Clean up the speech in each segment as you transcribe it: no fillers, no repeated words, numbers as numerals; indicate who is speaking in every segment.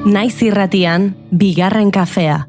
Speaker 1: Naiz irratian, bigarren kafea.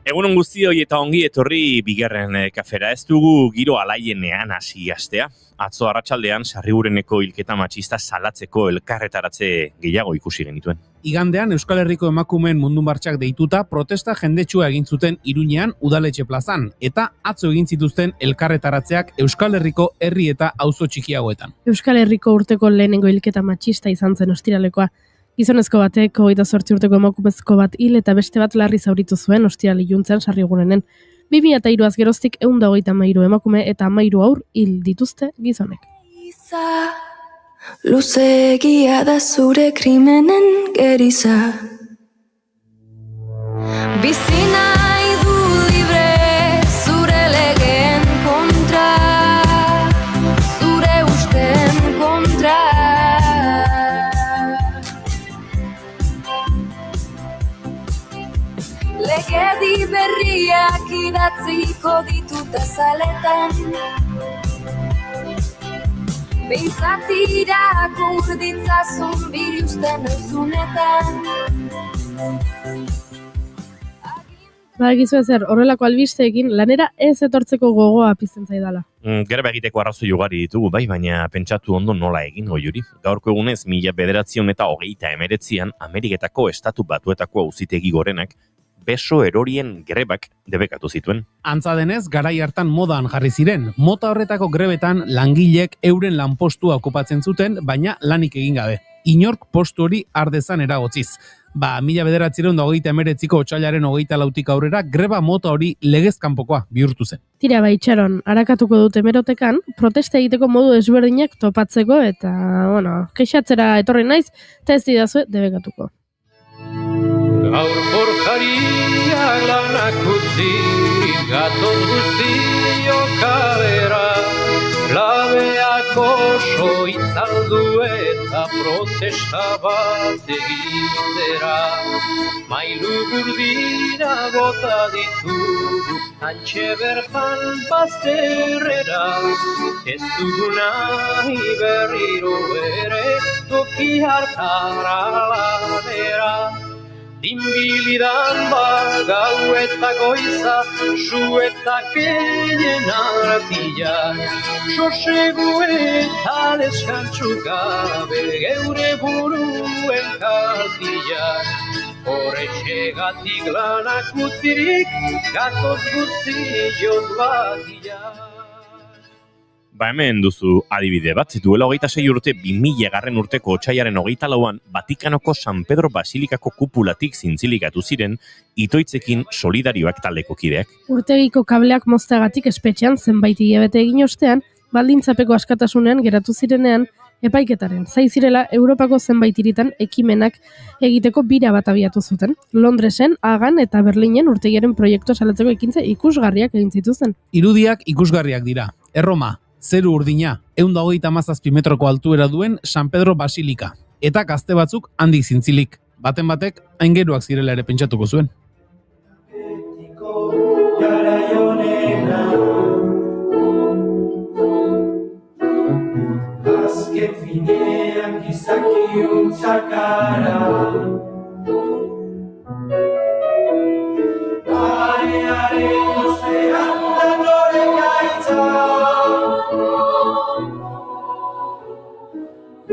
Speaker 2: Egunon guztioi eta ongi etorri bigarren kafera. Ez dugu giro alaienean hasi hastea. Atzo arratsaldean Sarrigureneko hilketa matxista salatzeko elkarretaratze gehiago ikusi genituen.
Speaker 3: Igandean Euskal Herriko emakumeen mundu martxak deituta protesta jendetsua egin zuten Iruñean udaletxe plazan eta atzo egin zituzten elkarretaratzeak Euskal Herriko herri eta auzo txikiagoetan.
Speaker 4: Euskal Herriko urteko lehenengo hilketa matxista izan zen ostiralekoa. Gizonezko batek 28 urteko emakumezko bat hil eta beste bat larri zauritu zuen ostiral iluntzen Sarrigunenen. 2003 geroztik 133 emakume eta 13 haur hil dituzte gizonek.
Speaker 5: Luzeegia da zure krimenen geriza. Bizi nahi du libre zure legeen kontra, zure usten kontra. Legedi berriak idatziko ditut azaletan, behintzatirak urditzazun biluzten euzunetan.
Speaker 4: Badakizu ezer, horrelako albisteekin lanera ez etortzeko gogoa pizten zaidala.
Speaker 2: Greba egiteko arrazoi ugari ditugu, bai, baina pentsatu ondo nola egin goiuri. Gaurko egunez 1989an Ameriketako Estatu Batuetako Auzitegi Gorenak beso erorien grebak debekatu zituen.
Speaker 3: Antza denez, garai hartan modan jarri ziren. Mota horretako grebetan langilek euren lanpostua okupatzen zuten, baina lanik egin gabe. Inork postu hori ardezan eragotziz. 1989ko otsailaren 24tik aurrera greba mota hori legez kanpokoa bihurtu zen.
Speaker 4: Tira baitxaron, harakatuko dute hemerotekan, protesta egiteko modu ezberdinak topatzeko eta, kexatzera etorri naiz, eta ez didazue debekatuko.
Speaker 6: Gaur forjariak lanak utzi, gatoz guztio kalera, labeak oso itzaldu eta protesta bat egitera. Mailu gurdina bota ditugu, antxe bertan bazterrera, ez dugu nahi berriro ere, toki hartara lanera. Dinbilidan bat gau eta goiza, su eta keien artila, sosegu eta deskantzu gabe geure buruen kartila. Horrexegatik lanak utzirik, gatoz guztiok batila.
Speaker 2: Hemen duzu adibide bat, duela 26 urte 2000 urteko otsailaren 24an Vatikanoko San Pedro Basilikako kupulatik zintzilikatu ziren itoitzekin solidarioak taldeko kideak.
Speaker 4: Urtegiko kableak mozteagatik espetxean zenbait hilabete egin ostean, baldintzapeko askatasunean geratu zirenean, epaiketaren zaizirela Europako zenbait hiritan ekimenak egiteko bira bat abiatu zuten. Londresen, Hagan eta Berlinen urtegiaren proiektua salatzeko ekintza ikusgarriak egin zituzten.
Speaker 3: Irudiak ikusgarriak dira. Erroma, zeru urdina, 127 metroko altuera duen San Pedro Basilika. Eta gazte batzuk handik zintzilik. Baten batek, aingeruak zirela ere pentsatuko zuen.
Speaker 7: Azken finean gizakiuntzak gara, arearen ozean da nore gaitza.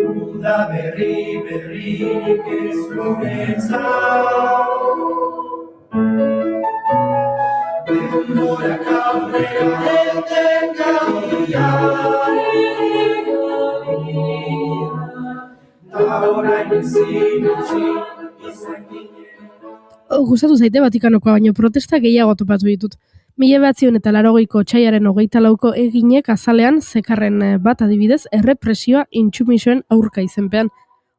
Speaker 7: Uda berririk ez guretzat, denborak aurrera etengaia, da orain ezin utzi izan ginen.
Speaker 4: Gustatu zaite Vatikanokoa, baino protesta gehiago topatu ditut. 1980ko otsailaren 24ko eginek azalean zekarren bat adibidez errepresioa intsumisoen aurka izenpean.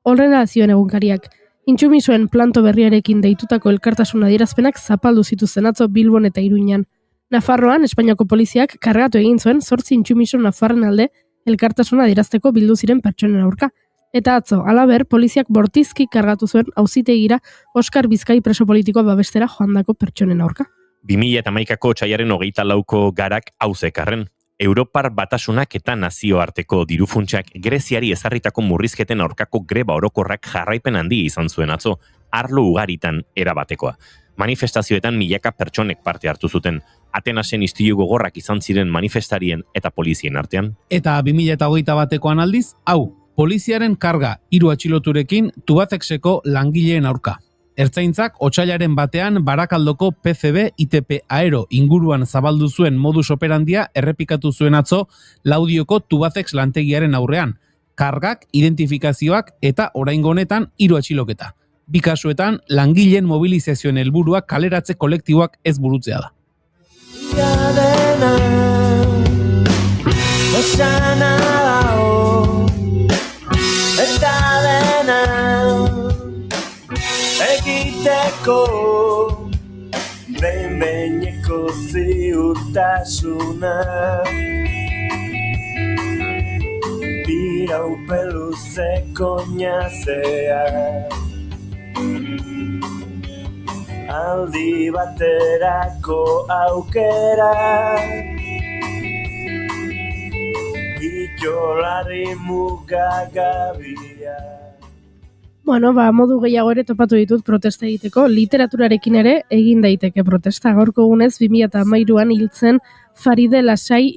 Speaker 4: Horrela zioen egunkariak. Intsumisuen planto berriarekin deitutako elkartasun adierazpenak zapaldu zituzten atzo Bilbon eta Iruñan. Nafarroan, Espainiako poliziak kargatu egin zuen 8 intsumiso nafarren alde elkartasuna adierazteko bildu ziren pertsonen aurka. Eta atzo, halaber, poliziak bortizki kargatu zuen auzitegira Oskar Bizkai preso politikoa babestera joandako pertsonen aurka.
Speaker 2: 2011ko otsailaren 24ko garak hauzekarren. Europar Batasunak eta nazioarteko dirufuntsak Greziari ezarritako murrizketen aurkako greba orokorrak jarraipen handi izan zuen atzo, arlo ugaritan erabatekoa. Manifestazioetan milaka pertsonek parte hartu zuten, Atenasen istilu gogorrak izan ziren manifestarien eta polizien artean.
Speaker 3: Eta 2021koan aldiz, hau, poliziaren karga 3 atxiloturekin Tubacexeko langileen aurka. Ertzaintzak otsailaren batean Barakaldoko PCB ITP Aero inguruan zabaldu zuen modus operandia errepikatu zuen atzo Laudioko Tubacex lantegiaren aurrean. Kargak, identifikazioak eta oraingo honetan 3 atxiloketa. Bi kasuetan langileen mobilizazioen helburua kaleratze kolektiboak ez burutzea da.
Speaker 8: Egiteko behin-behineko ziurtasuna Iraupeluzeko nazea Aldi baterako aukera Itxolari mugagabia.
Speaker 4: Bueno, modu gehiago ere topatu ditut protesta egiteko. Literaturarekin ere egin daiteke protesta. Gaurko egunez 2013an hiltzen Faride Lasai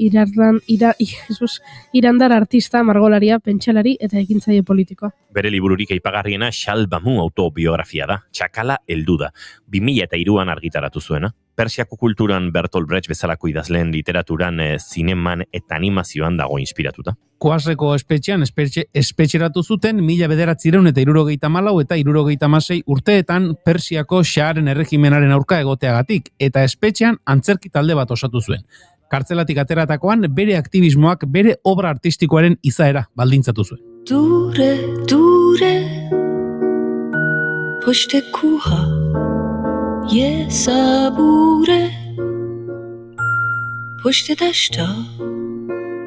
Speaker 4: irandar artista, margolaria, pentsalari eta ekintzaile politikoa.
Speaker 2: Bere libururik aipagarriena Xalbamu autobiografia da, Txakala heldu da, 2003an argitaratu zuena. Persiako kulturan Bertolt Brecht bezalako idazleen literaturan, zineman eta animazioan dago inspiratuta.
Speaker 3: Koasreko espetxean espetxeratu zuten 1974 eta 76 urteetan Persiako Shaharen erregimenaren aurka egoteagatik eta espetxean antzerki talde bat osatu zuen. Kartzelatik ateratakoan bere aktivismoak bere obra artistikoaren izaera baldintzatu zuen.
Speaker 9: Dure, dure, poste kuha, ye sabure, poste dashta,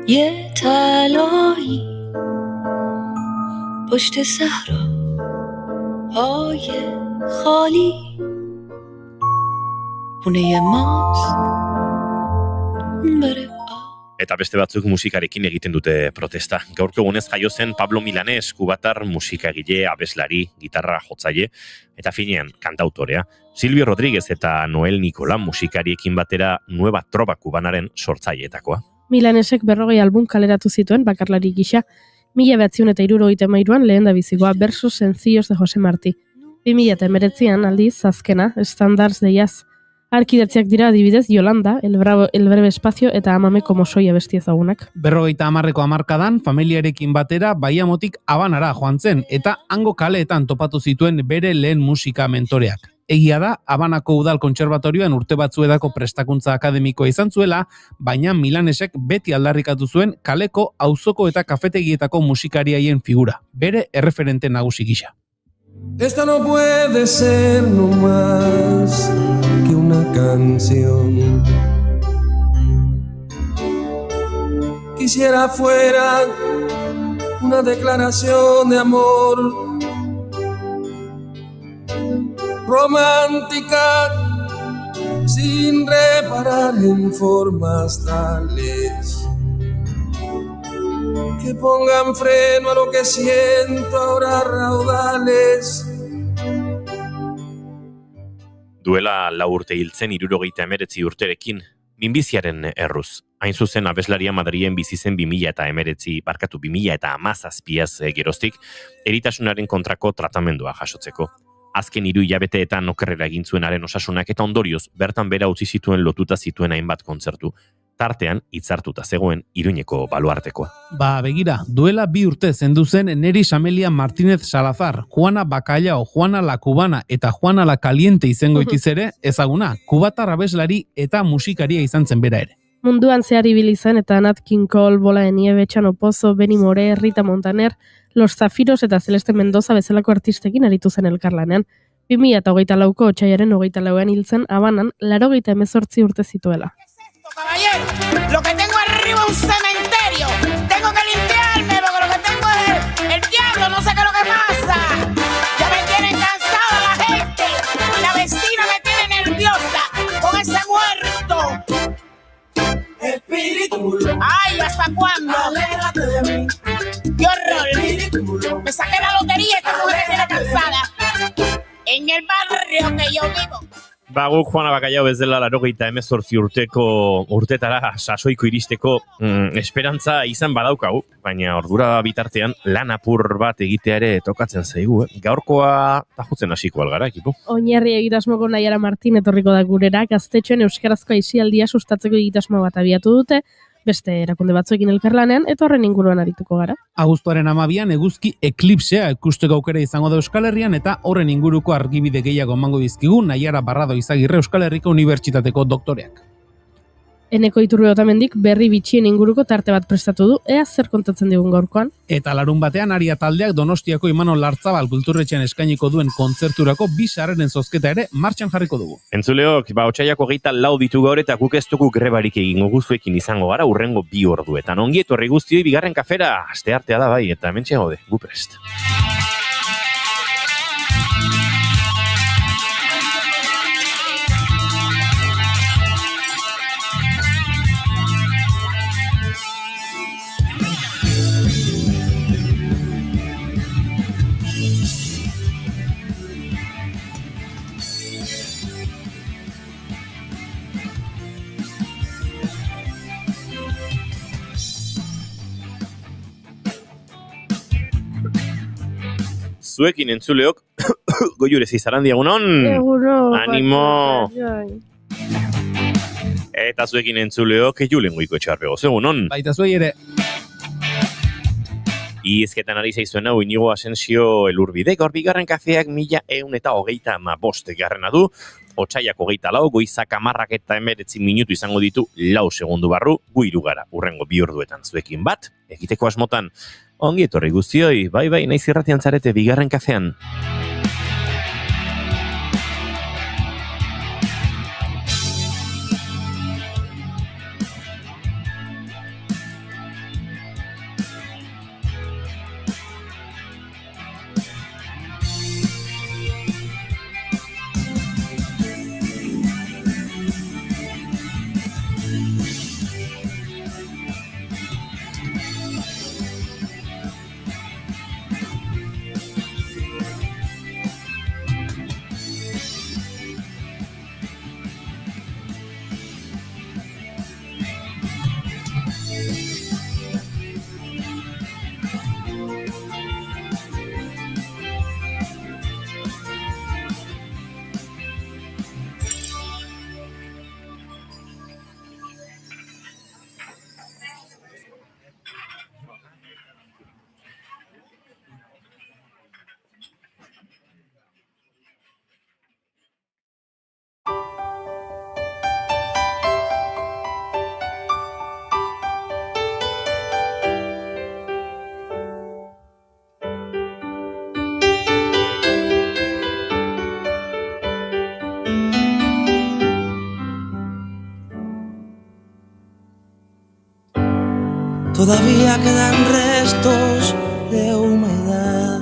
Speaker 9: ye talai, poste sahra, های خالی Une mast
Speaker 2: Eta beste batzuk musikarekin egiten dute protesta. Gaurko egunez jaio zen Pablo Milanés, kubatar musikagile, abeslari, gitarra jotzaile, eta finean kantautorea. Silvio Rodríguez eta Noel Nicola musikariekin batera Nueva Trova kubanaren sortzaileetakoa.
Speaker 4: Milanesek 40 album kaleratu zituen bakarlari gisa. 1973an lehen da bizikoa Versos sencillos de José Martí. 2019an aldiz azkena Standards de Jazz. Arkidatziak dira adibidez Yolanda, El Breve Espacio eta Amame como soy abesti ezagunak.
Speaker 3: 50ko hamarkadan familiarekin batera Baiamotik Habanara joan zen eta hango kaleetan topatu zituen bere lehen musika mentoreak. Egia da, Habanako Udal Kontserbatorioan urte batzuedako prestakuntza akademikoa izan zuela, baina Milanesek beti aldarrikatu zuen kaleko, auzoko eta kafetegietako musikariaien figura, bere erreferente nagusi gisa.
Speaker 10: Esta no puede ser no más que una canción. Quisiera fuera una declaración de amor romántica sin reparar en formas tales que pongan freno a lo que siento ahora raudales.
Speaker 2: Duela 4 urte hiltzen 79 urterekin, minbiziaren erruz. Hain zuzen abeslaria Madrilen bizi zen 2017 geroztik, eritasunaren kontrako tratamendua jasotzeko. Azken 3 hilabeteetan okerrera egin zuenaren osasunak eta ondorioz bertan bera utzi zituen lotuta zituen hainbat kontzertu. Tartean hitzartuta zegoen Iruñeko baluartekoa.
Speaker 3: Begira, duela 2 urte zendu zen Neris Amelia Martínez Salazar, Juana Bacallao, Juana la Cubana eta Juana la Caliente izango itiz ere ezaguna, kubatar abeslari eta musikaria izan zen bera ere.
Speaker 4: Munduan zehar ibili zen eta Nat King Cole, Bola de Nieve, Chano Pozo, Benny More, Rita Montaner, Los Zafiros eta Celeste Mendoza bezalako artistekin aritu zen elkarlanean. 2024ko otsailaren 24an hil zen Habanan 98 urte zituela.
Speaker 11: Caballero, lo que tengo arriba es un cementerio. Tengo que limpiarme porque lo que tengo es el diablo, no sé qué es lo que pasa. Ya me tienen cansada la gente y la vecina me tiene nerviosa con ese muerto.
Speaker 6: Espíritu,
Speaker 11: Ay, ¿hasta cuándo?
Speaker 6: alégrate de mí.
Speaker 11: ¡Qué horror! Me saqué la lotería y esta mujer tiene cansada. En el barrio que yo vivo.
Speaker 2: Guk Juana Bakaiao bezala 98 urtetara sasoiko iristeko esperantza izan badaukagu, baina ordura bitartean lan apur bat egitea ere tokatzen zaigu. Gaurkoa tajutzen hasiko algara, ekipo.
Speaker 4: Oinarri egitasmoko Naiara Martin etorriko da gurera, gaztetxoen euskarazko aisialdia sustatzeko egitasmo bat abiatu dute, beste erakunde batzuekin elkarlanean, eta horren inguruan arituko gara.
Speaker 3: Abuztuaren 12an eguzki eklipsea ikusteko aukera izango da Euskal Herrian eta horren inguruko argibide gehiago emango dizkigu Naiara Barrado Izagirre Euskal Herriko Unibertsitateko doktoreak.
Speaker 4: Eneko Iturbe Otamendik berri bitxien inguruko tarte bat prestatu du, ea zer kontatzen digun gaurkoan.
Speaker 3: Eta larun batean Aria taldeak Donostiako Imanol Lartzabal kulturretxean eskainiko duen kontzerturako 2 sarreren zozketa ere martxan jarriko dugu.
Speaker 2: Entzuleok, otsailako 24 ditu gaur eta guk ez dugu grebarik egingo guzuekin izango gara urrengo 2 orduetan. Ongi etorri guztioi bigarren kafera, asteartea da bai, eta hementxe gaude, gu prest. Zuekin entzuleok, goiurez izaran diagunon.
Speaker 4: Eguno.
Speaker 2: Animo. Eta zuekin entzuleok, julen goiko etxarpego, egunon.
Speaker 3: Baita zuei ere.
Speaker 2: Izketan ari zaizuen hau Inigo Asensio Elurbide, gaur bigarren kafeak 1135 garrena du, otsaiak 24, goizak 10 eta 19 minutu izango ditu 4 segundu barru, gu irugara, urrengo 2 orduetan zuekin bat, egiteko asmotan. Ongi etorri guztioi, bai, naiz irratian zarete bigarren kafean.
Speaker 12: Todavía quedan restos de humedad.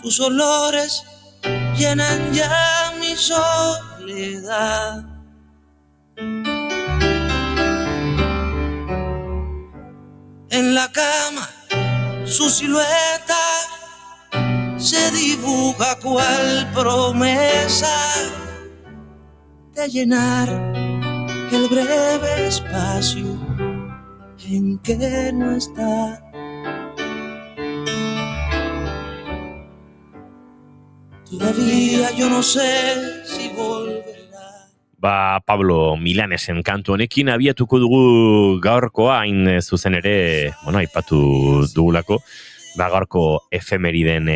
Speaker 12: Sus olores llenan ya mi soledad. En la cama su silueta se dibuja cual promesa de llenar el breve espacio en que no está. Todavía yo no sé si volverá.
Speaker 2: Pablo Milanesen kantu honekin abiatuko dugu gaurkoa, hain zuzen ere, aipatu dugulako, gaurko efemeriden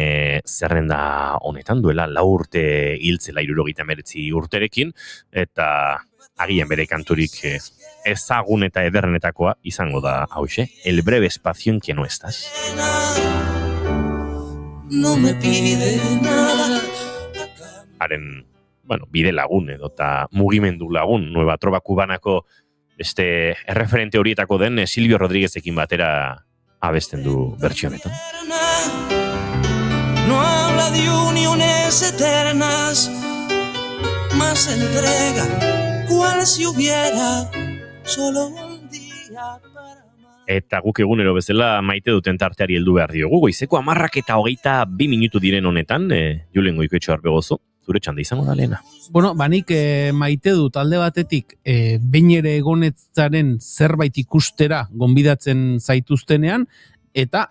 Speaker 2: zerrenda honetan, duela 4 urte hiltzela 79 urterekin, eta agian bere kanturik ezagun eta ederrenetakoa izango da hauxe, El breve espacio en que no estás.
Speaker 12: No me pide nada.
Speaker 2: Haren, bide lagun edo eta mugimendu lagun, Nueva Trova Kubanako beste erreferente horietako den Silvio Rodríguezekin batera abesten du bertsio honetan.
Speaker 12: No habla de uniones eternas, más entrega, cual si hubiera solo un día para amar.
Speaker 2: Eta guk egunero bezala maite duten tarteari heldu behar diogu. Goizeko 10:22 minutu diren honetan, Julen Goikoetxea Arbegozo, zure txanda izango da lehena.
Speaker 3: Bueno, banik maite dut alde batetik behin ere egonetzaren zerbait ikustera gonbidatzen zaituztenean, eta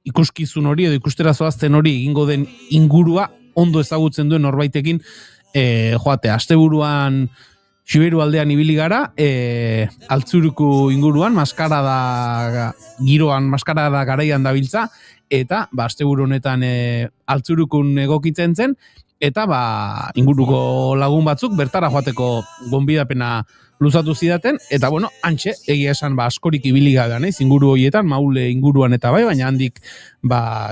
Speaker 3: ikuskizun hori edo ikustera zoazten hori egingo den ingurua ondo ezagutzen duen norbaitekin joate, asteburuan Siberu aldean ibili gara, Altzuruko inguruan, maskarada garaian dabiltza, eta asteburu honetan Altzurukun egokitzen zen, eta inguruko lagun batzuk bertara joateko gonbidapena luzatu zidaten, eta hantxe, egia esan askorik ibili gabean, inguru horietan, Maule inguruan eta baina handik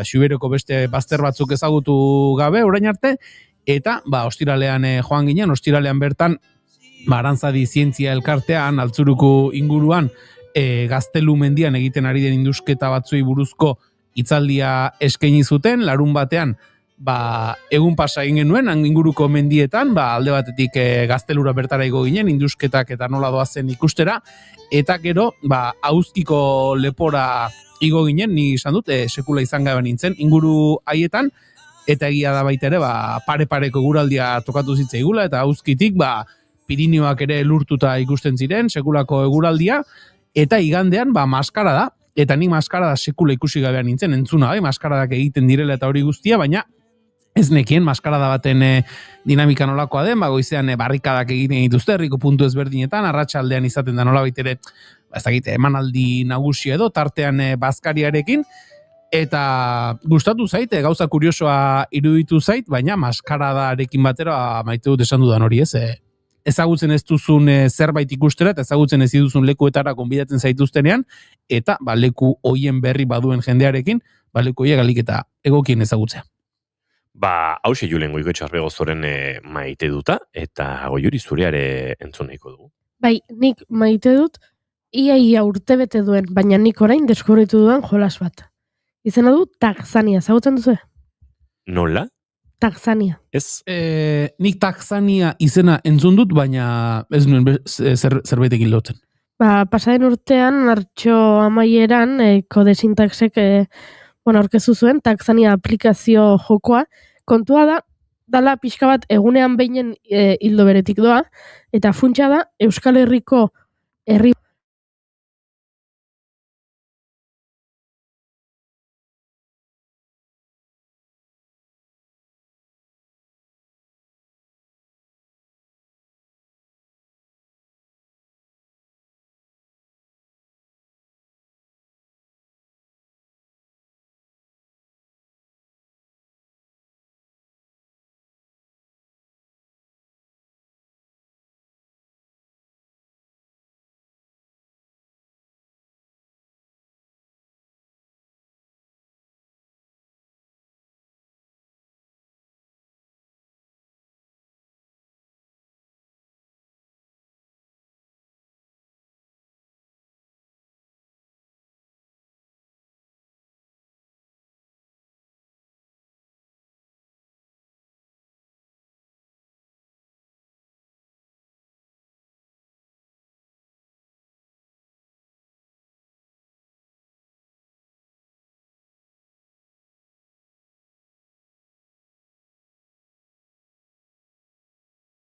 Speaker 3: Siberoko beste bazter batzuk ezagutu gabe orain arte, eta ostiralean joan ginen, ostiralean bertan Arantzadi Zientzia Elkartean, Altzuruko inguruan, Gaztelu mendian egiten ari den indusketa batzuei buruzko hitzaldia eskaini zuten, larun batean, egun pasa egin genuen, inguruko mendietan, alde batetik Gaztelura bertara igo ginen, indusketak eta nola doazen ikustera, eta gero, Auzkiko lepora igo ginen, ni izan dut, sekula izan gabe nintzen, inguru haietan, eta egia da baita ere, pare-pareko eguraldia tokatu zitzaigula, eta Auzkitik, Pirinioak ere lurtuta ikusten ziren, sekulako eguraldia, eta igandean, maskara da, eta nik maskara da sekula ikusi gabean nintzen, entzuna, maskaradak egiten direla eta hori guztia, baina ez nekien maskarada baten dinamika nolakoa den, goizean barrikadak egiten dituzte, herriko puntu ezberdinetan, arratsaldean izaten da nola baitere, emanaldi nagusia edo, tartean bazkariarekin, eta gustatu zait, gauza kuriosoa iruditu zait, baina maskaradarekin batera maite dut esan dudan hori ezagutzen ez duzun zerbait ikustera, eta ezagutzen ez duzun lekuetara gonbidatzen zaituztenean, eta leku hoien berri baduen jendearekin, leku hoiek alik eta egokien ezagutzea.
Speaker 2: Hauxe Julen Goikoetxea Arbegozoren maite duta, eta Goiuri zureare entzun nahiko dugu.
Speaker 4: Nik maite dut, ia urte bete duen, baina nik orain deskubritu duen jolas bat. Izena du Taxania, ezagutzen duzu?
Speaker 2: Nola?
Speaker 4: Taxania.
Speaker 2: Ez?
Speaker 3: Nik Taxania izena entzun dut, baina ez nuen zerbaitekin lotzen.
Speaker 4: Pasaren urtean, martxo amaieran, kodesintaxek aurkezu zuen, Taxania aplikazio jokoa, kontua da, dala pixka bat egunean beinen hildo beretik doa, eta funtsa da, Euskal Herriko herri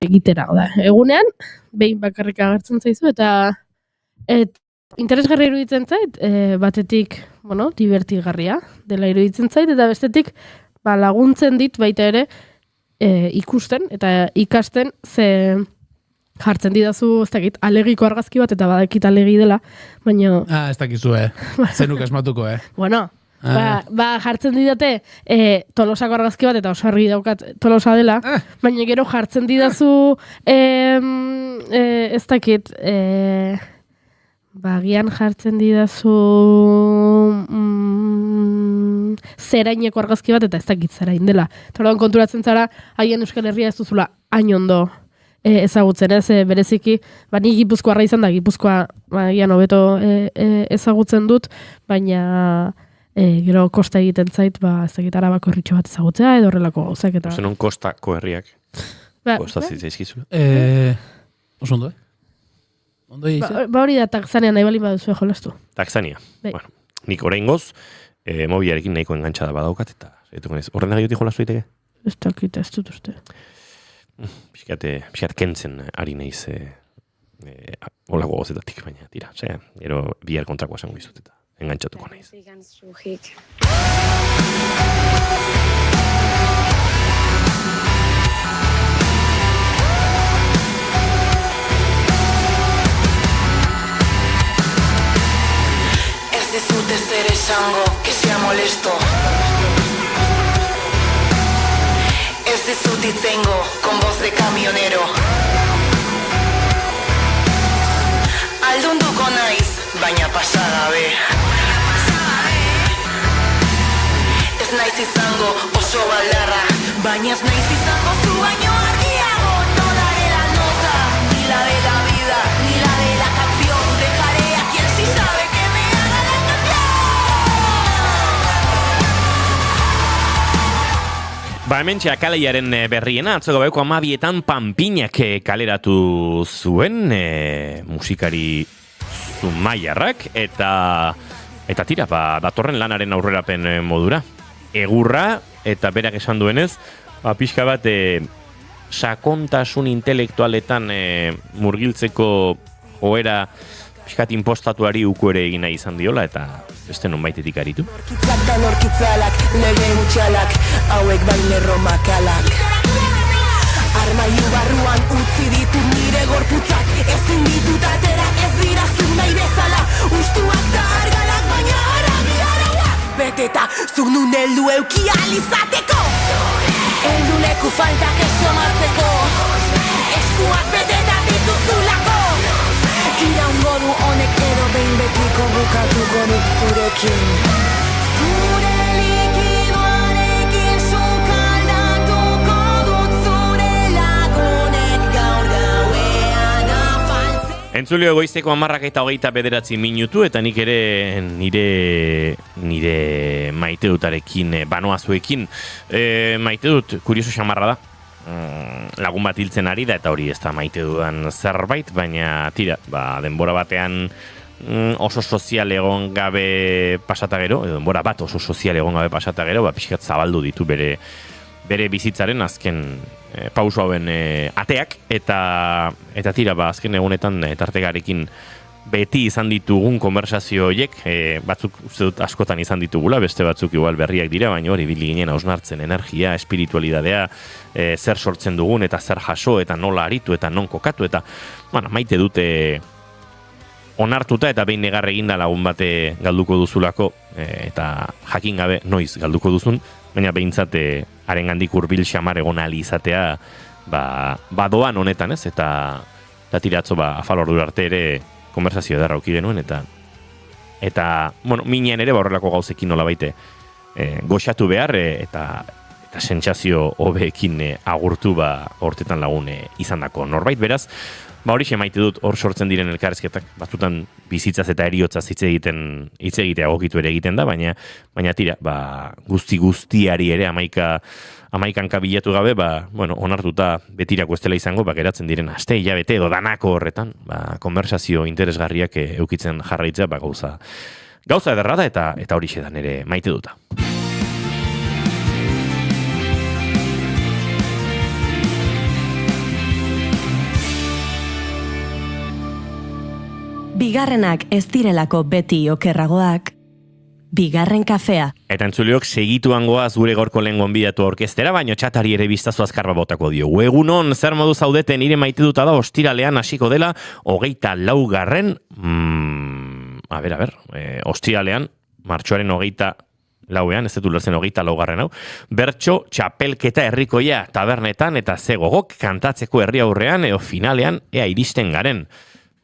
Speaker 4: egitera, egunean, behin bakarrik agertzen zaizu, eta interesgarria iruditzen zait, batetik, divertigarria dela iruditzen zait, eta bestetik, laguntzen dit baita ere, ikusten, eta ikasten, ze jartzen didazu, ez dakit, alegiko argazki bat, eta badakit alegi dela, baina...
Speaker 3: Ez dakizu, zenuk esmatuko,
Speaker 4: Bueno, Jartzen didate Tolosako argazki bat, eta oso argi daukat Tolosa dela, baina gero jartzen didazu ez dakit gian jartzen didazu zeraineko argazki bat, eta ez dakit zerain dela. Torban konturatzen zara, haien Euskal Herria ez duzula hain ondo ezagutzen, ez, bereziki, ni Gipuzkoarra izan da, Gipuzkoa gian hobeto ezagutzen dut, baina gero kosta egiten zait, ez dakit Arabako herritxo bat ezagutzea, edo horrelako gauzak eta...
Speaker 2: Zenon kostako herriak. Kosta zitzaizkizula.
Speaker 3: Oso ondo, Ondo egin?
Speaker 4: Hori da, Taxania nahi balin baduzu jolastu.
Speaker 2: Taxania. Bueno, nik oraingoz, mobilarekin nahiko engantxada badaukat, eta horren da giotik jolastu diteke?
Speaker 4: Ez dakit, ez dut uste.
Speaker 2: Pixkat kentzen ari naiz olako gozetatik, baina tira, gero bihar kontrakoa esango izut eta engantxatuko naiz.
Speaker 11: Ez dizut ezer esango, que sea molesto. Ez dizut itzengo, con voz de camionero. Aldunduko naiz, baina pasagabe. Ez naiz izango oso baldarra, baina ez naiz izango zu baino argiago. No daré la nota, ni la de la vida, ni la de la canción. Dejaré a quien sí sabe que me haga la canción.
Speaker 2: Hementxe Akaleiaren berriena, atzo gabeko 12etan Panpinak kaleratu zuen musikari Zumaiarrak, eta tira, datorren lanaren aurrerapen modura. Egurra, eta berak esan duenez, pixka bat sakontasun intelektualetan murgiltzeko joera pixkat impostatuari uko ere egin nahi izan diola, eta beste non baitetik aritu.
Speaker 11: Norkitzak da norkitzalak, lege utxalak, hauek baile romakalak. Armaiu barruan utzi ditut nire gorputzak, ezin ditut atera, ez dira zuk nahi bezala. Ustuak da argalak, baina arabi arauak. Beteta, zuk nun heldu euki alizateko. Heldu leku faltak esomatzeko. Eskuak beteta dituzulako. Iraungo du honek edo behin betiko bukatuko dut zurekin. Zure likidoarekin sukaldatuko dut zure lagunek gaur gauean afaltzen.
Speaker 2: Entzulio goizeko 10:29 minutu, eta nik ere nire maite dutarekin, banoazuekin, maite dut, kurioso xamarra da. Lagun bat hiltzen ari da, eta hori ez da maite dudan zerbait, baina tira, denbora batean oso sozial egon gabe pasata gero, edo denbora bat oso sozial egon gabe pasata gero, pixkat zabaldu ditu bere bizitzaren azken pauso hauen ateak, eta tira, azken egunetan tartegarekin beti izan ditugun konversazio horiek, batzuk uste dut askotan izan ditugula, beste batzuk igual berriak dira, baina hori bili ginen hausnartzen energia, espiritualidadea, zer sortzen dugun, eta zer jaso, eta nola aritu, eta non kokatu, eta maite dute onartuta, eta behin negar eginda lagun bate galduko duzulako, eta jakin gabe noiz galduko duzun, baina behintzat harengandik hurbil xamar egon ahal izatea, badoan honetan, ez? Eta tiratzo afal ordura arte ere konversazio edarra auki genuen, eta minean ere horrelako gauzekin nola baite goxatu behar, eta sentsazio hobeekin agurtu hortetan lagun izandako norbait, beraz, hori maite dut hor sortzen diren elkarrezketak, batzutan bizitzaz eta eriotzaz hitz egitea gokitu ere egiten da, baina tira, guztiari ere amaikanka bilatu gabe, onartuta betirako ez dela izango, geratzen diren aste, hilabete edo danako horretan, konversazio interesgarriak eukitzen jarraitzea, gauza ederra da, eta hori xedan ere maite duta.
Speaker 1: Bigarrenak ez direlako beti okerragoak, Bigarren kafea.
Speaker 2: Eta entzuliok segituan goaz gure gorko lehen gonbidatu orkestera, baino txatari ere biztazu azkarba botako dio. Egunon, zer modu zaudeten nire maite duta da ostiralean hasiko dela 24. Ostiralean, martxoaren 24 lauean, ez dut ulertzen 24. hau, bertso txapelketa herrikoia tabernetan eta ze gogok kantatzeko herri aurrean edo finalean ea iristen garen.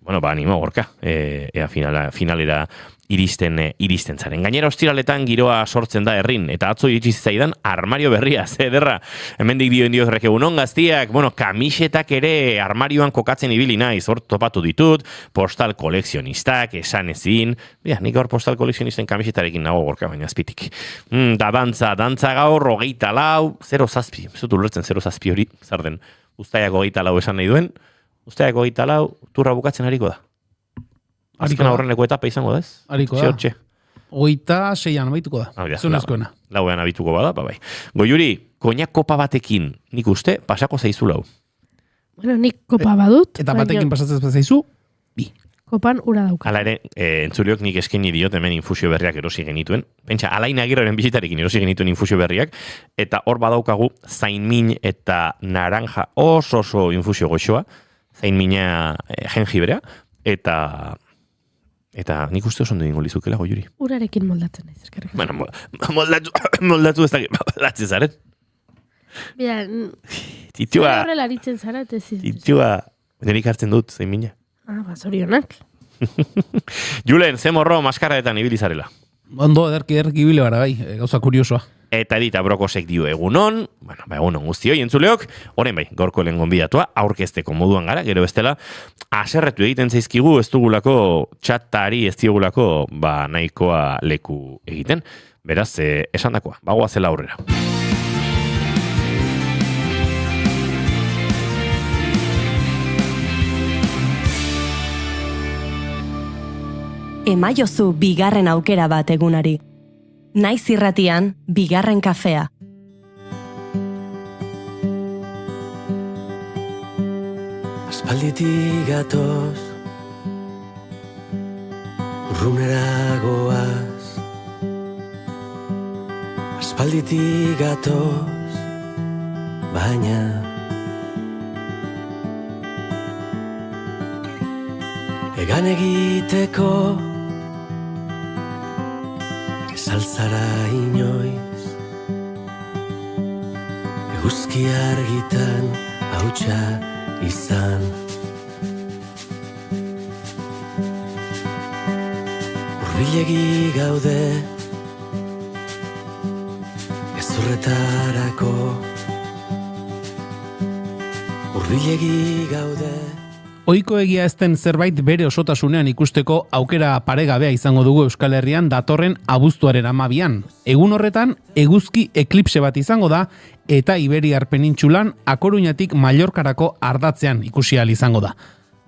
Speaker 2: Bueno, animo gorka, ea finalera iristen zaren. Gainera ostiraletan giroa sortzen da herrin, eta atzo iritsi zaidan armario berria, ze ederra. Hemendik dio egunon gaztiak, kamisetak ere armarioan kokatzen ibili naiz, hor topatu ditut, postal kolekzionistak, esan ezin, nik gaur postal kolekzionisten kamisetarekin nago gorka, baina azpitik. Da dantza gaur, 24, 0-7, ez dut ulertzen 0-7 hori, zer den, Uztaiak 24 esan nahi duen, Uztaiak 24 turra bukatzen hariko da. Azken aurreneko etapa izango da ez?
Speaker 3: Hariko da. 26an amaituko da. Zunezkoena.
Speaker 2: Lauean abituko bada, bai. Goiuri, koinak kopa batekin, nik uste, pasako zaizu lau.
Speaker 4: Bueno, nik kopa badut.
Speaker 3: Eta batekin pasatzen zaizu, bi.
Speaker 4: Kopan ura dauka.
Speaker 2: Hala ere, entzuliok nik eskaini diot hemen infusio berriak erosi genituen. Pentsa, Alain Agirreren bizitarekin erosi genituen infusio berriak, eta hor badaukagu zainmin eta naranja oso infusio goxoa, zainmina jengibrea, eta nik uste oso ondo dingo lizukela, Goiuri.
Speaker 4: Urarekin moldatzen naiz, eskerrik.
Speaker 2: Bueno, moldatu ez da, moldatzen zaren.
Speaker 4: Bida,
Speaker 2: Titxua,
Speaker 4: horrela aritzen zara,
Speaker 2: denik hartzen dut, zainmina.
Speaker 4: Zorionak.
Speaker 2: Julen, ze morro maskarraetan ibili zarela.
Speaker 3: Ondo, ederki ibile gara, bai, gauza kuriosoa.
Speaker 2: Eta Edita Brokosek dio egunon, egunon guztioi entzuleok, orain bai, gorko lehen gonbidatua, aurkezteko moduan gara, gero bestela, aserretu egiten zaizkigu, ez dugulako txatari, ez diogulako, nahikoa leku egiten. Beraz, esan dakoa, bagoazela aurrera.
Speaker 1: Emaiozu bigarren aukera bat egunari. Naiz irratian, bigarren kafea.
Speaker 13: Aspalditik gatoz, urrunera goaz. Aspalditik gatoz, baina egan egiteko salzara inoiz, eguzki argitan hautsa izan. Hurbilegi gaude gezurretarako, hurbilegi gaude.
Speaker 3: Ohiko egia ezten zerbait bere osotasunean ikusteko aukera paregabea izango dugu Euskal Herrian datorren abuztuaren 12an. Egun horretan, eguzki eklipse bat izango da, eta Iberiar penintsulan Akoruñatik Mallorcarako ardatzean ikusi ahal izango da.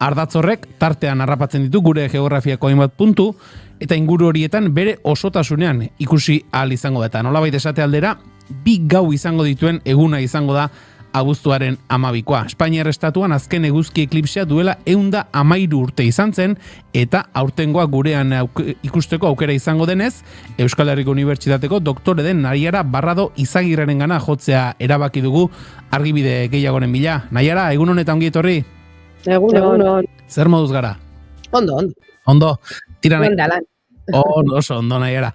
Speaker 3: Ardatz horrek tartean harrapatzen ditu gure geografiako hainbat puntu, eta inguru horietan bere osotasunean ikusi ahal izango da. Eta nolabait esate aldera, 2 gau izango dituen eguna izango da abuztuaren 12koa. Espainiar estatuan azken eguzki eklipsea duela 113 urte izan zen, eta aurtengoa gurean ikusteko aukera izango denez, Euskal Herriko Unibertsitateko doktore den Naiara Barrado Izagirrerengana jotzea erabaki dugu argibide gehiagoren bila. Naiara, egun honetan ongi etorri?
Speaker 14: Egunon.
Speaker 3: Zer moduz gara?
Speaker 14: Ondo.
Speaker 3: Tira nahi. Oso, ondo Naiara.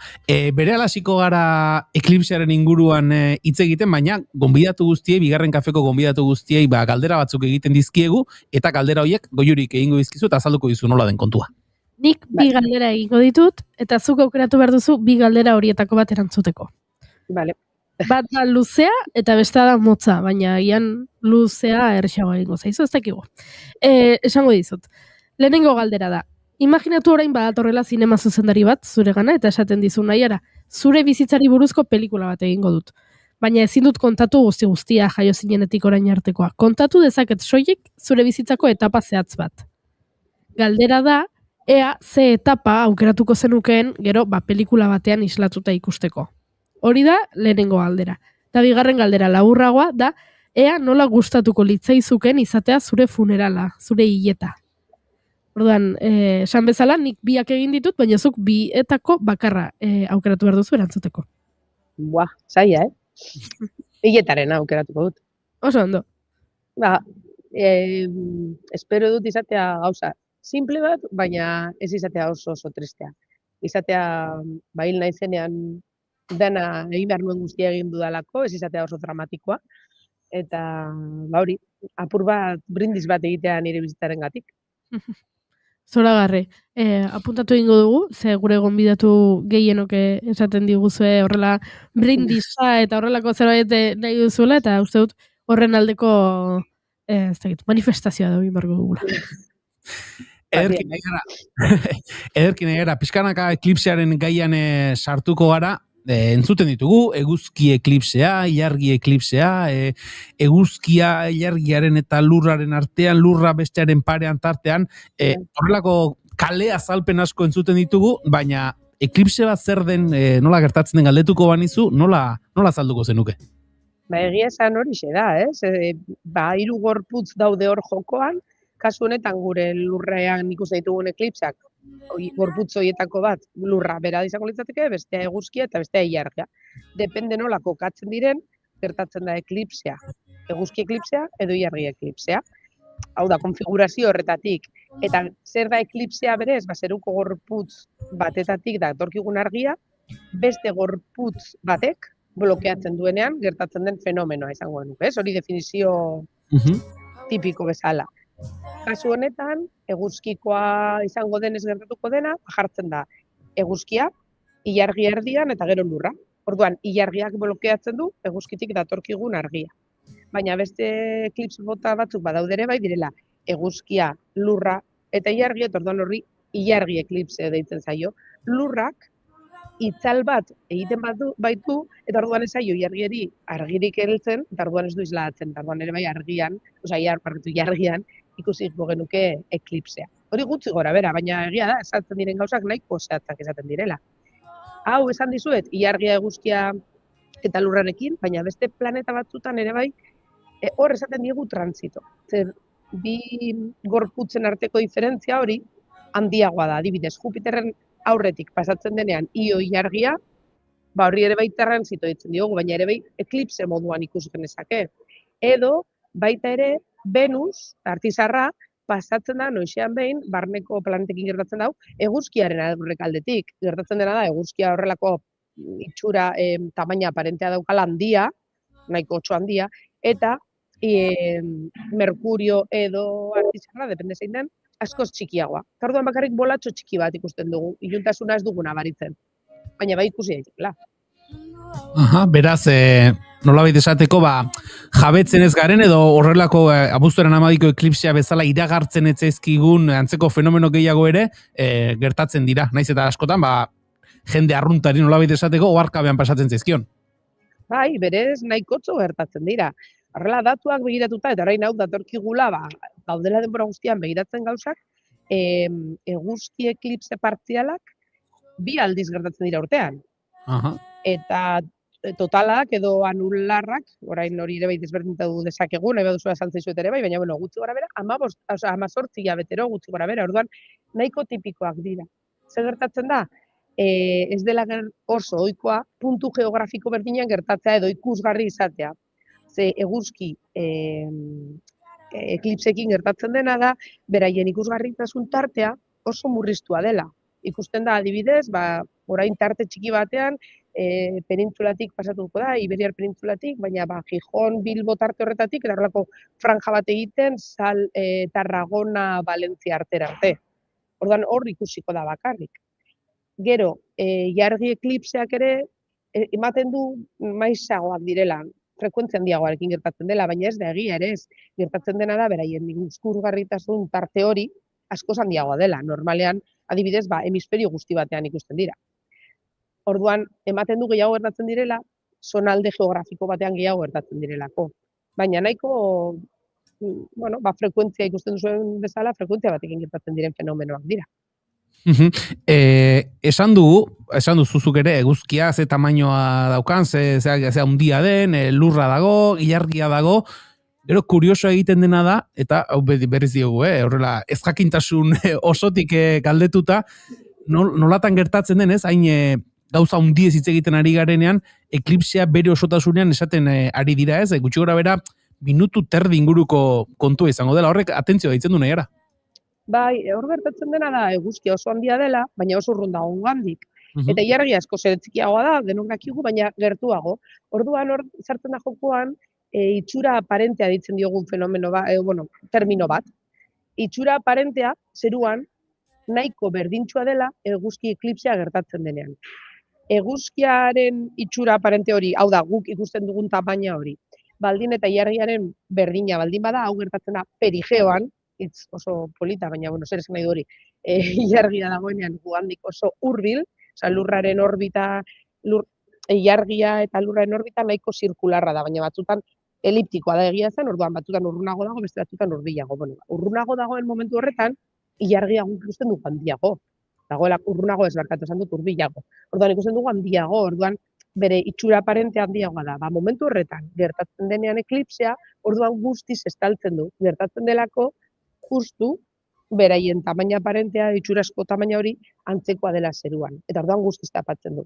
Speaker 3: Berehala hasiko gara eklipsearen inguruan hitz egiten, baina gonbidatu guztiei, bigarren kafeko gonbidatu guztiei, galdera batzuk egiten dizkiegu, eta galdera horiek Goiurik egingo dizkizu eta azalduko dizu nola den kontua.
Speaker 4: Nik 2 galdera egingo ditut, eta zuk aukeratu behar duzu 2 galdera horietako bat erantzuteko.
Speaker 14: Vale.
Speaker 4: Bat da luzea eta bestea da motza, baina ian luzea errexago egingo zaizu, ez dakigu. Esango dizut. Lehenengo galdera da. Imaginatu orain badatorrela zinema zuzendari bat zure gana eta esaten dizu Naiara, zure bizitzari buruzko pelikula bat egingo dut. Baina ezin dut kontatu guztia jaio zinenetik orain artekoa. Kontatu dezaket soilik zure bizitzako etapa zehatz bat. Galdera da, ea ze etapa aukeratuko zenukeen gero pelikula batean islatuta ikusteko. Hori da lehenengo galdera. Eta bigarren galdera laburragoa da, ea nola gustatuko litzaizuken izatea zure funerala, zure hileta. Orduan, esan bezala, nik 2 egin ditut, baina zuk 2etako bakarra aukeratu behar duzu erantzuteko.
Speaker 14: Buah, zaila, Hiletaren aukeratuko dut.
Speaker 4: Oso ondo.
Speaker 14: Espero dut izatea gauza simple bat, baina ez izatea oso tristea. Izatea, hil naizenean dena egin behar nuen guztia egin dudalako, ez izatea oso dramatikoa, eta hori, apur bat, brindis bat egitea nire bizitzaren gatik.
Speaker 4: Zoragarri, apuntatu egingo dugu, ze gure gonbidatu gehienok esaten diguzue horrela brindisa eta horrelako zerbait nahi duzuela, eta uste dut horren aldeko manifestazioa da egin barko dugula.
Speaker 3: Ederki nahi gara, pixkanaka eklipsearen gaian sartuko gara, entzuten ditugu, eguzki eklipsea, ilargi eklipsea, eguzkia ilargiaren eta lurraren artean, lurra bestearen parean tartean, horrelako kale azalpen asko entzuten ditugu, baina eklipse bat zer den, nola gertatzen den galdetuko banizu, nola azalduko zenuke?
Speaker 14: Egia esan hori da, ez? 3 gorputz daude hor jokoan, kasu honetan gure lurrean ikusten ditugun eklipseak, gorputz horietako bat lurra bera izango litzateke, bestea eguzkia eta bestea ilargia. Depende nola kokatzen diren, gertatzen da eklipsea, eguzki eklipsea edo ilargi eklipsea. Hau da, konfigurazio horretatik. Eta zer da eklipsea berez, zeruko gorputz batetatik da etorkigun argia, beste gorputz batek blokeatzen duenean gertatzen den fenomenoa izango nuke, ez? Hori definizio tipiko bezala. Kasu honetan, eguzkikoa izango denez gertatuko dena, jartzen da eguzkia, ilargi erdian eta gero lurra. Orduan, ilargiak blokeatzen du eguzkitik datorkigun argia. Baina beste eklipse bota batzuk badaude ere bai direla eguzkia, lurra eta ilargia, eta orduan horri ilargi eklipse deitzen zaio. Lurrak itzal bat egiten baitu, eta orduan ez zaio ilargiari argirik heltzen, eta orduan ez du islatzen, eta orduan ere bai argian, ilargian, ikusiko genuke eklipsea. Hori gutxi gora bera, baina egia da, esaten diren gauzak nahiko zehatzak esaten direla. Hau esan dizuet, ilargia eguzkia eta lurrarekin, baina beste planeta batzutan ere bai, hor esaten diegu transito. Zer, bi gorputzen arteko diferentzia hori handiagoa da, adibidez, Jupiterren aurretik pasatzen denean Io ilargia, horri ere bai transito ditzen diogu, baina ere bai eklipse moduan ikus genezake. Edo, baita ere, Venus, artizarra, pasatzen da, noizean behin, barneko planetekin gertatzen dau, eguzkiaren aurrek aldetik. Gertatzen dena da, eguzkia horrelako itxura, tamaina aparentea daukala handia, nahiko otso handia, eta Merkurio edo artizarra, depende zein den, askoz txikiagoa. Orduan bakarrik bolatxo txiki bat ikusten dugu, iluntasuna ez duguna baritzen. Baina bai ikusi daitela.
Speaker 3: Beraz, nolabait esateko, jabetzen ez garen edo horrelako abuztuaren 12ko eklipsea bezala iragartzen etzaizkigun antzeko fenomeno gehiago ere gertatzen dira. Naiz eta askotan, jende arruntari nolabait esateko oharkabean pasatzen zaizkion.
Speaker 14: Bai, berez nahikotxo gertatzen dira. Horrela datuak begiratuta, eta orain hau datorkigula, daudela denbora guztian begiratzen gauzak, eguzki eklipse partzialak 2 aldiz gertatzen dira urtean. Eta totalak edo anularrak, orain hori ere bai desberdintatu dezakegun, nahi baduzu azaltzeizuet ere bai, baina gutxi gora bera, 18 hilabetero gutxi gora bera, orduan nahiko tipikoak dira. Zer gertatzen da? Ez dela oso ohikoa puntu geografiko berdinean gertatzea edo ikusgarri izatea. Ze eguzki eklipsekin gertatzen dena da, beraien ikusgarritasun tartea oso murriztua dela. Ikusten da adibidez, orain tarte txiki batean, penintzulatik pasatuko da, Iberiar penintzulatik, baina Gijón, Bilbo tarte horretatik, erarlako franja bat egiten, Tarragona, Valentzia artera arte. Orduan hor ikusiko da bakarrik. Gero, ilargi eklipseak ere, ematen du maizagoak direla, frekuentzia handiagoarekin gertatzen dela, baina ez da egia ere ez. Gertatzen dena da, beraien ikusgarritasun tarte hori askoz handiagoa dela. Normalean, adibidez, hemisferio guzti batean ikusten dira. Orduan, ematen du gehiago gertatzen direla, zonalde geografiko batean gehiago gertatzen direlako. Baina nahiko, frekuentzia ikusten duzuen bezala, frekuentzia batekin gertatzen diren fenomenoak dira.
Speaker 3: Esan duzuzuk ere, eguzkia ze tamainoa daukan, ze handia den, lurra dago, ilargia dago, gero kurioso egiten dena da, eta hau berriz diogu, horrela ezjakintasun osotik galdetuta, nolatan gertatzen denez, hain gauza handiez hitz egiten ari garenean, eklipsea bere osotasunean esaten ari dira ez, gutxi gora bera, minutu terdi inguruko kontua izango dela, horrek atentzioa ditzen du nahi gara.
Speaker 14: Bai, hor gertatzen dena da eguzkia oso handia dela, baina oso urrun dago handik. Eta ilargia asko txikiagoa da, denok dakigu, baina gertuago. Orduan hor sartzen da jokoan, itxura aparentea ditzen diogun fenomeno termino bat. Itxura aparentea zeruan nahiko berdintsua dela eguzki eklipsea gertatzen denean. Eguzkiaren itxura aparente hori, hau da, guk ikusten dugun tamaina hori, baldin eta ilargiaren berdina baldin bada, hau gertatzen da perigeoan, hitz oso polita, baina, zer esan nahi du hori, ilargia dagoenean gugandik oso hurbil, lurraren orbita, ilargia eta lurraren orbita nahiko zirkularra da, baina batzutan eliptikoa da egia zen, orduan batzutan urrunago dago, beste batzutan hurbilago. Urrunago dagoen momentu horretan, ilargia guk ikusten dugu handiago. Dagoela urrunago ez barkatu esan dut hurbilago. Orduan ikusten dugu handiago, orduan bere itxura aparente handiagoa da. Momentu horretan gertatzen denean eklipsea, orduan guztiz estaltzen du. Gertatzen delako justu beraien tamaina aparentea, itxurasko tamaina hori antzekoa dela zeruan. Eta orduan guztiz tapatzen du.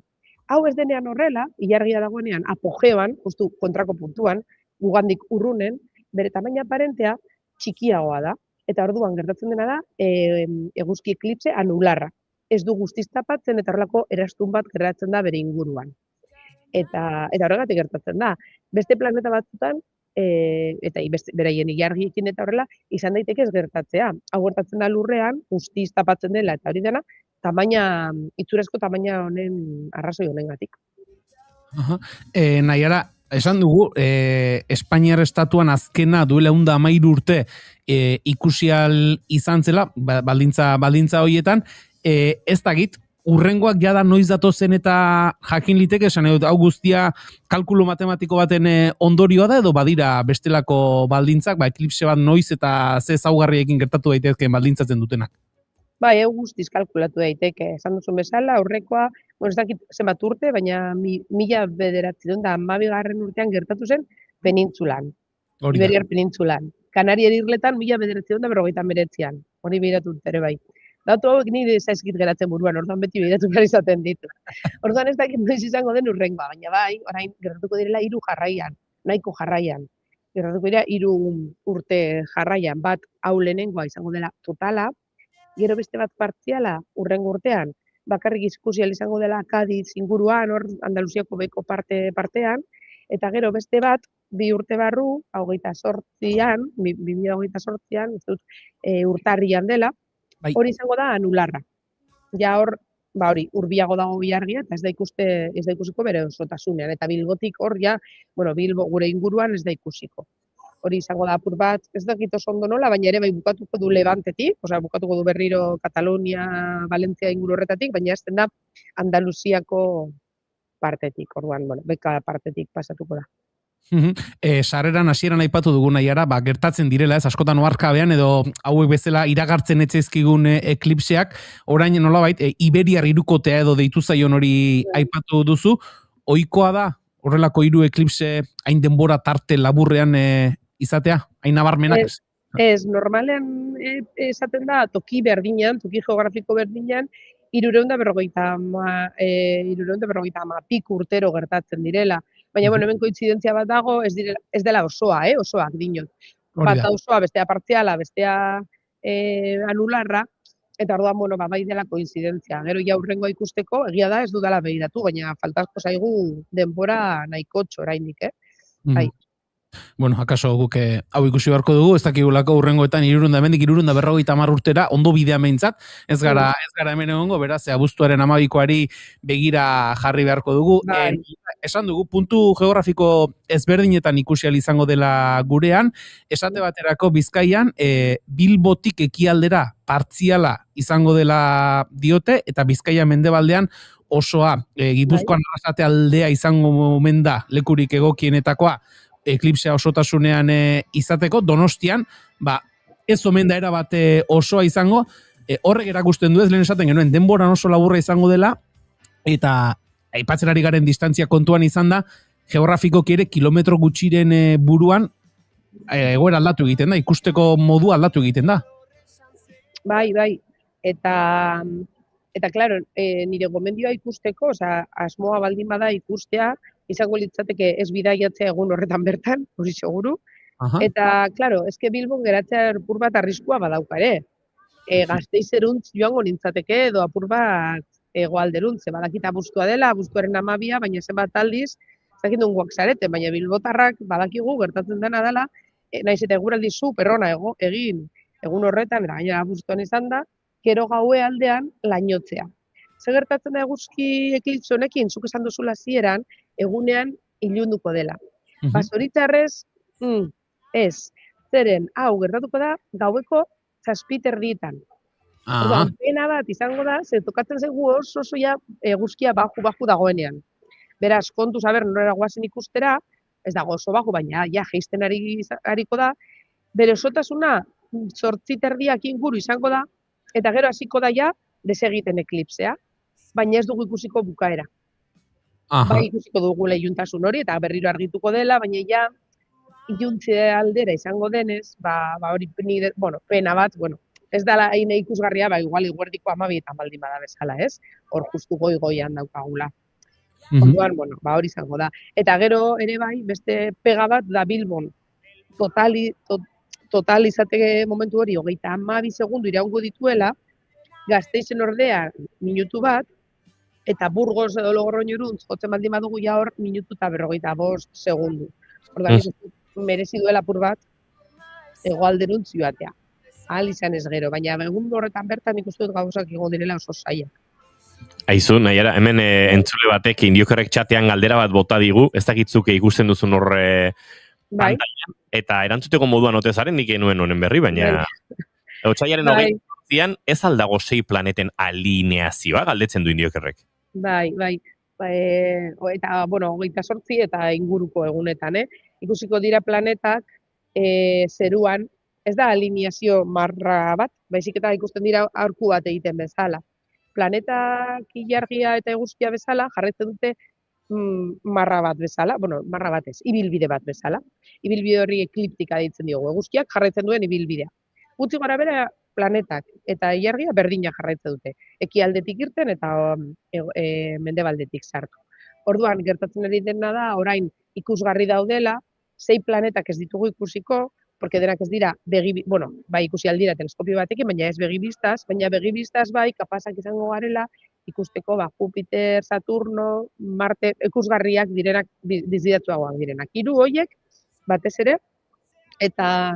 Speaker 14: Hau ez denean horrela, ilargia dagoenean apogeoan, justu kontrako puntuan, gugandik urrunen, bere tamaina aparentea txikiagoa da. Eta orduan gertatzen dena da eguzki eklipse anularra. Ez du guztiz tapatzen eta horrelako erastun bat gertatzen da bere inguruan. Eta horregatik gertatzen da. Beste planeta batzutan, eta beraien ilargiekin eta horrela, izan daiteke ez gertatzea. Hau gertatzen da lurrean, guztiz tapatzen dela eta hori dena, itxurazko tamaina honen arrazoi honengatik.
Speaker 3: Naiara, esan dugu, Espainiar estatuan azkena duela 113 urte ikusial izan zela, baldintza horietan, ez dakit, urrengoak jada noiz datozen eta jakin liteke, esan edo, hau guztia kalkulu matematiko baten ondorioa da, edo badira bestelako baldintzak, eklipse bat noiz eta ze ezaugarriekin gertatu daitezkeen baldintzatzen dutenak.
Speaker 14: Hau guztiz kalkulatu daiteke, esan duzun bezala, aurrekoa, ez dakit zenbat urte, baina 1912 urtean gertatu zen penintzulan, Iberiar penintzulan. Kanariar irletan 1959an, hori behiratu ere bai. Datu hauek nire zaizkit geratzen buruan, orduan beti behiratu behar izaten ditu. Orduan ez dakit noiz izango den urrengoa, baina bai, orain gertatuko direla 3 jarraian, nahiko jarraian. Gertatuko dira 3 urte jarraian, bat hau lehenengoa izango dela totala, gero beste bat partziala urrengo urtean, bakarrik ikusial izango dela Kadiz inguruan, hor Andaluziako beko partean, eta gero beste bat, 2 urte barru, 2028an, urtarrian dela, hori izango da anularra. Ja hor, hurbiago dago ilargia, eta ez da ikusiko bere osotasunean, eta Bilbotik hor, Bilbo gure inguruan ez da ikusiko. Hori izango da apur bat, ez dakit oso ondo nola, baina ere bukatuko du Levantetik, bukatuko du berriro Katalunia, Valentzia inguru horretatik, baina ez da Andaluziako partetik, orduan, beka partetik pasatuko da.
Speaker 3: Sarreran hasieran aipatu dugu Naiara, gertatzen direla, ez askotan oharkabean edo hauek bezala iragartzen etzaizkigun eklipseak, orain nolabait Iberiar hirukotea edo deitu zaion hori aipatu duzu, ohikoa da horrelako 3 eklipse hain denbora tarte laburrean izatea, hain nabarmenak?
Speaker 14: Ez, normalean esaten da toki berdinean, toki geografiko berdinean, 350 piku urtero gertatzen direla. Baina, hemen kointzidentzia bat dago, ez dela osoa, osoak dinot. Bata osoa, bestea partziala, bestea anularra, eta orduan, bai dela kointzidentzia. Gero jaurrengoa ikusteko, egia da ez dudala behiratu, baina faltazko zaigu denbora nahiko txorainik, Bai.
Speaker 3: Bueno, akaso guk hau ikusi beharko dugu, ez dakigulako urrengoetan 350 urtera, ondo bidea meintzat, ez gara hemen egongo, beraz, abuztuaren 12koari begira jarri beharko dugu. Esan dugu, puntu geografiko ezberdinetan ikusial izango dela gurean, esate baterako Bizkaian, Bilbotik ekialdera partziala izango dela diote, eta Bizkaia mendebaldean osoa, Gipuzkoan Arrasate aldea izango omen da, lekurik egokienetakoa, eklipsea osotasunean izateko, Donostian, ez omen da erabat osoa izango, horrek erakusten du ez, lehen esaten genuen, denboran oso laburra izango dela, eta aipatzen ari garen distantzia kontuan izan da, geografikoki ere kilometro gutxiren buruan egoera aldatu egiten da, ikusteko modu aldatu egiten da.
Speaker 14: Bai, eta claro, nire gomendioa ikusteko, asmoa baldin bada ikustea, izango litzateke ez bidaiatzea egun horretan bertan, hori seguru. Eta, claro, eske Bilbon geratzea apur bat arriskua badauka ere. Gasteizerantz joango nintzateke, edo apur bat hegoalderun, ze badakita abuztua dela, abuztuaren 12, baina zenbat aldiz, ez dakit nongoak zarete, baina bilbotarrak badakigu gertatzen dena dela, naiz eta eguraldi superrona egin egun horretan, eta gainera abuztuan izan da, gero gaue aldean lainotzea. Ze gertatzen da eguzki eklipse honekin, zuk esan duzula zieran, egunean ilunduko dela. Zoritxarrez, ez. Zeren, hau gertatuko da, gaueko 7:30. Orduan, pena bat izango da, ze tokatzen zaigu oso ja eguzkia baju dagoenean. Beraz, kontuz, norera guazen ikustera, ez dago oso baju, baina ja jeisten ariko da, bere osotasuna 8:30 inguru izango da, eta gero hasiko da ja desegiten eklipsea, baina ez dugu ikusiko bukaera. Bai ikusiko dugu iluntasun hori, eta berriro argituko dela, baina ja iluntze aldera izango denez, hori pena bat, ez dela hain ikusgarria, igual eguerdiko 12etan baldin bada bezala, ez? Hor justu goi-goian daukagula. Orduan, hori izango da. Eta gero ere bai, beste pega bat da Bilbon. Total izateke momentu hori, 32 segundu iraungo dituela, Gasteizen ordea minutu bat, eta Burgos edo Logroñoruntz jotzen baldin badugu ja hor minutu eta 45 segundu. Orduan, merezi duela apur bat, hegoalderuntz joatea. Ahal izan ez gero, baina egun horretan bertan ikustu dut gauzak egon direla oso zailak.
Speaker 2: Aizu, nahiara, hemen entzule batek Indiokerrek txatean galdera bat bota digu, ez dakitzuke ikusten duzun horre pantailan, eta erantzuteko moduan ote zaren nik enuen honen berri, baina otsailaren 28an ez aldago 6 planeten alineazioa galdetzen du Indiokerrek.
Speaker 14: Bai. Eta, 28 eta inguruko egunetan, ikusiko dira planetak zeruan, ez da alineazio marra bat, baizik eta ikusten dira aurku bat egiten bezala. Planetak ilargia eta eguzkia bezala jarraitzen dute marra bat bezala, marra bat ez, ibilbide bat bezala. Ibilbide hori ekliptika deitzen diogu, eguzkiak jarraitzen duen ibilbidea. Gutxi gora bera planetak eta ilargia berdina jarraitzen dute. Ekialdetik irten eta mendebaldetik sartu. Orduan, gertatzen ari dena da, orain ikusgarri daudela, 6 planetak ez ditugu ikusiko, porque denak ez dira, bai ikusi aldira teleskopio batekin, baina ez begibistaz, baina begibistaz bai, kapazak izango garela, ikusteko Jupiter, Saturno, Marte, ikusgarriak direnak, dizidatuagoak direnak. 3 horiek, batez ere, eta,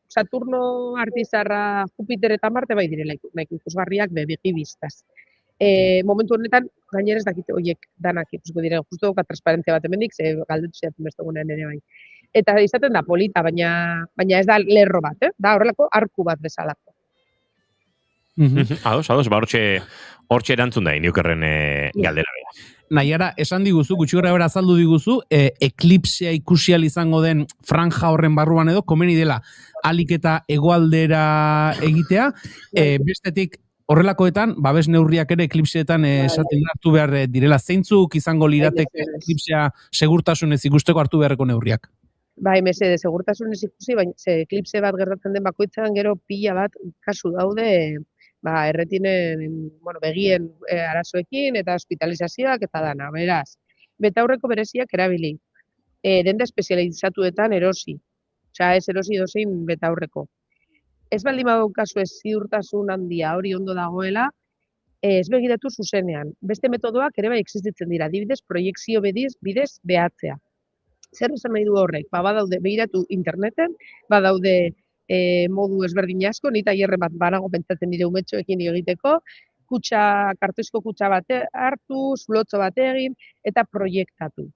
Speaker 14: Saturno, Artizarra, Jupiter eta Marte bai direla ikusgarriak begibistaz. Momentu honetan, gainera ez dakite horiek danak ikusiko diren, justu doka transparentzia bat hemendik, ze galdetu ziatzen beste gunean ere bai. Eta izaten da polita, baina ez da lerro bat, da horrelako arku bat bezalako.
Speaker 2: Ados, hortxe erantzun da Indiokerren galdera bera.
Speaker 3: Nahiara, esan diguzu, gutxi gora bera azaldu diguzu, eklipsea ikusial izango den franja horren barruan edo, komeni dela alik eta hegoaldera egitea, bestetik horrelakoetan, babes neurriak ere eklipseetan esaten hartu behar direla, zeintzuk izango lirateke eklipsea segurtasunez ikusteko hartu beharreko neurriak?
Speaker 14: Bai, mesede, segurtasunez ikusi, baina eklipse bat gertatzen den bakoitzean gero pila bat kasu daude, erretinen, begien arazoekin eta hospitalizazioak eta dana, beraz. Betaurreko bereziak erabili, denda espezializatuetan erosi, ez erosi dozein betaurreko. Ez baldin badu kasu ez ziurtasun handia hori ondo dagoela, ez begiratu zuzenean. Beste metodoak ere bai existitzen dira, adibidez, proiekzio bidez behatzea. Zer esan nahi du horrek? Badaude, begiratu interneten, badaude modu ezberdin asko, ni tailerre bat banago pentsatzen nire umetxoekin egiteko, kartoizko kutxa bat hartu, zulotxo bat egin, eta proiektatu.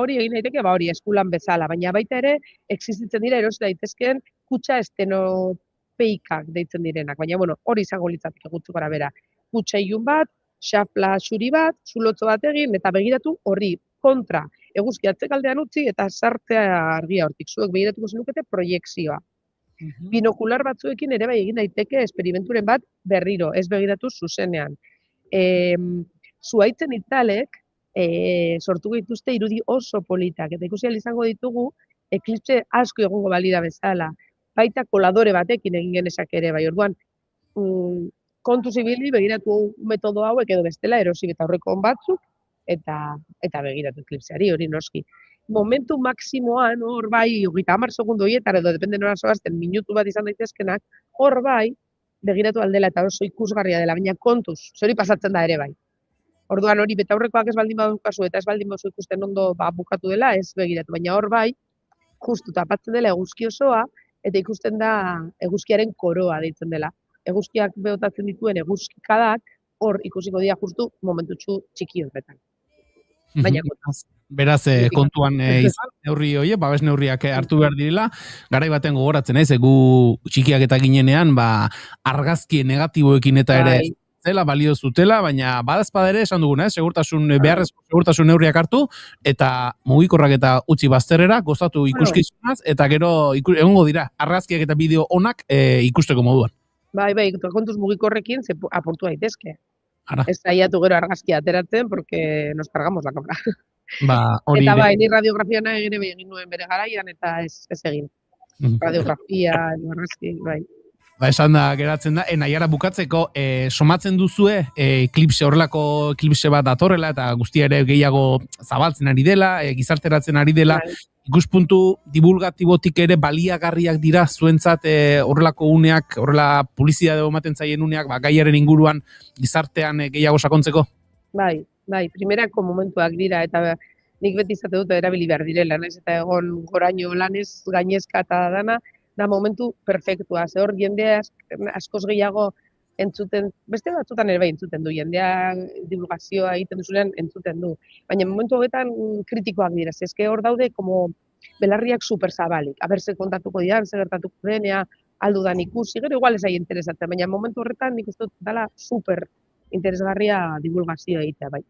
Speaker 14: Hori egin daiteke, hori eskulan bezala, baina baita ere, existitzen dira eros daitezkeen kutxa estenopeikak deitzen direnak, baina hori izango litzateke gutxi gora bera. Kutxa ilun bat, xafla xuri bat, zulotxo bat egin, eta begiratu horri kontra eguzki atzekaldean utzi eta sartzea argia hortik. Zuek begiratuko zenukete proiekzioa. Binokular batzuekin ere bai egin daiteke esperimenturen bat berriro, ez begiratu zuzenean. Zuhaitzen itzalek sortu dituzte irudi oso politak, eta ikusi izango ditugu eklipse asko egongo balira bezala. Baita koladore batekin egin genezak ere bai, orduan kontuz ibili begiratu metodo hauek edo bestela erosi eta horreko batzuk, eta begiratu eklipseari hori noski. Momentu maksimoan, hor bai, 30 segundu horietan, edo depende nora zoazten, minutu bat izan daitezkenak, hor bai, begiratu aldela eta oso ikusgarria dela, baina kontuz, hori pasatzen da ere bai. Orduan hori betaurrekoak ez baldin badukazu eta ez baldin baduzu ikusten ondo bukatu dela, ez begiratu, baina hor bai, justu tapatzen dela eguzki osoa, eta ikusten da eguzkiaren koroa deitzen dela. Eguzkiak behotatzen dituen eguzkikadak, hor ikusiko dira justu momentutxu txiki horretan. Baina
Speaker 3: Beraz, kontuan izan, neurri horiek, babes neurriak hartu behar direla, garai baten gogoratzen ez, gu txikiak eta ginenean, argazki negatiboekin eta ere zela, balio zutela, baina badazpada ere esan duguna, beharrezko segurtasun neurriak hartu, eta mugikorrak eta utzi bazterrera, gozatu ikuskizunaz, eta gero egongo dira, argazkiak eta bideo onak ikusteko moduan.
Speaker 14: Bai, kontuz mugikorrekin aportu daitezke. Ez saiatu gero argazkia ateratzen, porque nos cargamos la cámara. Eta bai, ni radiografiana ere egin nuen bere garaian, eta ez egin. Radiografia, argazki, bai.
Speaker 3: Esan da, geratzen da, Naiara bukatzeko, somatzen duzue, horrelako eklipse bat datorrela, eta guztia ere gehiago zabaltzen ari dela, gizarteratzen ari dela, ikuspuntu divulgatibotik ere baliagarriak dira zuentzat horrelako uneak, horrela publizitate ematen zaien uneak, gaiaren inguruan gizartean gehiago sakontzeko?
Speaker 14: Bai, primerako momentuak dira, eta nik beti izate dut erabili behar direla, naiz eta egon goraino lanez gainezka eta dana, da momentu perfektua, ze hor jendea askoz gehiago entzuten, beste batzutan ere bai entzuten du, jendea divulgazioa egiten duzunean entzuten du. Baina momentu hogetan kritikoak dira, eske hor daude como belarriak super zabalik, ze kontatuko dian, ze gertatuko denea, aldudan ikusi, gero igual ez ahi interesatzen, baina momentu horretan nik uste dut dela super interesgarria divulgazioa egitea bai.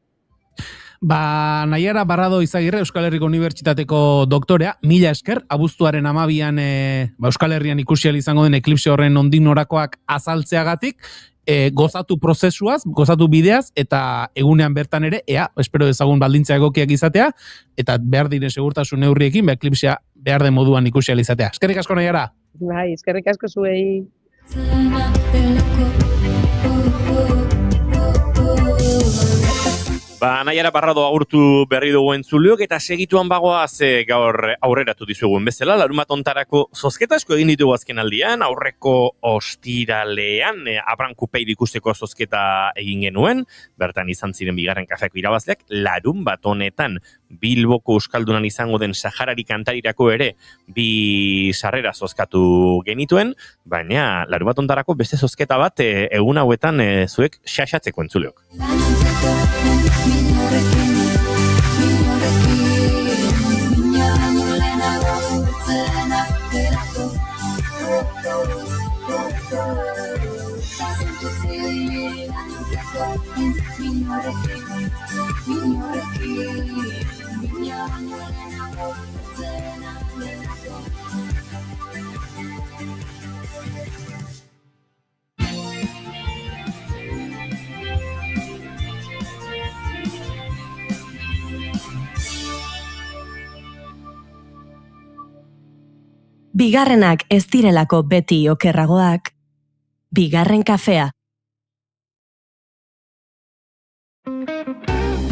Speaker 3: Naiara Barrado Izagirre, Euskal Herriko Unibertsitateko doktorea, mila esker, abuztuaren 12an Euskal Herrian ikusi izango den eklipse horren nondik norakoak azaltzeagatik, gozatu prozesuaz, gozatu bideaz, eta egunean bertan ere, espero dezagun baldintza egokiak izatea, eta behar dire segurtasun neurriekin, eklipsea behar den moduan ikusi izatea. Eskerrik asko, Naiara?
Speaker 14: Bai, eskerrik asko zuei.
Speaker 2: Naiara Barrado agurtu berri dugu entzuleok eta segituan bagoaz gaur aurreratu dizugun bezala, larunbat hontarako zozketa asko egin ditugu azken aldian, aurreko ostiralean Abraham Kupeir ikusteko zozketa egin genuen, bertan izan ziren bigarren kafeko irabazleak, larunbat honetan Bilboko Euskaldunan izango den Saharari kantarirako ere bi sarrera zozkatu genituen, baina larunbat hontarako beste zozketa bat egun hauetan zuek xaxatzeko entzuleok.
Speaker 1: Bigarrenak ez direlako beti okerragoak, bigarren kafea.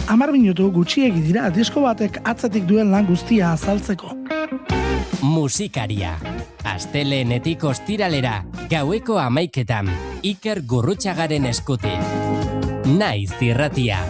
Speaker 15: 10 minutu gutxiegi dira disko batek atzetik duen lan guztia azaltzeko.
Speaker 16: Musikaria. Astelehenetik ostiralera, gaueko 11:00, Iker Gurrutxagaren eskutik. Naiz irratia.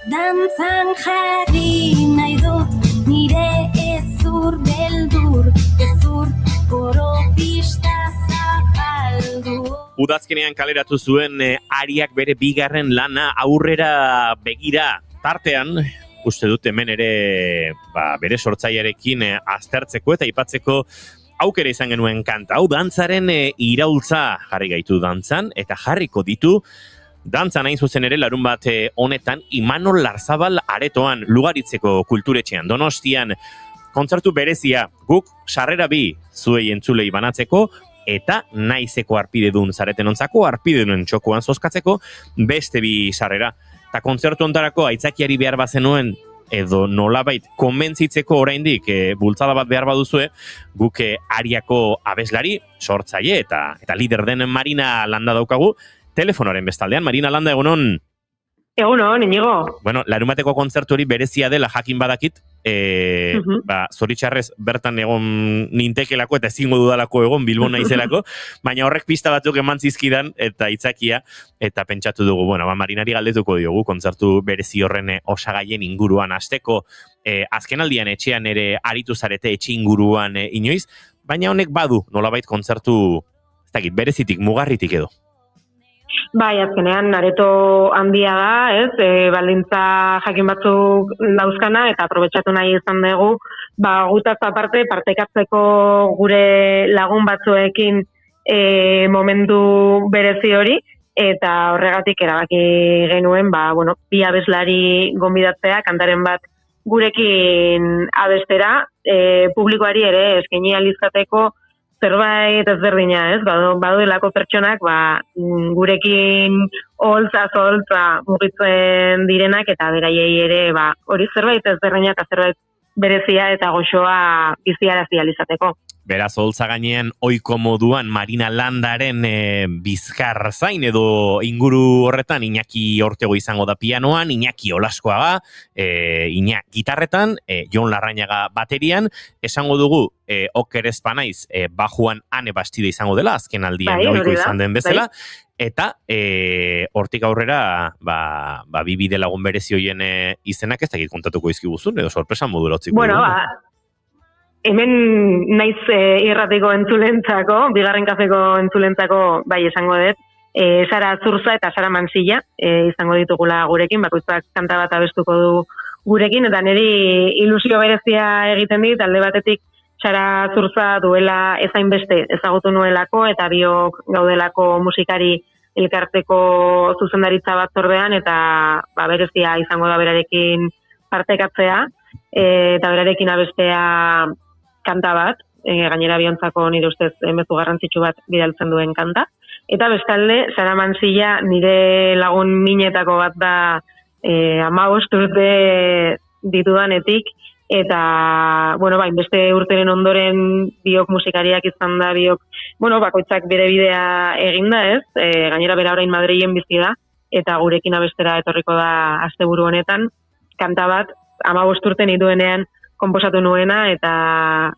Speaker 5: Dantzan jarri nahi dut, nire ezur beldur, ezur koropista zapaldu.
Speaker 2: Udazkenean kaleratu zuen Ariak bere bigarren lana aurrera begira tartean, uste dut hemen ere bere sortzailearekin aztertzeko eta aipatzeko aukera izan genuen kanta. Hau dantzaren iraultza jarri gaitu dantzan eta jarriko ditu dantzan hain zuzen ere larun bat honetan Imanol Larzabal aretoan Lugaritzeko kulturetxean Donostian kontzertu berezia guk sarrera bi zuei entzulei banatzeko eta naizeko arpidedun zareten ontzako arpidedun txokoan zozkatzeko beste bi sarrera. Eta kontzertu ontarako aitzakiari behar bazenuen edo nolabait konbentzitzeko oraindik bultzada bat behar baduzue, guk Ariako abeslari, sortzaile eta lider den Marina Landa daukagu, telefonoren bestaldean. Marina Landa, egunon?
Speaker 17: Egunon, Inigo.
Speaker 2: Bueno, larumateko kontzertu hori berezia dela jakin badakit, zoritxarrez bertan egon nintekelako eta ezingo dudalako egon Bilbon naizelako, baina horrek pista batzuk eman zizkidan eta itzakia, eta pentsatu dugu, bueno, Marinari galdetuko diogu kontzertu berezi horren osagaien inguruan hasteko, azkenaldian etxean ere aritu zarete etxe inguruan inoiz, baina honek badu nolabait kontzertu, ez dakit, berezitik, mugarritik edo.
Speaker 17: Bai, azkenean areto handia da, ez? Baldintza jakin batzuk dauzkana eta aprobetxatu nahi izan dugu, gutaz aparte partekatzeko gure lagun batzuekin momentu berezi hori, eta horregatik erabaki genuen, bi abeslari gonbidatzea, kantaren bat gurekin abestera, publikoari ere eskaini ahal izateko zerbait ezberdina, ez? Badudelako pertsonak, gurekin holtza mugitzen direnak, eta beraiei ere, hori zerbait ezberdina eta zerbait berezia eta goxoa biziarazi ahal izateko.
Speaker 2: Beraz, holtza gainean ohiko moduan Marina Landaren bizkar zain edo inguru horretan Iñaki Ortego izango da pianoan, Iñaki Olaskoaga, gitarretan, Jon Larrañaga baterian, esango dugu Oker Espanaiz bajuan Ane Bastide izango dela, azken aldian ohiko izan den bezala, eta hortik aurrera bibide lagun berezi hoien izenak ez dakit kontatuko izkiguzun, edo sorpresa modura utziko.
Speaker 17: Bueno, hemen naiz irratiko entzulentzako, bigarren kafeko entzulentzako, esango dut, Sara Zurza eta Sara Mansilla izango ditugula gurekin, bakoitzak kanta bat abestuko du gurekin, eta niri ilusio berezia egiten dit, alde batetik Sara Zurza duela ezainbeste ezagutu nuelako, eta biok gaudelako musikari elkarteko zuzendaritza batzordean, eta berezia izango da berarekin partekatzea, eta berarekin abestea kanta bat, gainera biontzako nire ustez mezu garrantzitsu bat bidaltzen duen kanta. Eta bestalde, Sara Mansilla nire lagun minetako bat da 15 urte ditudanetik, eta, beste urteren ondoren biok musikariak izan da, bakoitzak bere bidea eginda, ez? Gainera bera orain Madrilen bizi da, eta gurekin abestera etorriko da asteburu honetan, kanta bat, 15 urte nituenean konposatu nuena, eta,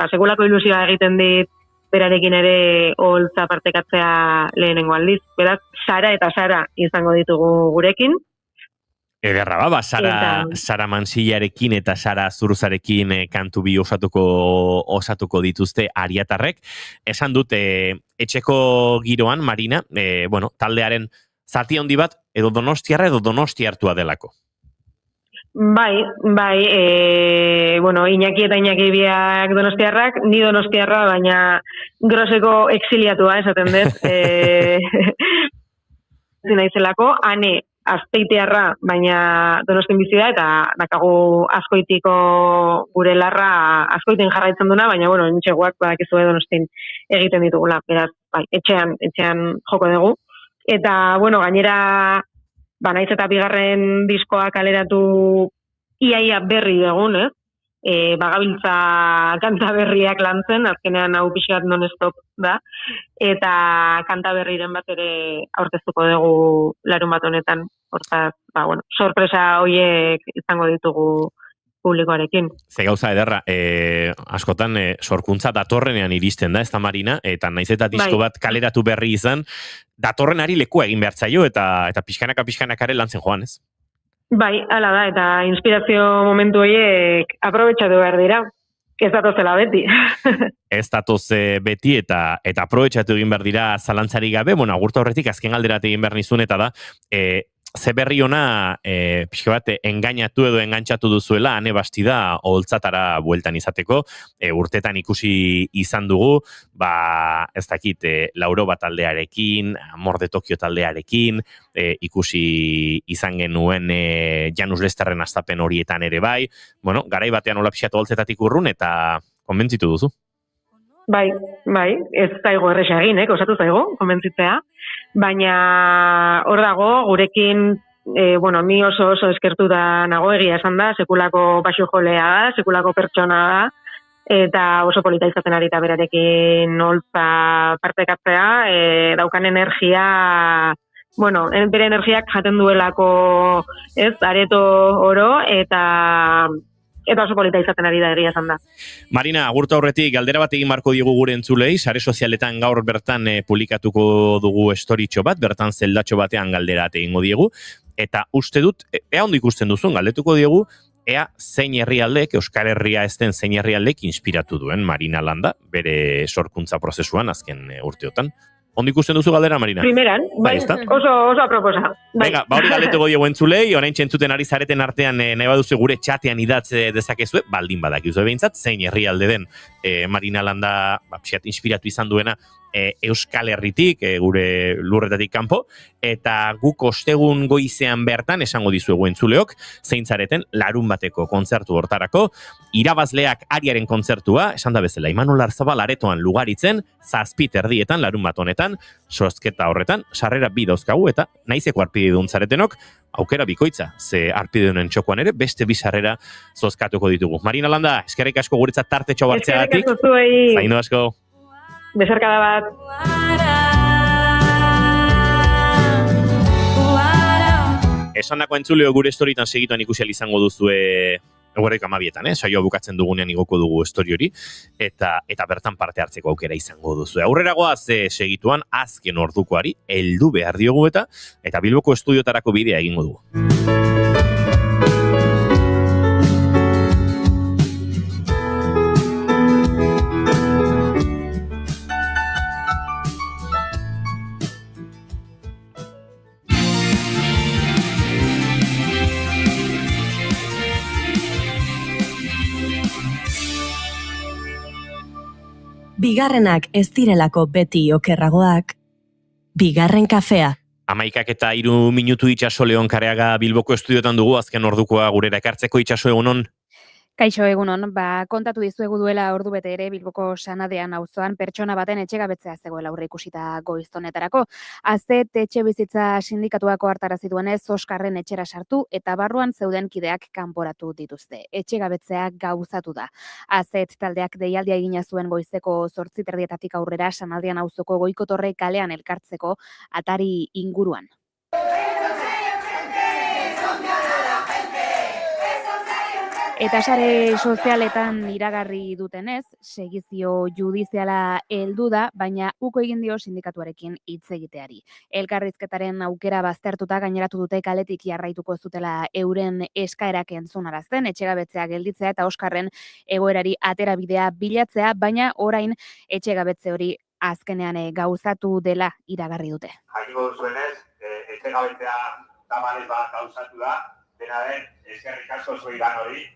Speaker 17: sekulako ilusioa egiten dit berarekin ere holtza partekatzea lehenengo aldiz. Beraz, Sara eta Sara izango ditugu gurekin.
Speaker 2: Ederra, Sara Mansillarekin eta Sara Zurzarekin kantu bi osatuko dituzte ariatarrek. Esan dut, etxeko giroan, Marina, taldearen zati handi bat, edo donostiarra edo donostiartua delako.
Speaker 17: Bai, Iñaki eta Iñaki biak donostiarrak, ni donostiarra, baina groseko exiliatua, esaten dut. Zinaizelako, Ane Azpeitearra, baina Donostin bizi da, eta dakagu Azkoitiko gure larra Azkoiten jarraitzen duna, baina, entxeguak badakizue Donostin egiten ditugula, beraz, etxean joko dugu. Eta, gainera, naiz eta bigarren diskoa kaleratu iaia berri egun, bagabiltza kanta berriak lantzen, azkenean hau pixoat non-stop da, eta kanta berriren bat ere aurkeztuko dugu larun bat honetan, hortaz, sorpresa horiek izango ditugu publikoarekin.
Speaker 2: Ze gauza ederra, askotan sorkuntza datorrenean iristen da, ez da Marina, eta naiz eta disko bat kaleratu berri izan, datorrenari lekua egin behar zaio, eta pixkanakare lantzen joan, ez?
Speaker 17: Bai, hala da, eta inspirazio momentu horiek aprobetxatu behar dira. Ez datozela beti.
Speaker 2: Ez datoz beti, eta aprobetxatu egin behar dira zalantzari gabe, agurtu horretik azken galderat egin behar nizun, eta da, ze berri ona, pixka bat, engainatu edo engantxatu duzuela, Ane Bastida holtzatara bueltan izateko, urtetan ikusi izan dugu, ez dakit, Lauro bat taldearekin, Amor de Tokio taldearekin, ikusi izan genuen Janus Lesterren astapen horietan ere bai, garai batean hola pixatu holtzetatik urrun, eta konbentzitu duzu.
Speaker 17: Bai, ez zaigo erresa egin, osatu zaigo, konbentzitzea, baina hor dago, gurekin bueno, ni oso eskertuta nago egia esan da, sekulako basu jolea da, sekulako pertsona da, eta oso polita izaten ari eta berarekin holtza partekatzea, daukan energia, bueno, bere energiak jaten duelako, ez, areto oro, eta oso polita izaten ari da egia esan da.
Speaker 2: Marina, agurtu aurretik, galdera bat egin marko digu gure entzulei, sare sozialetan gaur bertan publikatuko dugu storitxo bat, bertan zeldatxo batean galdera egingo diegu, eta uste dut, ea ondo ikusten duzun, galdetuko diegu, ea zein herrialdek, Euskal Herria ez den zein herrialdek inspiratu duen Marina Landa, bere sorkuntza prozesuan azken urteotan. Ondo ikusten duzu galdera, Marina?
Speaker 17: Primeran, bai, oso aproposa.
Speaker 2: Venga, hori galdetuko diegu entzulei, orain txentzuten ari zareten artean nahi baduzu gure txatean idatz dezakezue, baldin badakizu behintzat, zein herrialde den Marina Landa inspiratu izan duena Euskal Herritik, gure lurretatik kanpo, eta guk ostegun goizean bertan, esango dizuegu entzuleok, zein zareten larun bateko kontzertu hortarako, irabazleak Ariaren kontzertua, esan da bezala, Imanol Arzabal aretoan lugaritzen, 7:00 larun bat honetan, zozketa horretan, sarrera bi dauzkagu, eta naizeko arpidedun zaretenok, aukera bikoitza, ze arpidedunen txokoan ere, beste bi sarrera zozkatuko ditugu. Marina Landa, eskerrik asko guretzat tartetxo bartzeagatik.
Speaker 17: Eskerrik asko zuei.
Speaker 2: Zaindu asko.
Speaker 17: Besarkada bat.
Speaker 2: Esandako entzuleo gure storietan segituan ikusial izango duzue eguerrik 12:00, saioa bukatzen dugunean igoko dugu story hori, eta bertan parte hartzeko aukera izango duzue. Aurrera goaz segituan azken ordukoari heldu behar diogu eta Bilboko estudiotarako bidea egingo dugu.
Speaker 1: Bigarrenak ez direlako beti okerragoak, bigarren kafea.
Speaker 2: 11:03 Itxaso Leon Kareaga Bilboko estudiotan dugu azken ordukoa gurera ekartzeko. Itxaso, egunon?
Speaker 18: Kaixo, egunon, kontatu dizuegu duela ordu bete ere Bilboko Sanadean auzoan pertsona baten etxegabetzea zegoela aurre ikusita goiztonetarako. Aztet etxe bizitza sindikatuako hartarazi duenez Oskarren etxera sartu eta barruan zeuden kideak kanporatu dituzte. Etxegabetzea gauzatu da. Aztet taldeak deialdia egina zuen goizeko 8:30 aurrera Sanadean auzoko Goikotorre kalean elkartzeko atari inguruan. Eta sare sozialetan iragarri dutenez, segizio judiziala heldu da, baina uko egin dio sindikatuarekin hitz egiteari. Elkarrizketaren aukera baztertuta gaineratu dute kaletik jarraituko zutela euren eskaerak entzunarazten, etxegabetzea gelditzea eta Oskarren egoerari aterabidea bilatzea, baina orain etxegabetze hori azkenean gauzatu dela iragarri dute.
Speaker 19: Jakingo duzuenez, etxegabetzea tamalez bat gauzatu da, dena den eskerrik asko zuegan hori,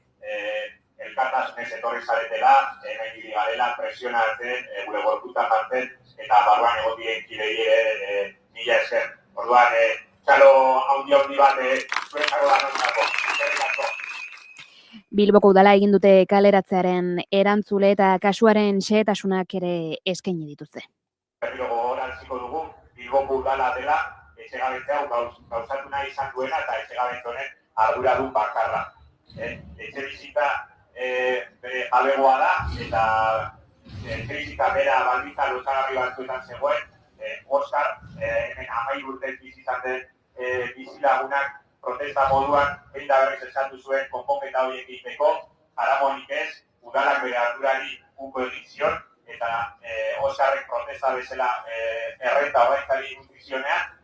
Speaker 19: elkartasunez etorri zaretela, hemen giri garela, presionatzen, gure gorputa jartzen, eta barruan egotien kidei ere mila esker. Orduan, txalo haundi bat zuen jarro lanontzako. Eskerrik asko.
Speaker 18: Bilboko udala egin dute kaleratzearen erantzule eta kasuaren xehetasunak ere eskaini dituzte.
Speaker 19: Berriro gogorantziko dugu, Bilboko udala dela, etxegabetzea gauzatu nahi izan duena eta etxegabetze honen arduradun bakarra. Etxe bizita bere jabegoa da eta etxe bizita bera baldintza lozagarri batzuetan zegoen. Oskar, hemen 10 urtez bizizan den bizilagunak protesta moduan behin da berriz eskatu zuen konponketa horiek egiteko, jaramonik ez, udalak bere ardurari uko egin zion, eta Oskarren protesta bezala errenta horretzari nutrizionean,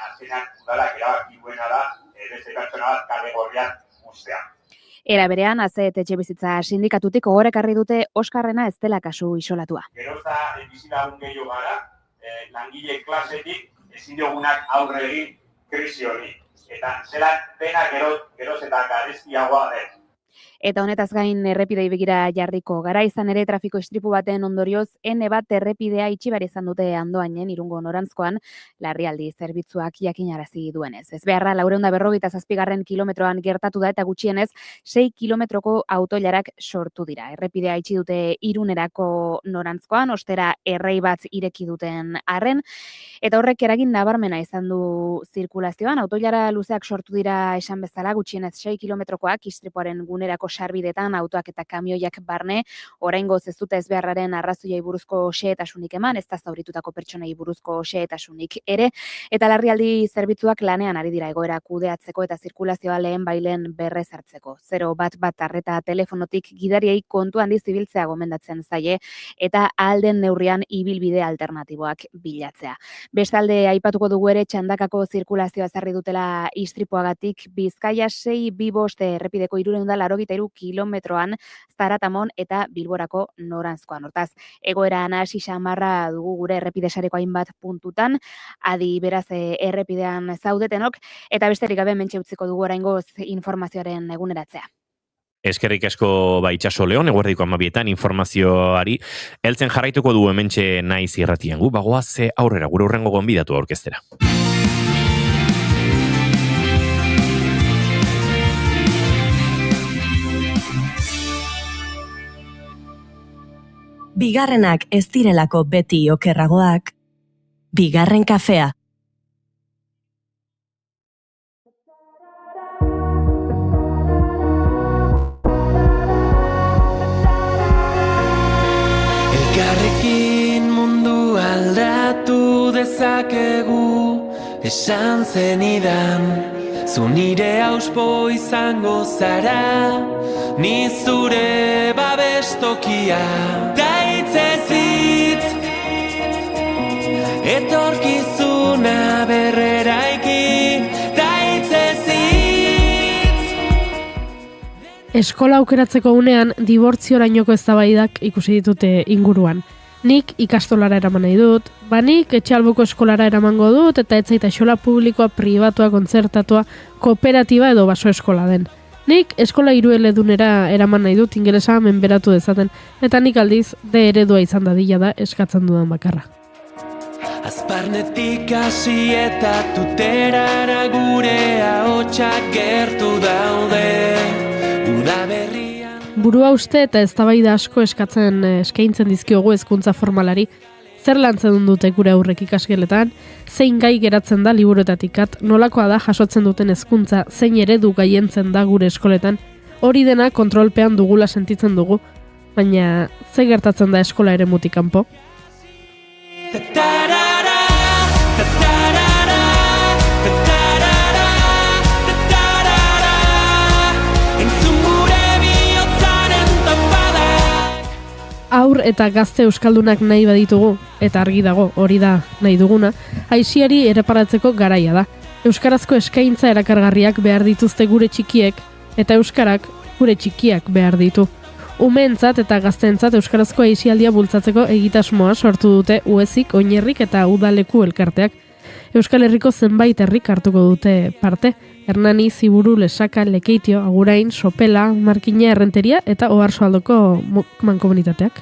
Speaker 19: azkenean udalak erabaki duena da, beste pertsona bat kale gorrian ustea.
Speaker 18: Era berean, Azet etxebizitza sindikatutik gogorekarri dute Oskarrena ez dela kasu isolatua.
Speaker 19: Geroza bizilagun gehiago gara, langile klasetik ezin diogunak aurre egin krisi hori. Eta zelan dena geroz eta garestiagoa den.
Speaker 18: Eta honetaz gain errepidei begira jarriko gara, izan ere trafiko istripu baten ondorioz N bat errepidea itxi behar izan dute Andoainen Irungo norantzkoan larrialdi zerbitzuak jakinarazi duenez. Ez beharra 457. kilometroan gertatu da eta gutxienez 6 kilometroko autoilarak sortu dira. Errepidea itxi dute Irunerako norantzkoan, ostera errei bat ireki duten arren, eta horrek eragin nabarmena izan du zirkulazioan. Autoilara luzeak sortu dira esan bezala, gutxienez 6 kilometrokoak istripuaren gunerako sarbidetan autoak eta kamioiak barne, oraingoz ez dute ezbeharraren arrazoiei buruzko xehetasunik eman, ez da zauritutako pertsonei buruzko xehetasunik ere, eta larrialdi zerbitzuak lanean ari dira egoera kudeatzeko eta zirkulazioa lehen bailen berrezartzeko. 011 arreta telefonotik gidariei kontu handiz ibiltzea gomendatzen zaie eta ahal den neurrian ibilbide alternatiboak bilatzea. Bestalde aipatuko dugu ere Txandakako zirkulazioa ezarri dutela istripuagatik Bizkaia 625 errepideko 383 kilometroan Zaratamon eta Bilborako noranzkoan. Hortaz, egoera nahasi xamarra dugu gure errepide sareko hainbat puntutan, adi beraz errepidean zaudetenok, eta besterik gabe hementxe utziko dugu oraingoz informazioaren eguneratzea.
Speaker 2: Eskerrik asko Itxaso Leon, eguerdiko 12etan informazioari heltzen jarraituko du hementxe Naiz Irratian. Gu bagoaz aurrera gure hurrengo gonbidatu aurkeztera.
Speaker 1: Bigarrenak ez direlako beti okerragoak, bigarren kafea.
Speaker 13: Elkarrekin mundu aldatu dezakegu, esan zenidan, zu nire auspo izango zara, ni zure babestokia. Daitzezitz, etorkizuna berreraiki, daitzezitz.
Speaker 4: Eskola aukeratzeko unean dibortziorainoko eztabaidak ikusi ditute inguruan. Nik ikastolara eraman nahi dut, nik etxalboko eskolara eramango dut eta ez zaita eskola publikoa, pribatua, kontzertatua, kooperatiba edo baso eskola den. Nik eskola hirueledunera eraman nahi dut ingelesa menberatu dezaten, eta nik aldiz D eredua izan dadila da eskatzen dudan bakarra.
Speaker 13: Azparnetik hasi eta tuterara gure ahotsak gertu daude, udaberrian.
Speaker 4: Burua uste eta eztabaida asko eskaintzen dizkiogu hezkuntza formalari, zer lantzen dute gure aurrek ikasgeletan, zein gai geratzen da liburuetatik at, nolakoa da jasotzen duten hezkuntza, zein eredu gaientzen da gure eskoletan, hori dena kontrolpean dugula sentitzen dugu, baina ze gertatzen da eskola eremutik kanpo? Aur eta gazte euskaldunak nahi baditugu, eta argi dago hori da nahi duguna, aisiari erreparatzeko garaia da. Euskarazko eskaintza erakargarriak behar dituzte gure txikiek, eta euskarak gure txikiak behar ditu. Umeentzat eta gazteentzat euskarazko aisialdia bultzatzeko egitasmoa sortu dute Uezik, Oinerrik eta Udaleku elkarteak. Euskal Herriko zenbait herrik hartuko dute parte, Hernani, Ziburu, Lesaka, Lekeitio, Agurain, Sopela, Markina, Errenteria eta Oarsoaldoko mankomunitateak.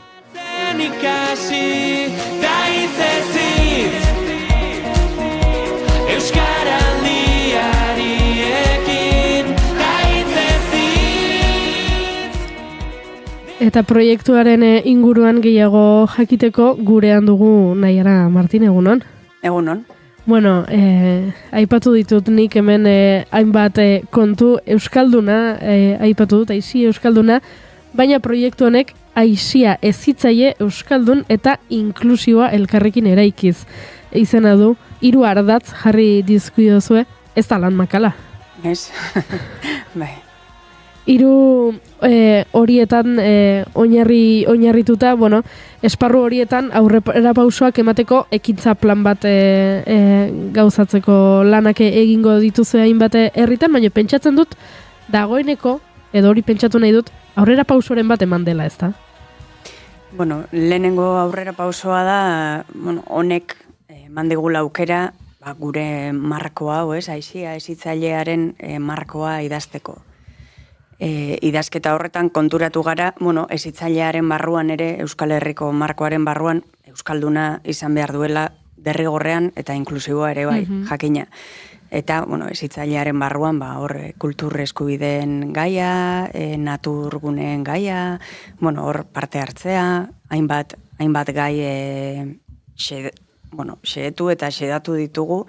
Speaker 4: Eta proiektuaren inguruan gehiago jakiteko gurean dugu Naiara Martin, egunon?
Speaker 20: Egunon.
Speaker 4: Bueno, aipatu ditut nik hemen hainbat kontu euskalduna, aipatu dut, aisi euskalduna, baina proiektu honek aisia ezitzaile euskaldun eta inklusiboa elkarrekin eraikiz. Izena du, 3 ardatz jarri dizkiozue, ez da lan makala.
Speaker 20: Ez, bai.
Speaker 4: 3 horietan oinarrituta, bueno, esparru horietan aurrera pausoak emateko ekintza plan bat gauzatzeko lanak egingo dituzu hainbat herritan, baina pentsatzen dut dagoeneko, edo hori pentsatu nahi dut, aurrera pausoren bat eman dela, ezta?
Speaker 20: Bueno, lehenengo aurrera pausoa da, honek mandigula aukera, gure markoa hau, aisia ezitzailearen markoa idazteko. idazketa horretan konturatu gara, hezitzailearen barruan ere, Euskal Herriko markoaren barruan, Euskalduna izan behar duela derrigorrean eta inklusiboa ere bai, jakina. Eta, hezitzailearen barruan, hor kultur eskubideen gaia, naturguneen gaia, hor parte hartzea, hainbat gai xedetu eta xedatu ditugu,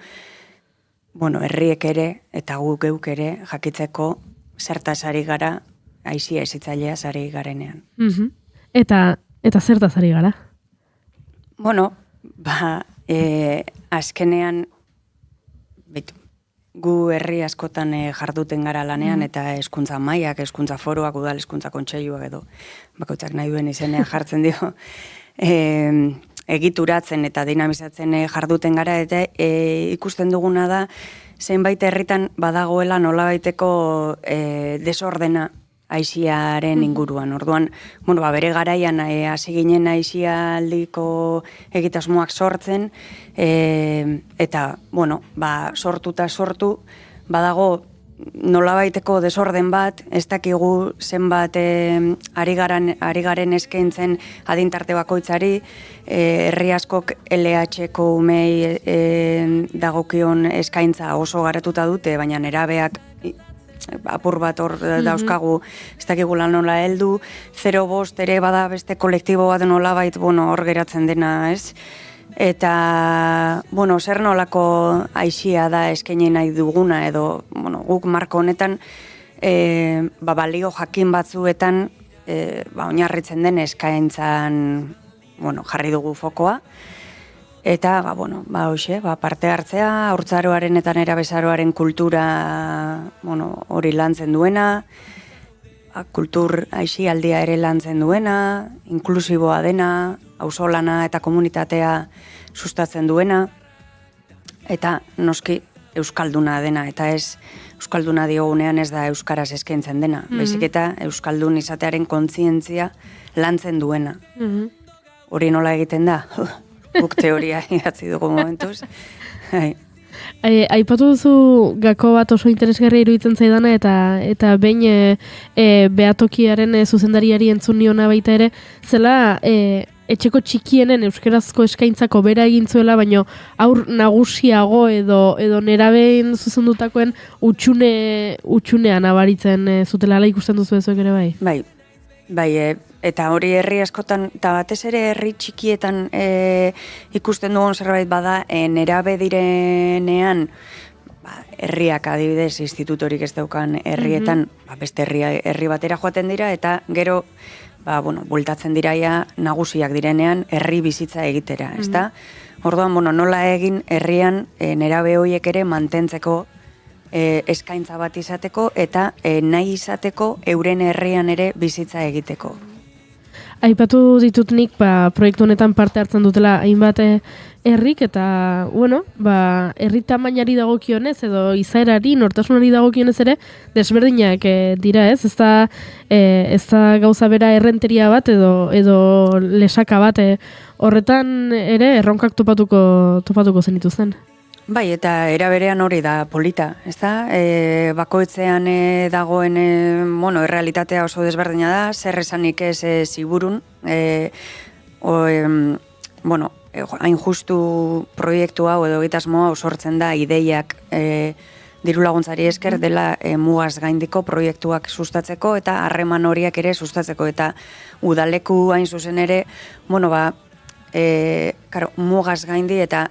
Speaker 20: herriek ere eta guk geuk ere jakitzeko zertaz ari gara, aizia ezitzailea ari garenean.
Speaker 4: Eta zertaz ari gara?
Speaker 20: Azkenean, gu herri askotan jarduten gara lanean, eta hezkuntza mailak, hezkuntza foroak, udal hezkuntza kontseiluak edo, bakoitzak nahi duen izenean jartzen dio, egituratzen eta dinamizatzen jarduten gara, eta ikusten duguna da, zenbait herritan badagoela nolabaiteko desordena aiziaren inguruan. Orduan, bere garaian hasi ginen aizialdiko egitasmoak sortzen, eta, sortuta sortu, badago nolabaiteko desorden bat, ez dakigu zenbat ari garen eskaintzen adintarte bakoitzari, herri askok LH-ko umei dagokion eskaintza oso garatuta dute, baina nerabeak apur bat hor dauzkagu, ez dakigula nola heldu, 05 ere bada beste kolektibo bat nolabait hor geratzen dena, ez? Eta, zer nolako aizia da eskaini nahi duguna, edo, guk marko honetan, balio jakin batzuetan, oinarritzen den eskaintzan, jarri dugu fokoa, eta, parte hartzea, haurtzaroaren eta nerabezaroaren kultura, hori lantzen duena, kultur aizialdia ere lantzen duena, inklusiboa dena, auzolana eta komunitatea sustatzen duena, eta noski euskalduna dena, eta ez euskalduna diogunean ez da euskaraz eskaintzen dena, baizik eta euskaldun izatearen kontzientzia lantzen duena. Hori nola egiten da? Guk teoria idatzi dugu momentuz.
Speaker 4: Aipatu duzu gako bat oso interesgarria iruditzen zaidana, eta behin behatokiaren zuzendariari entzun niona baita ere, zela etxeko txikienen euskerazko eskaintzako bera egin zuela, baino aur nagusiago edo nerabeen zuzendutakoen utxunean abaritzen zutela ikusten duzu ezuek ere bai?
Speaker 20: Bai, eta hori herri askotan, eta batez ere herri txikietan ikusten dugun zerbait bada, nerabe direnean, herriak adibidez, institutorik ez daukan herrietan, beste herri batera joaten dira, eta gero, bultatzen diraia nagusiak direnean herri bizitza egitera, ezta? Orduan, nola egin herrian nerabe horiek ere mantentzeko eskaintza bat izateko eta nahi izateko euren herrian ere bizitza egiteko.
Speaker 4: Aipatu ditut nik, proiektu honetan parte hartzen dutela hainbat herrik, eta, herri tamainari dagokionez, edo izaerari, nortasunari dagokionez ere, desberdinak dira, ez? Ez da gauza bera errenteria bat, edo lesaka bat, horretan ere erronkak topatuko zenituzten.
Speaker 20: Bai, eta era berean hori da polita, ez da? Bakoitzean dagoen, errealitatea oso desberdina da, zer esanik ez ziburun, hain justu proiektu hau edo egitasmoa sortzen da ideiak diru laguntzari esker dela mugaz gaindiko proiektuak sustatzeko eta harreman horiak ere sustatzeko, eta udaleku hain zuzen ere, mugaz gaindi eta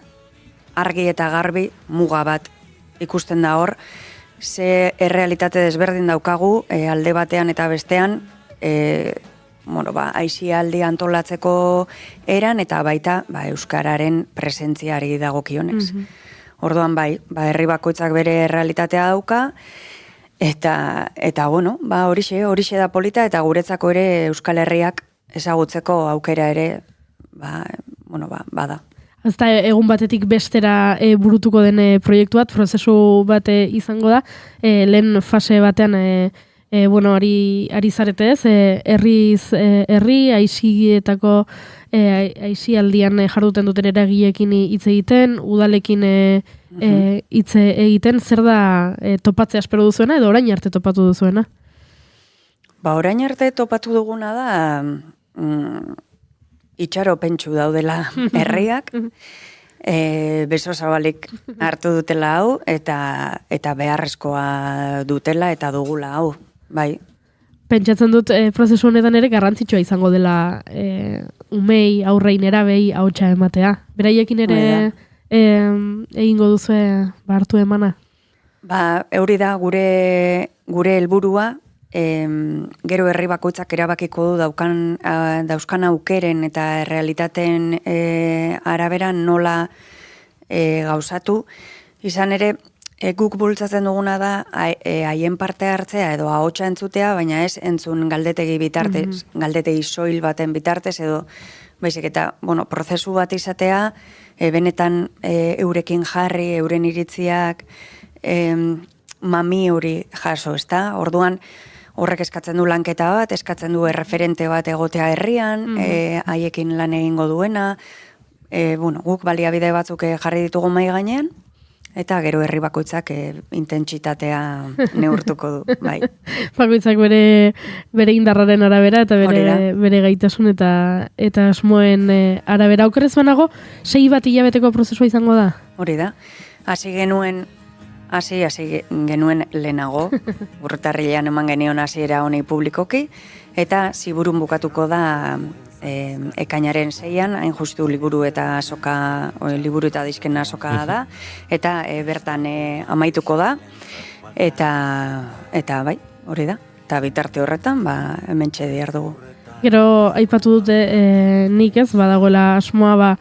Speaker 20: argi eta garbi muga bat ikusten da hor, ze errealitate desberdin daukagu alde batean eta bestean, aizialdi antolatzeko eran eta baita euskararen presentziari dagokionez. Orduan herri bakoitzak bere errealitatea dauka, eta horixe da polita, eta guretzako ere Euskal Herriak ezagutzeko aukera ere bada.
Speaker 4: Azta egun batetik bestera burutuko den proiektu bat, prozesu bat izango da, lehen fase batean ari zarete ez, herri aizietako aizialdian jarduten duten eragileekin hitz egiten, udalekin hitz egiten, zer da topatzea espero duzuena edo orain arte topatu duzuena?
Speaker 20: orain arte topatu duguna da itxaropentsu daudela herriak, beso zabalik hartu dutela hau, eta beharrezkoa dutela eta dugula hau, bai.
Speaker 4: Pentsatzen dut prozesu honetan ere garrantzitsua izango dela umei, aurrein, erabei ahotsa ematea. Beraiekin ere egingo duzue hartu emana?
Speaker 20: Euri da gure helburua, gero herri bakoitzak erabakiko du dauzkan aukeren eta realitateen arabera nola gauzatu. Izan ere, guk bultzatzen duguna da haien parte hartzea edo ahotsa entzutea, baina ez entzun galdetegi bitartez, galdetegi soil baten bitartez edo baizik eta, prozesu bat izatea, benetan eurekin jarri, euren iritziak, mami hori jaso, ezta? Orduan, horrek eskatzen du lanketa bat, eskatzen du erreferente bat egotea herrian, haiekin lan egingo duena, guk baliabide batzuk jarri ditugu mahai gainean, eta gero herri bakoitzak intentsitatea neurtuko du, bai.
Speaker 4: Bakoitzak bere indarraren arabera eta bere gaitasun eta asmoen arabera. Okerrez banago, 6 bat hilabeteko prozesua izango da?
Speaker 20: Hori da. Hasi genuen lehenago, urtarrilean eman genion hasiera honi publikoki, eta ziburun bukatuko da ekainaren 6an, hain justu liburu eta disken azoka da, eta bertan amaituko da, eta bai, hori da, eta bitarte horretan, hementxe dihar dugu.
Speaker 4: Gero, aipatu dute nik ez, badagoela asmoa,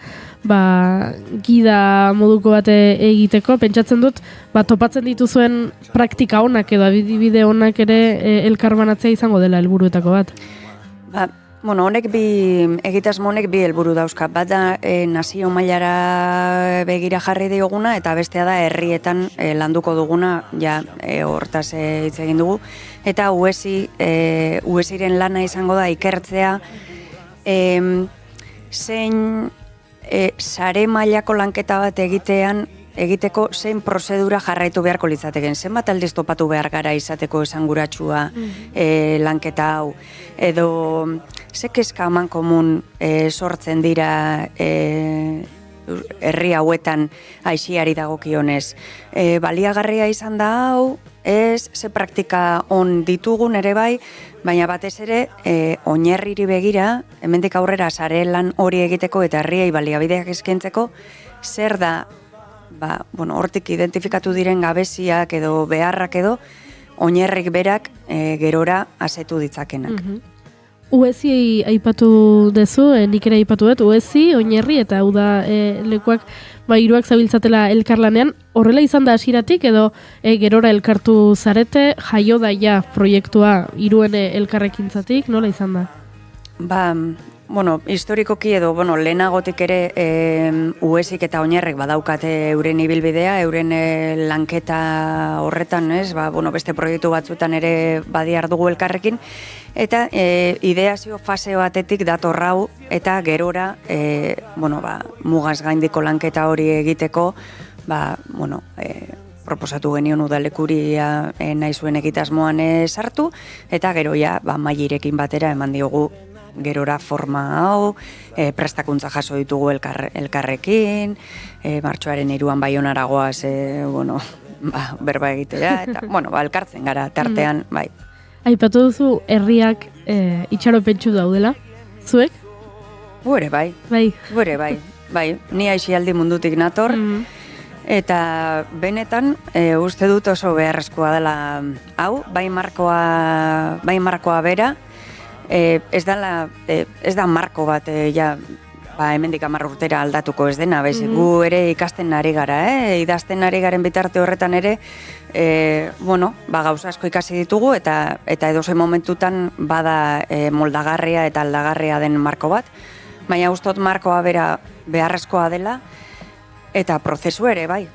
Speaker 4: gida moduko bate egiteko, pentsatzen dut, topatzen dituzuen praktika onak edo adibide onak ere elkarbanatzea izango dela helburuetako bat.
Speaker 20: Honek egitasmo honek bi helburu dauzka. Bat da nazio mailara begira jarri dioguna, eta bestea da herrietan landuko duguna, hortaz hitz egin dugu. Eta UESiren lana izango da ikertzea zein sare mailako lanketa bat egiteko zein prozedura jarraitu beharko litzateken. Zenbat aldiz topatu behar gara izateko esanguratsua lanketa hau. Edo ze kezka aman komun sortzen dira herri hauetan aixiari dagokionez. Baliagarria izan da hau, ze praktika on ditugun ere bai, baina batez ere oinarriri begira, hemendik aurrera sare lan hori egiteko eta herriei baliabideak eskaintzeko, zer da hortik identifikatu diren gabeziak edo beharrak edo oinarrik berak gerora asetu ditzakenak.
Speaker 4: UESi aipatu dezu, nik ere aipatu dut, UESi, oinarri eta hau da lekuak hiruak zabiltzatela elkarlanean, horrela izan da hasieratik edo gerora elkartu zarete, jaio da proiektua hiruen elkarrekintzatik, nola izan da?
Speaker 20: Historikoki edo, lehenagotik ere UESik eta oinarrek badaukate euren ibilbidea, euren lanketa horretan, beste proiektu batzuetan ere badiar dugu elkarrekin, eta ideazio fase batetik dator hau eta gerora mugaz gaindiko lanketa hori egiteko, proposatu genion udalekuria nahi zuen egitasmoan sartu, eta gero mailerekin batera eman diogu gerora forma hau, prestakuntza jaso ditugu elkarrekin, martxoaren 3an Baionara goaz, berba egitera, eta, elkartzen gara, tartean, bai.
Speaker 4: Aipatu duzu herriak itxaropentsu daudela, zuek?
Speaker 20: Gure bai, ni aixialdi mundutik nator, eta benetan uste dut oso beharrezkoa dela hau, bai markoa bera, ez da marko bat hemendik 10 urtera aldatuko ez dena, gu ere ikasten ari gara, idazten ari garen bitarte horretan ere, gauza asko ikasi ditugu eta edozein momentutan bada moldagarria eta aldagarria den marko bat, baina ustot markoa bera beharrezkoa dela eta prozesu ere bai.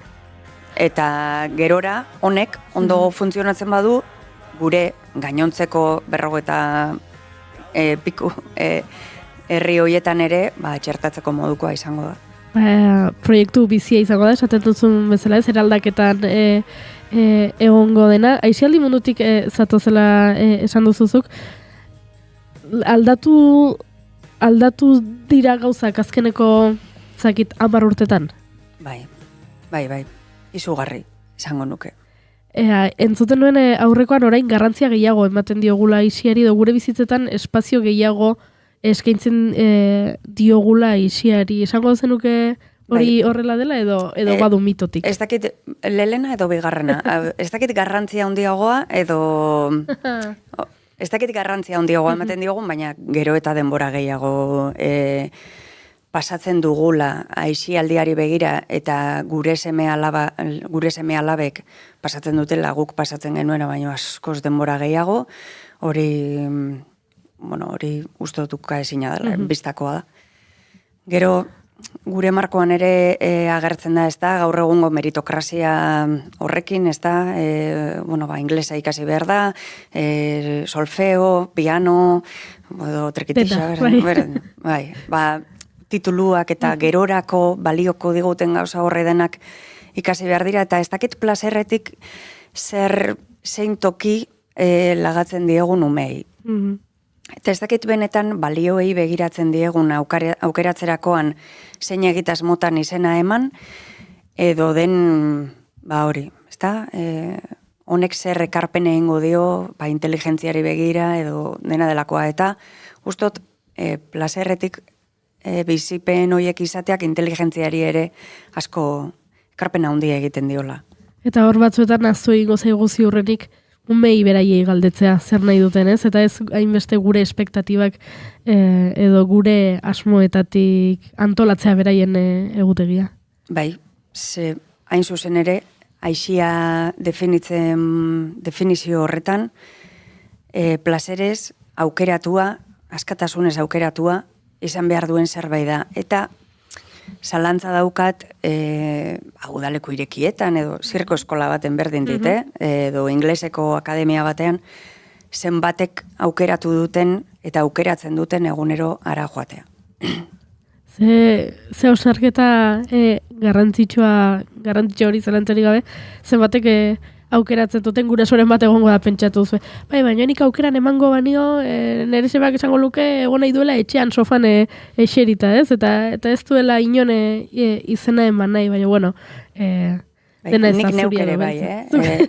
Speaker 20: Eta gerora honek ondo funtzionatzen badu, gure gainontzeko 50 piku herri hoietan ere txertatzeko modukoa izango da.
Speaker 4: Proiektu bizia izango da, esaten duzun bezala ez, eraldaketan egongo dena. Aixialdi mundutik zatozela esan duzuzuk, aldatu dira gauzak azkeneko zakit 10 urtetan?
Speaker 20: Bai, izugarri, esango nuke.
Speaker 4: Entzuten nuen aurrekoan orain garrantzia gehiago ematen diogula aisiari, edo gure bizitzetan espazio gehiago eskaintzen diogula aisiari. Esango zenuke hori horrela dela edo badu mitotik?
Speaker 20: Ez dakit lelena edo bigarrena. Ez dakit garrantzia handiagoa edo... Ez dakit garrantzia handiagoa ematen diogun, baina gero eta denbora gehiago pasatzen dugula aisialdiari begira eta gure seme alabek pasatzen dutela guk pasatzen genuena, baina askoz denbora gehiago, hori uste dutuka ezina dela, biztakoa da. Gero, gure markoan ere agertzen da, ez da, gaur egungo meritokrazia horrekin, ez da, inglesa ikasi behar da, solfeo, piano, trikitixa, tituluak eta gerorako balioko diguten gauza horre denak ikasi behar dira, eta ez dakit plazerretik zein toki lagatzen diegun umei. Eta ez dakit benetan balioei begiratzen diegun aukeratzerakoan zein egitasmotan izena eman, edo den, hori, ez da, honek zer ekarpen egingo dio, inteligentziari begira, edo dena delakoa, eta ustot plazerretik bizipen horiek izateak inteligentziari ere asko ekarpen handia egiten diola.
Speaker 4: Eta hor batzuetan aztu egingo zaigu ziurrenik umei beraiei galdetzea zer nahi duten, ez? Eta ez hainbeste gure espektatibak edo gure asmoetatik antolatzea beraien egutegia.
Speaker 20: Bai, ze hain zuzen ere, aisia definizio horretan, plazerez aukeratua, askatasunez aukeratua, izan behar duen zerbait da. Eta zalantza daukat udaleko irekietan edo zirko eskola baten berdin dit, edo ingleseko akademia batean, zenbatek aukeratu duten eta aukeratzen duten egunero ara joatea.
Speaker 4: Ze osarketa garrantzitsua hori zalantzarik gabe, zenbatek aukeratzen duten gurasoren bat egongo da pentsatu zuen. Baina nik aukeran emango banio, nire sebak esango luke egon nahi duela etxean sofan eserita, ez? Eta ez duela inon izena eman nahi, baina bueno, dena ez da zuria.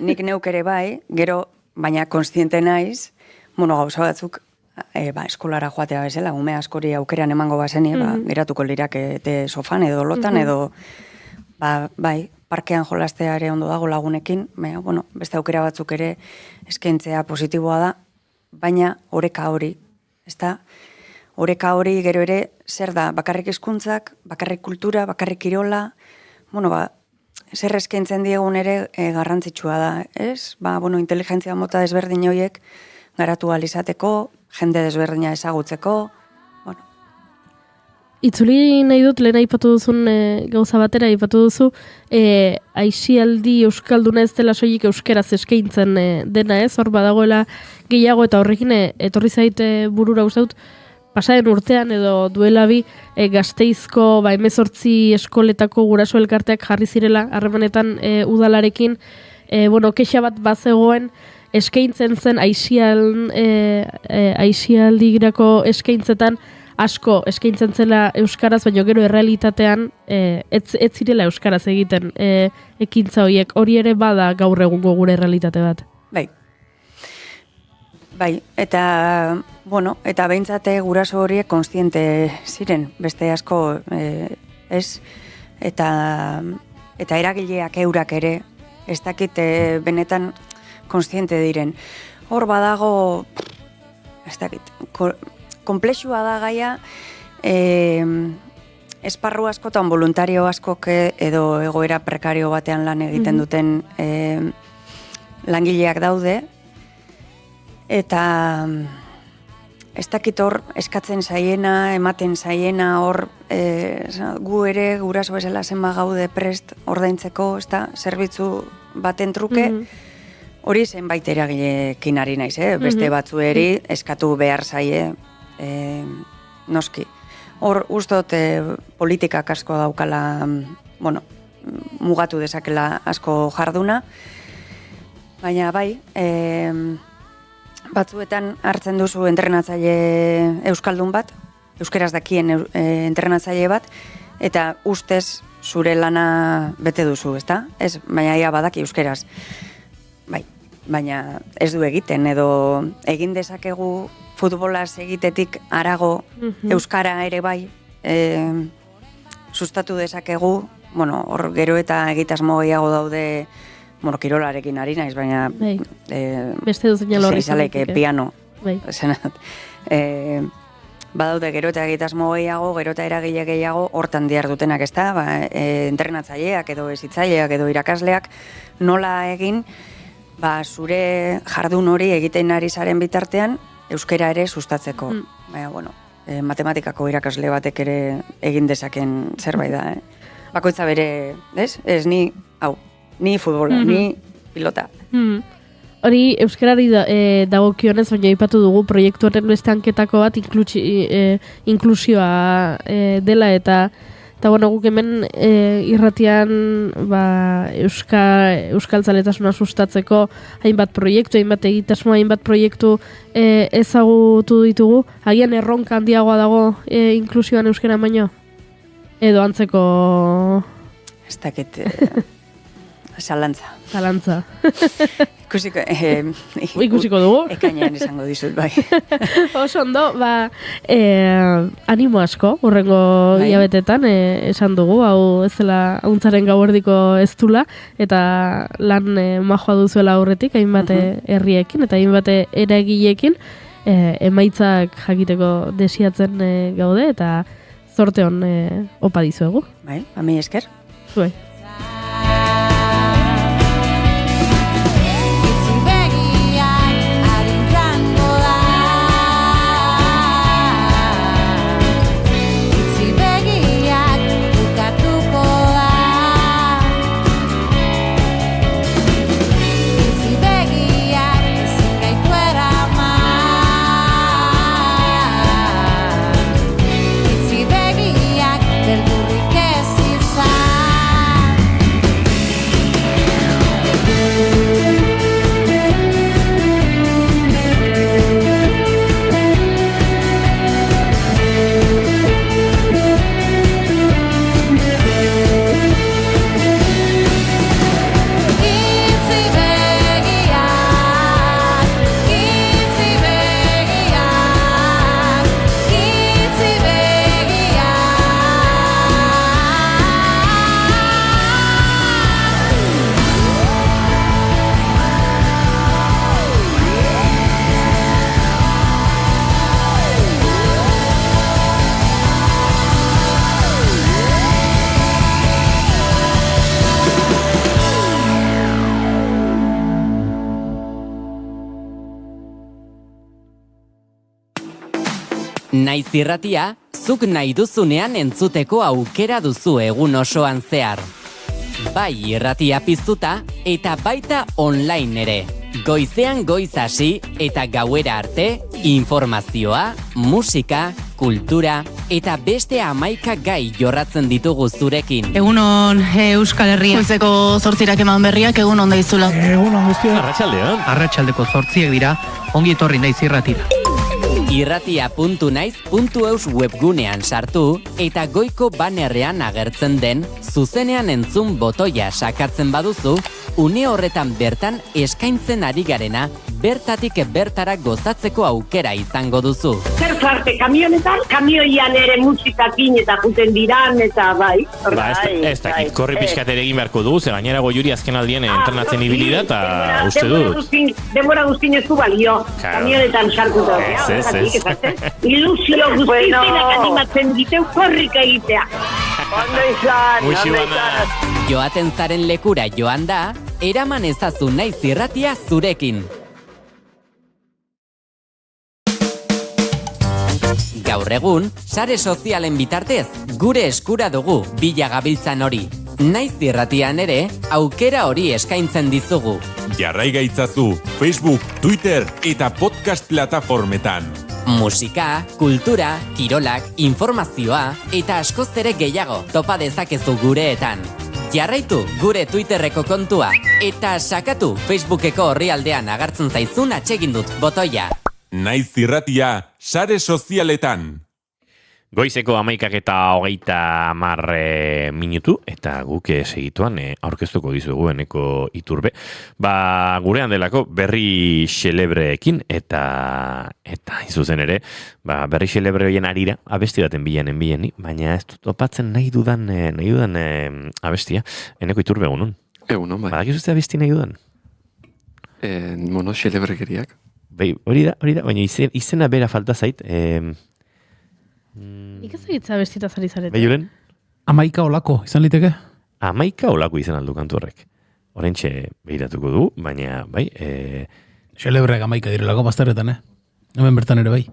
Speaker 20: Nik neukere bai, gero, baina konstiente naiz, gauza batzuk, eskolara joatea bezala, ume askori aukeran emango bazeni, geratuko lirakete sofan edo lotan, edo, bai, parkean jolastea ere ondo dago lagunekin, beste aukera batzuk ere eskaintzea positiboa da, baina oreka hori, ezta? Oreka hori gero ere zer da, bakarrik hizkuntzak, bakarrik kultura, bakarrik kirola, zer eskaintzen diegun ere garrantzitsua da, ez? Inteligentzia mota desberdin horiek garatu alizateko, jende desberdina ezagutzeko.
Speaker 4: Itzuli nahi dut, lehen aipatu duzun gauza batera, aipatu duzu, aisialdi euskalduna ez dela soilik euskeraz eskaintzen dena, ez? Hor badagoela gehiago eta horrekin etorri zaite burura uzaut, pasaren urtean edo duela bi Gasteizko 18 eskoletako guraso elkarteak jarri zirela harremanetan udalarekin, kexa bat bazegoen eskaintzen zen aisialdirako eskaintzetan asko eskaintzen zela euskaraz, baina gero errealitatean ez zirela euskaraz egiten ekintza horiek. Hori ere bada gaur egungo gure errealitate bat.
Speaker 20: Bai, eta behintzate guraso horiek konstiente ziren, beste asko ez, eta eragileak eurak ere, ez dakit benetan konstiente diren. Hor badago, ez dakit, komplexua da gaia, esparru askotan voluntario askok edo egoera prekario batean lan egiten duten langileak daude, eta ez dakit hor eskatzen zaiena, ematen zaiena, hor gu ere guraso bezala zenba gaude prest ordaintzeko, ez da, zerbitzu baten truke, hori zenbait eragilekin ari naiz, beste batzueri eskatu behar zaie, noski. Hor ustot politikak asko daukala, mugatu dezakela asko jarduna, baina bai, Batzuetan hartzen duzu entrenatzaile euskaldun bat, euskeraz dakien entrenatzaile bat, eta ustez zure lana bete duzu, ezta? Ez, baina ia badaki euskeraz. Bai, baina ez du egiten, edo egin dezakegu futbolaz egitetik harago euskara ere bai, sustatu dezakegu, bueno, hor gero eta egitasmo gehiago daude, bueno, kirolarekin ari naiz, baina
Speaker 4: beste duzen jalorri
Speaker 20: piano. Badaude gero eta egitasmo gehiago, gero eta eragile gehiago hortan dihardutenak, ezta? Entrenatzaileak edo hezitzaileak edo irakasleak nola egin zure jardun hori egiten ari zaren bitartean euskera ere sustatzeko. Baina, bueno, matematikako irakasle batek ere egin dezaken zerbait da, Bakoitza bere, ez ni, ni futbola, ni pilota.
Speaker 4: Hori euskarari dagokionez, baina aipatu dugu proiektuaren beste hanketako bat inklusioa dela eta bueno, guk hemen irratian euskaltzaletasuna sustatzeko hainbat proiektu, hainbat egitasmo, hainbat proiektu ezagutu ditugu. Agian erronka handiagoa dago inklusioan euskara baino? Edo antzeko...
Speaker 20: Ez dakit... Zalantza.
Speaker 4: Ikusiko dugu.
Speaker 20: Ekainean esango dizut, bai.
Speaker 4: Oso ondo, animo asko, urrengo hilabetetan esan dugu, hau ez dela hauntzaren gauerdiko ez dula, eta lan majoa duzuela aurretik, hainbat herriekin, eta hainbat eragileekin, emaitzak jakiteko desiatzen gaude, eta zorte hon opa dizuegu.
Speaker 20: Bai, ami esker.
Speaker 4: Zuei.
Speaker 16: Naiz irratia, zuk nahi duzunean entzuteko aukera duzu egun osoan zehar. Bai irratia piztuta eta baita online ere. Goizean goiz hasi eta gauera arte, informazioa, musika, kultura eta beste 11 gai jorratzen ditugu zurekin.
Speaker 21: Egunon Euskal Herria. Goizeko 8 eman berriak, egunon daizula.
Speaker 15: Egunon guztia.
Speaker 2: Arratsaldean.
Speaker 21: Arratsaldeko 8 dira, ongi etorri naiz irratira.
Speaker 16: Irratia.naiz.eus webgunean sartu eta goiko banerrean agertzen den zuzenean entzun botoia sakatzen baduzu, une horretan bertan eskaintzen ari garena bertatik bertara gozatzeko aukera izango duzu.
Speaker 22: Zer zarte, kamionetan, kamioian ere musikakin eta juten diran eta bai.
Speaker 2: Ez dakit, korri pixkat ere egin beharko dugu, ze gainera Goiuri azken aldien entrenatzen ibili da, eta uste dut.
Speaker 22: Denbora guztin ez du balio, kamionetan sartuta. Ilusio guztiak animatzen diteu korrika egitea.
Speaker 23: Ondo izan.
Speaker 16: Joaten zaren lekura joan da, eraman ezazu naiz irratia zurekin. Gaur egun, sare sozialen bitartez, gure eskura dugu bila gabiltzan hori. Naiz irratian ere, aukera hori eskaintzen dizugu.
Speaker 24: Jarrai gaitzazu Facebook, Twitter eta podcast plataformetan.
Speaker 16: Musika, kultura, kirolak, informazioa eta askoz ere gehiago topa dezakezu gureetan. Jarraitu gure Twitterreko kontua eta sakatu Facebookeko orrialdean agertzen zaizun atsegin dut botoia.
Speaker 24: Naiz irratia, sare sozialetan.
Speaker 2: Goizeko 11:30 minutu, eta guk segituan aurkeztuko dizugu eneko iturbe. Gurean delako berri xelebreekin, eta izuzen ere, berri xelebre horien arira, abesti baten bilanen, baina ez dut opatzen nahi dudan abestia, eneko iturbe egunon.
Speaker 7: Egunon, bai.
Speaker 2: Badakizu ze abesti nahi dudan?
Speaker 7: Xelebrekeriak.
Speaker 2: Bai, hori da, baina izena bera falta zait,
Speaker 4: Nik ez egitza bestita zari zarete.
Speaker 2: Bai, Julen?
Speaker 3: Amaika olako, izan liteke?
Speaker 2: Amaika olako izan aldu kantu horrek. Horentxe behiratuko du, baina, bai...
Speaker 3: Xelebreak amaika direlako bazterretan, Hemen bertan ere bai.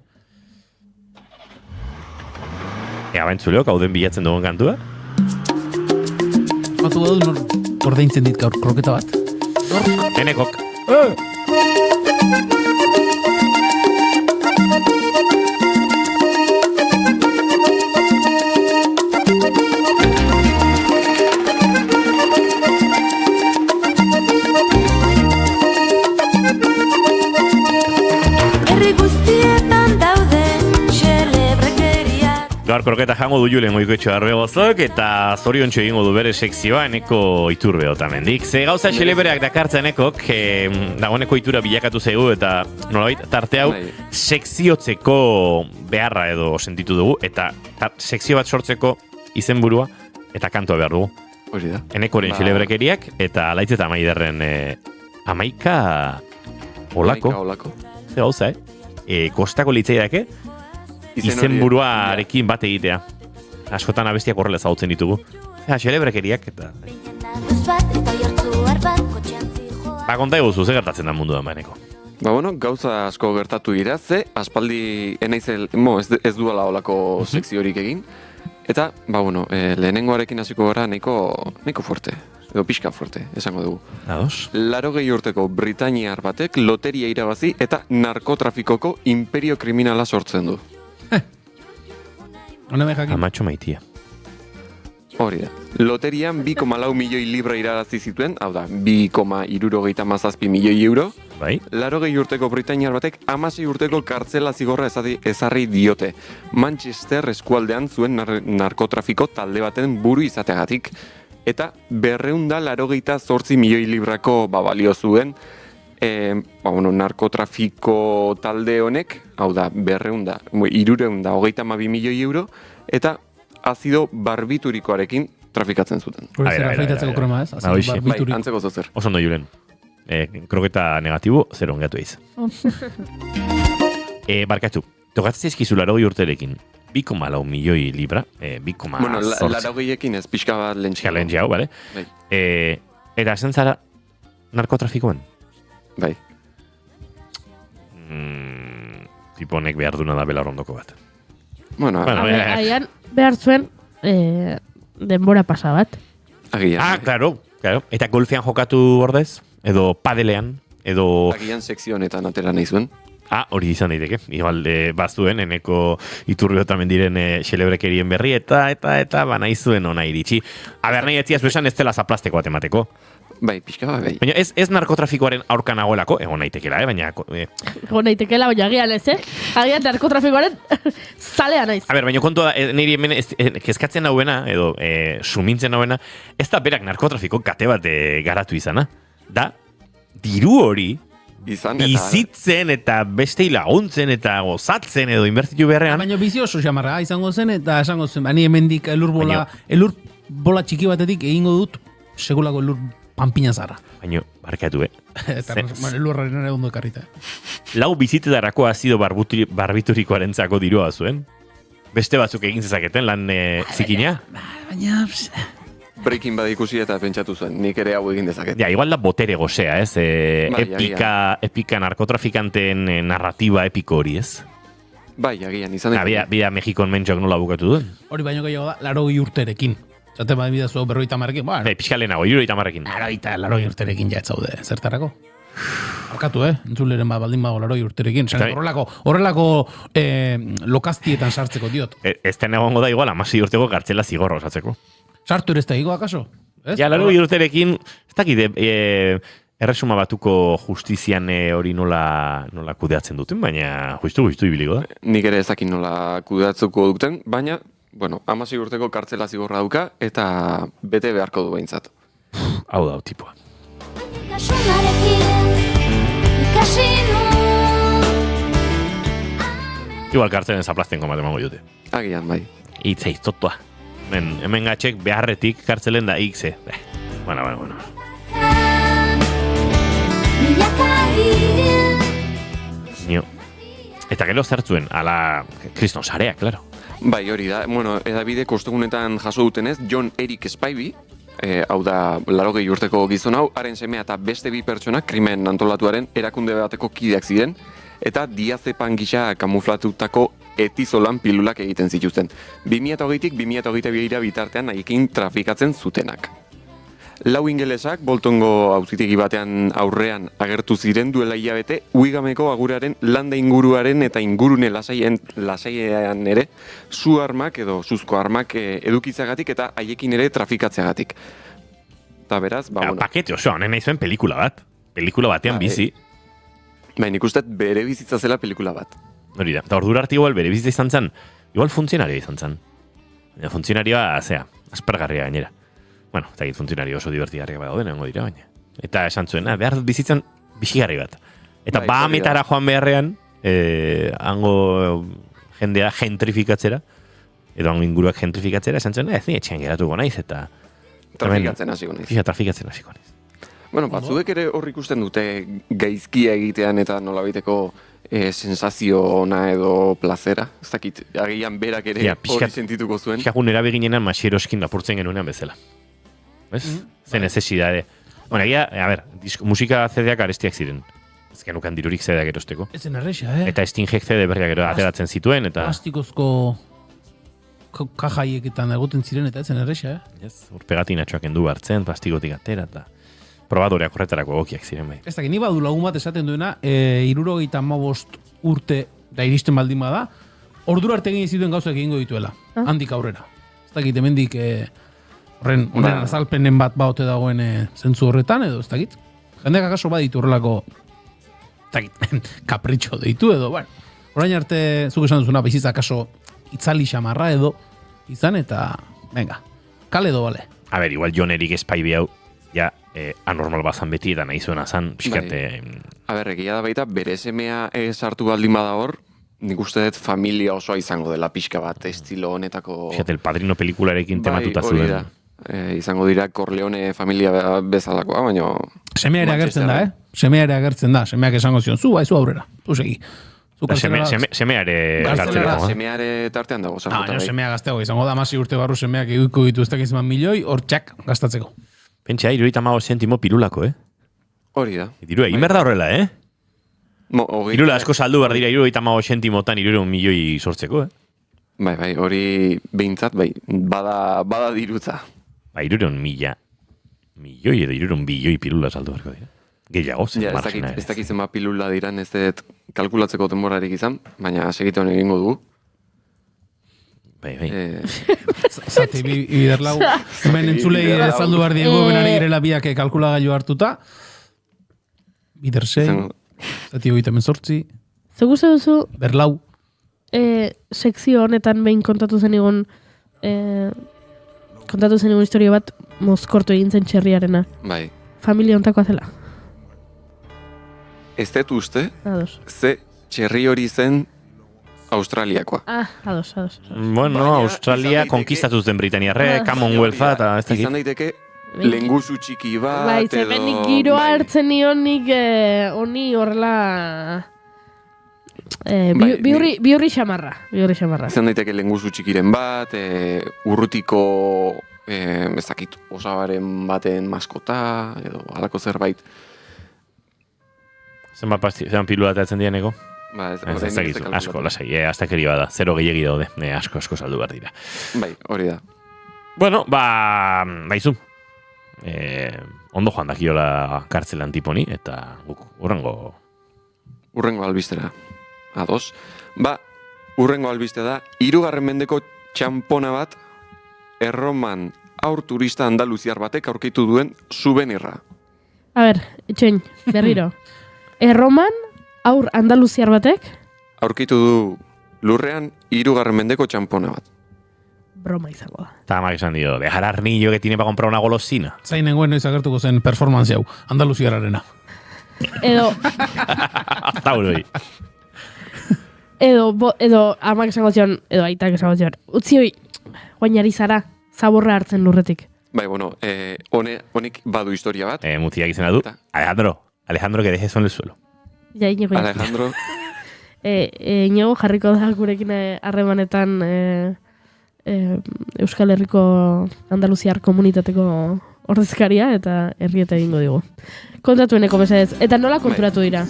Speaker 2: Baintzuleok, hauden bilatzen dugun kantua?
Speaker 3: Batu badu, ordeintzen dit gaur kroketa bat.
Speaker 2: Enekok. Gaur kroketa jango du Julen Goikoetxo Arbegozok eta zoriontxo egingo du bere sekzioa eneko iturbe otamendik. Ze gauza xelebreak dakartzen enekok, dagoeneko itura bilakatu zaigu eta nolabait tarte hau sekziotzeko beharra edo sentitu dugu eta sekzio bat sortzeko izenburua eta kantua behar dugu.
Speaker 7: Hori da.
Speaker 2: Enekoren xelebrekeriak eta alaitz eta amaiderren amaika olako. Ze gauza, kostako litzaideake? Izenburuarekin bat egitea. Askotan abestiak horrela ezagutzen ditugu. Xelebrekeriak eta... Konta eguzu, ze gertatzen da munduan baineko?
Speaker 7: Gauza asko gertatu dira, ze aspaldi ez duela olako sekziorik egin. Eta, lehenengoarekin hasiko gara nahiko fuerte. Edo pixka fuerte, esango dugu. 80 urteko britainiar batek loteria irabazi eta narkotrafikoko imperio kriminala sortzen du.
Speaker 2: Amatxo maitia.
Speaker 7: Hori da. Loterian 2,4 milioi libra irabazi zituen, hau da, 2,67 milioi euro.
Speaker 2: Bai.
Speaker 7: 80 urteko britainiar batek 16 urteko kartzela zigorra ezarri diote. Manchester eskualdean zuen narkotrafiko talde baten buru izateagatik. Eta 288 milioi librako balio zuen narkotrafiko talde honek, hau da, 332 milioi euro, eta azido barbiturikoarekin trafikatzen zuten.
Speaker 3: Hori zera afeitatzeko krema ez?
Speaker 7: Bai, antzeko zozer.
Speaker 2: Oso ondo Julen. Kroketa negatibo, zero ongatu eiz. Barkatu, tokatzen zaizkizu 80 urterekin. 2,4 milioi libra, 2,8...
Speaker 7: Bueno, 80ekin ez, pixka bat lentxeago.
Speaker 2: Bale? Eta esan zara narkotrafikoan?
Speaker 7: Bai.
Speaker 2: Tiponek behar duna da belar ondoko bat.
Speaker 4: Aian behar zuen denbora pasa bat.
Speaker 7: Agian.
Speaker 2: Claro. Eta golfean jokatu ordez? Edo padelean? Edo...
Speaker 7: Agian sekzio honetan atera nahi zuen.
Speaker 2: Hori izan daiteke. Igual bazuen, eneko iturbe otamen diren xelebrekerien berri, eta nahi zuen ona iritsi. Nahi etziaz esan ez dela zaplasteko atemateko.
Speaker 7: Bai, pixka bat, bai.
Speaker 2: Baina ez narkotrafikoaren aurka nagoelako, egon naitekela, baina...
Speaker 4: Egon naitekela, baina agian ez, Agian narkotrafikoaren zalea naiz.
Speaker 2: Baina kontua da, niri hemen kezkatzen nauena, edo sumintzen nauena, ez da berak narkotrafiko kate bat garatu izana. Da, diru hori, bizitzen eta bestei laguntzen eta gozatzen edo inbertitu beharrean.
Speaker 3: Baina bizio oso xamarra izango zen eta esango zen, bani hemendik elur bola txiki batetik egingo dut segulako elur panpina zarra.
Speaker 2: Baina, barkatu,
Speaker 3: elurraren ere ondo ekarrita.
Speaker 2: Lau bizitetarako azido barbiturikoaren zako dirua zuen. Beste batzuk egin zezaketen lan zikina.
Speaker 3: Baina...
Speaker 7: Breaking Bad ikusi eta pentsatu zuen, nik ere hau egin dezaket.
Speaker 2: Igual da botere gozea, ez? Epika narkotrafikanteen narratiba epiko hori, ez?
Speaker 7: Bai, agian, izan dut.
Speaker 2: Bida Mexikon mentxok nola bukatu duen?
Speaker 3: Hori baino gehiago da, 80 urterekin. Zate bat bidazu 50 marrekin,
Speaker 2: Piskalenago, 70 marrekin.
Speaker 3: 80 urterekin ja ez zaude, zertarako? Arkatu, entzuleren baldin bago 80 urterekin. Horrelako lokaztietan sartzeko diot.
Speaker 2: Ez den egongo da igual, 16 urteko kartzela zigorra osatzeko.
Speaker 3: Sartu ere ez da higo, akaso?
Speaker 2: Ja, 80 urterekin, ez dakit, erresuma batuko justizian hori nola kudeatzen duten, baina justu ibiliko da.
Speaker 7: Nik ere ez dakit nola kudeatzuko duten, baina, bueno, 16 urteko kartzela zigorra dauka, eta bete beharko du behintzat.
Speaker 2: Hau da, tipoa. Igual kartzelen zaplaztenko bat emango dute.
Speaker 7: Agian, bai.
Speaker 2: Itze, iztotua. Hemen gatxek beharretik kartzelen da ikze. Bueno. Nio. Eta gero zertzuen, ala kriston sarea, klaro.
Speaker 7: Bai, hori da. Bueno, edabide kostegunetan jaso dutenez, John Eric Spivey, hau da 80 urteko gizon hau, haren semea eta beste bi pertsonak krimen antolatuaren erakunde bateko kideak ziren, eta diazepan gisa kamuflatutako etizolan pilulak egiten zituzten. 2008tik 2022 bitartean haiekin trafikatzen zutenak. 4 ingelesak Boltongo auzitegi batean aurrean agertu ziren duela hilabete Uigameko aguraren landa inguruaren eta ingurune lasaian ere zu armak edo suzko armak edukitzagatik eta haiekin ere trafikatzeagatik. Eta beraz, bueno.
Speaker 2: Pakete oso, honen nahi zuen pelikula bat. Pelikula batean bizi.
Speaker 7: Nik uste bere bizitza zela pelikula bat.
Speaker 2: Hori da, eta ordura arte igual bere bizitza izan zen, igual funtzionaria izan zen. Baina funtzionarioa, aspergarria gainera. Bueno, eta funtzionario oso divertigarriak badauden, nengo dira baina. Eta esan zuen, behar bizitzan bizigarri bat. Eta bahametara joan beharrean, hango jendea gentrifikatzera, edo hango inguruak gentrifikatzera, esan zuen, etxean geratuko naiz, eta...
Speaker 7: Trafikatzen hasiko naiz.
Speaker 2: Trafikatzen hasiko naiz.
Speaker 7: Bueno, batzuek ere hor ikusten dute gaizkia egitean eta nolabiteko sensazio ona edo plazera. Ez dakit, agian berak ere hori sentituko zuen.
Speaker 2: Pixkakun erabeginenan masieroskin lapurtzen genuenean bezala. ¿Ves? Zen necesidade. Bueno, egia, a ver, musika CD-ak arestiak ziren. Ez genukan dirurik CD-ak erosteko.
Speaker 3: Ezen erresa,
Speaker 2: Eta Stingek CD berriak ateratzen zituen, eta...
Speaker 3: Plastikozko kajaieketan egoten ziren, eta ezen erresa,
Speaker 2: Urpegatinatxoak endu hartzen, plastikotik atera, eta... Probadoreak horretarako egokiak ziren bai.
Speaker 3: Ez dakit, ni badu lagun bat esaten duena, 75 urte da iristen baldin bada, ordura arte egin zituen gauzak egingo dituela, handik aurrera. Ez dakit, hemendik horren azalpenen bat baute dagoen zentzu horretan, edo ez dakit. Jendeak akaso baditu horrelako, ez dakit, kapritxo deitu edo, bueno. Orain arte, zuk esan duzuna, bizitza akaso itzali xamarra edo izan, eta, venga, kale edo, bale.
Speaker 2: A ber, igual John Eric Spivey hau, ja, anormal bazan beti eta nahi zuena zan, pixkate...
Speaker 7: A ber, egia da baita, bere semea sartu baldin bada hor, nik uste dut familia osoa izango dela pixka bat, estilo honetako...
Speaker 2: Fíjate, El Padrino pelikularekin tematuta zuen.
Speaker 7: Izango dira Corleone familia bezalakoa, baina...
Speaker 3: Semea ere agertzen da, Semea ere agertzen da, semeak esango zion, zu aurrera, zu segi.
Speaker 2: Semea ere gartzera.
Speaker 7: Semea ere tartean dago.
Speaker 3: Semea gazteago izango da, 16 urte barru semeak eguiko ditu ez dakiz milioi, hor txak gastatzeko.
Speaker 2: Pentsa, 75 zentimo pirulako,
Speaker 7: Hori da.
Speaker 2: Dirua, imer da horrela, Pirula asko saldu behar dira 75 zentimotan 300 milioi sortzeko,
Speaker 7: Bai, hori behintzat, bada dirutza.
Speaker 2: 300 milioi edo 300 bilioi pirula saldu beharko dira. Gehiago,
Speaker 7: ez dakitzen pilula diran, ez dut kalkulatzeko denborarik izan, baina segituan egingo dugu.
Speaker 2: Bai.
Speaker 3: Zati, biderlau, hemen entzulei ere saldu behar diego, benari girela biak kalkulagailu hartuta. Bidersei, zati hori temen sortzi.
Speaker 4: Zegu duzu?
Speaker 3: Berlau.
Speaker 4: Sekzio honetan behin kontatu zen igon historio bat mozkortu egin zen txerriarena.
Speaker 7: Bai.
Speaker 4: Familia ontakoa zela.
Speaker 7: Ez dut uste,
Speaker 4: Ados.
Speaker 7: ze txerri hori zen Australiakoa.
Speaker 4: Ados.
Speaker 2: Bueno, Australia konkistatuz den Britaniarre, Commonwealtha, eta ez dakit.
Speaker 7: Izan daiteke, lenguzu txiki bat,
Speaker 4: bai, zemenik giroa hartzen nionik honi horrela... Biurri xamarra.
Speaker 7: Izan daiteke lenguzu txikiren bat, urrutiko, ez dakit, osabaren baten maskota, edo halako zerbait.
Speaker 2: Zenbat pilula atatzen dianeko?
Speaker 7: Ez
Speaker 2: dakit, asko, lasai, aztakeri bada, zero gehiagi daude, asko saldu behar dira.
Speaker 7: Bai, hori da.
Speaker 2: Bueno, baizu. Ondo joan dakiola kartzelan tiponi, eta guk,
Speaker 7: urrengo albistera. Ados. Urrengo albistea da, 3. mendeko txampona bat, Erroman aur turista andaluziar batek aurkitu duen souvenirra.
Speaker 4: A ber, etxoin, berriro. Erroman, aur andaluziar batek?
Speaker 7: Aurkitu du lurrean 3. mendeko txampona bat.
Speaker 4: Broma izango da.
Speaker 2: Eta amak esan dio, dejar arnillo que tiene para comprar una golosina.
Speaker 3: Zain nengoen noiz agertuko zen performance hau, andaluziararena.
Speaker 4: Edo,
Speaker 2: Tauroi.
Speaker 4: edo amak esango zion, edo aitak esango zion, utzi hoi, guainari zara, zaborra hartzen lurretik.
Speaker 7: Bai, bueno, honek badu historia bat.
Speaker 2: Mutziak izena du. Alejandro, que dejes en el suelo.
Speaker 4: Ja, Iñigo.
Speaker 7: Alejandro.
Speaker 4: Iñigo jarriko da gurekin harremanetan Euskal Herriko Andaluziar komunitateko ordezkaria eta herrieta egingo digu. Kontatueneko mesedez. Eta nola konturatu dira?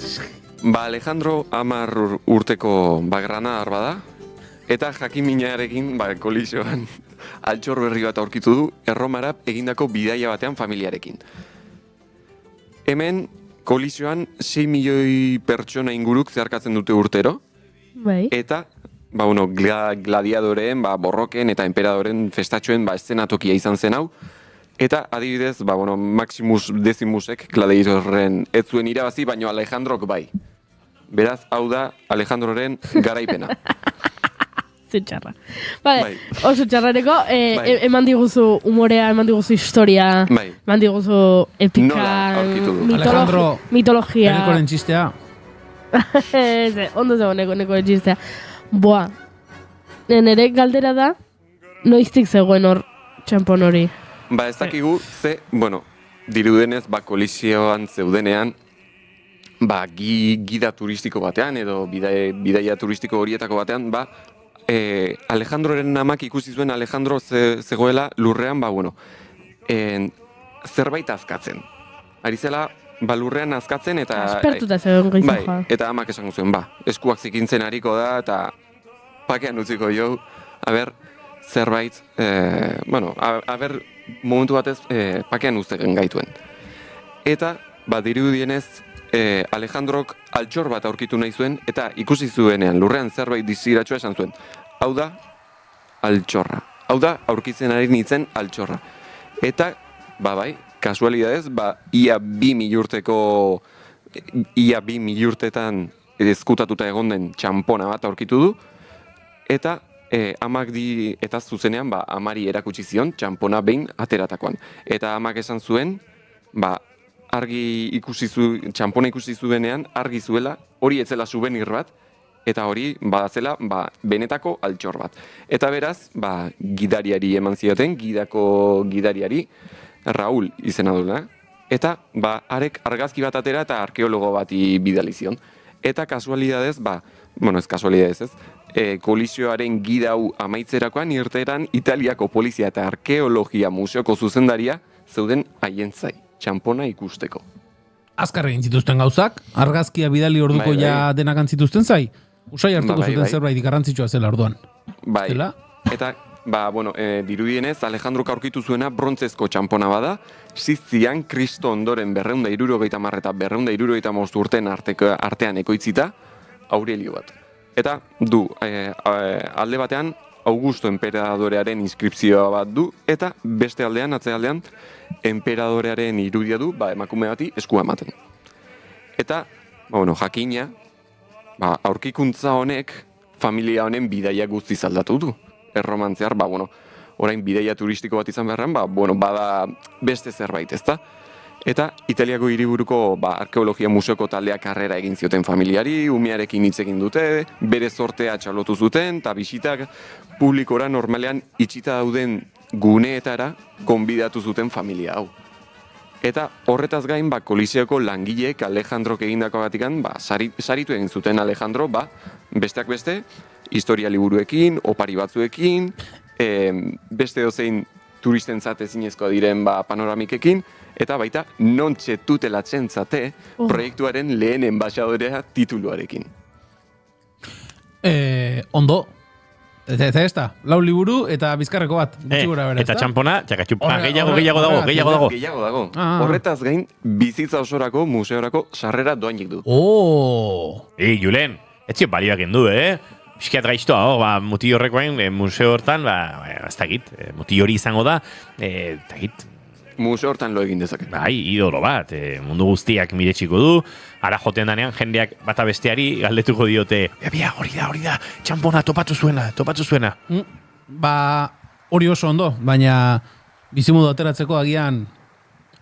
Speaker 7: Ba, Alejandro 10 urteko Granadar bada, eta jakiminarekin kolisioan altxor berri bat aurkitu du Erromara egindako bidaia batean familiarekin. Hemen kolisioan 6 milioi pertsona inguruk zeharkatzen dute urtero,
Speaker 4: Bai.
Speaker 7: eta gladiadoreen, borroken eta emperadoren festatxoen eszenatokia izan zen hau, eta adibidez, Maximus Decimusek gladiatorren ez zuen irabazi, baino Alejandrok bai. Beraz, hau da Alejandroren garaipena.
Speaker 4: Zutxarra. Vale, oso txarrareko, eman diguzu humorea, eman diguzu historia, eman diguzu epika, mitologia.
Speaker 3: Nekoren txistea.
Speaker 4: Ondo zego nekoren txistea. Boa, nire galdera da, noiztik zegoen hor txampon hori?
Speaker 7: Ez dakigu, dirudenez, kolisioan zeudenean, gida turistiko batean, edo bidaia turistiko horietako batean, Alejandroren amak ikusi zuen Alejandro zegoela lurrean, zerbait azkatzen. Ari zela, lurrean azkatzen eta...
Speaker 4: Aspertuta zegoen goizan joa.
Speaker 7: Eta amak esango zuen, eskuak zikintzen hariko da, eta pakean utziko jo, zerbait, momentu batez pakean uztegen gaituen. Eta, dirudienez, Alejandrok altxor bat aurkitu nahi zuen, eta ikusi zuenean lurrean zerbait diziratxoa esan zuen. Hau da, altxorra. Hau da, aurkitzen ari nintzen altxorra. Eta, kasualidadez, ia 2.000 urtetan ezkutatuta egon den txampona bat aurkitu du, eta amak eta zuzenean, amari erakutsi zion txampona behin ateratakoan. Eta amak esan zuen, txampona ikusi zuenean, argi zuela, hori etzela souvenir bat, eta hori badazela benetako altxor bat. Eta beraz, gidariari eman zioten, gidako gidariari, Raul izena duela, eta arek argazki bat atera eta arkeologo bati bidali zion. Eta kasualidadez, ez kasualidadez ez, kolisioaren gida hau amaitzerakoan irteeran Italiako Polizia eta Arkeologia Museoko zuzendaria zeuden haien zai, txampona ikusteko.
Speaker 3: Azkar egin zituzten gauzak, argazkia bidali orduko denak antzituzten zai, usai hartuko zuten zerbait garrantzitsua zela orduan.
Speaker 7: Eta, dirudienez, Alejandrok aurkitu zuena brontzezko txampona bada, Sizian Kristo ondoren 270 eta 275 urten artean ekoitzita, Aurelio bat. Eta alde batean, Augusto Emperadorearen inskripzioa bat du, eta beste aldean, atzealdean, Emperadorearen irudia du, emakume bati eskua ematen. Eta, jakina, aurkikuntza honek, familia honen bidaia guztiz aldatu du. Erromantzear, orain bidaia turistiko bat izan beharren, bada beste zerbait, ezta? Eta Italiako hiriburuko Arkeologia Museoko taldea karrera egin zioten familiari, umearekin hitz egin dute, bere zortea txalotu zuten, eta bisitak publikora normalean itxita dauden guneetara gonbidatu zuten familia hau. Eta horretaz gain, koliseoko langileek Alejandrok egindako batikan, saritu egin zuten Alejandro, besteak beste, historia liburuekin, opari batzuekin, beste dozein turistentzat ezinezkoa diren panoramikekin, eta baita non txetutelatzen zate proiektuaren lehen enbaixadorea tituluarekin.
Speaker 3: Ondo. Eta ez da, 4 liburu eta bizkarreko bat.
Speaker 2: Eta txampona, gehiago dago.
Speaker 7: Horretaz gain, bizitza osorako, museorako sarrera doainik du.
Speaker 2: Julen, ez zio balioak endu, Piskat gaiztoa, muti horrekoen, museo hortan, ez dakit, muti hori izango da, ez dakit.
Speaker 7: Museo hortan lo egin dezake.
Speaker 2: Bai, idolo bat, mundu guztiak miretxiko du, ara joten danean jendeak bata besteari galdetuko diote, hori da, txampona topatu zuena.
Speaker 3: Hori oso ondo, baina bizimodu ateratzeko agian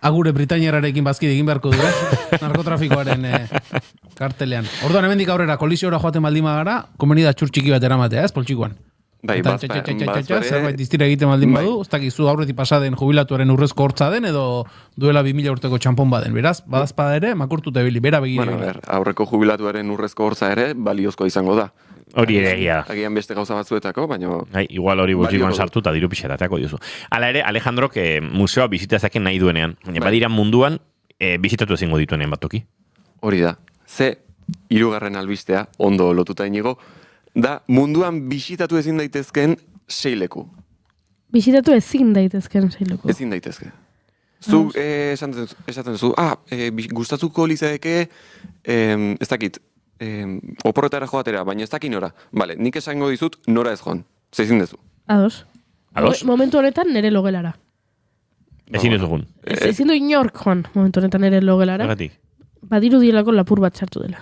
Speaker 3: agure Britainiararekin bazkide egin beharko du, narkotrafikoaren kartelean. Orduan hemendik aurrera kolisiora joaten baldin bagara, komeni da txurtxiki bat eramatea, ez, poltsikoan.
Speaker 7: Bai,
Speaker 3: zerbait diztira egiten baldin badu, ez dakizu aurretik pasaden jubilatuaren urrezko hortza den, edo duela 2000 urteko txampon baden. Beraz, badazpada ere, makurtute bili, bera begire.
Speaker 7: Aurreko jubilatuaren urrezko hortza ere, baliozkoa izango da.
Speaker 2: Hori ere egia.
Speaker 7: Agian beste gauza batzuetako, baina...
Speaker 2: Igual hori bultikoan sartu eta diru pixetateako diozu. Hala ere, Alejandrok museoa bizitazaken nahi duenean. Baina badira munduan, bizitatu ezingo dituenean bat toki.
Speaker 7: Hori da. Ze, 3. albistea, ondo lotuta inigo, da munduan bisitatu ezin daitezken 6 leku.
Speaker 4: Bisitatu ezin daitezken 6 leku.
Speaker 7: Ezin daitezke. Zu, esaten zu, gustatuko lizaeke, ez dakit, oporretara joatera, baina ez dakin nora. Vale, nik esango dizut nora ez joan. Zezin dezu.
Speaker 4: Ados. Momentu honetan nere logelara.
Speaker 2: Ezin ez dugun.
Speaker 4: Ezin du inork joan momentu honetan nere logelara.
Speaker 2: Egatik.
Speaker 4: Badiru dielako lapur bat sartu dela.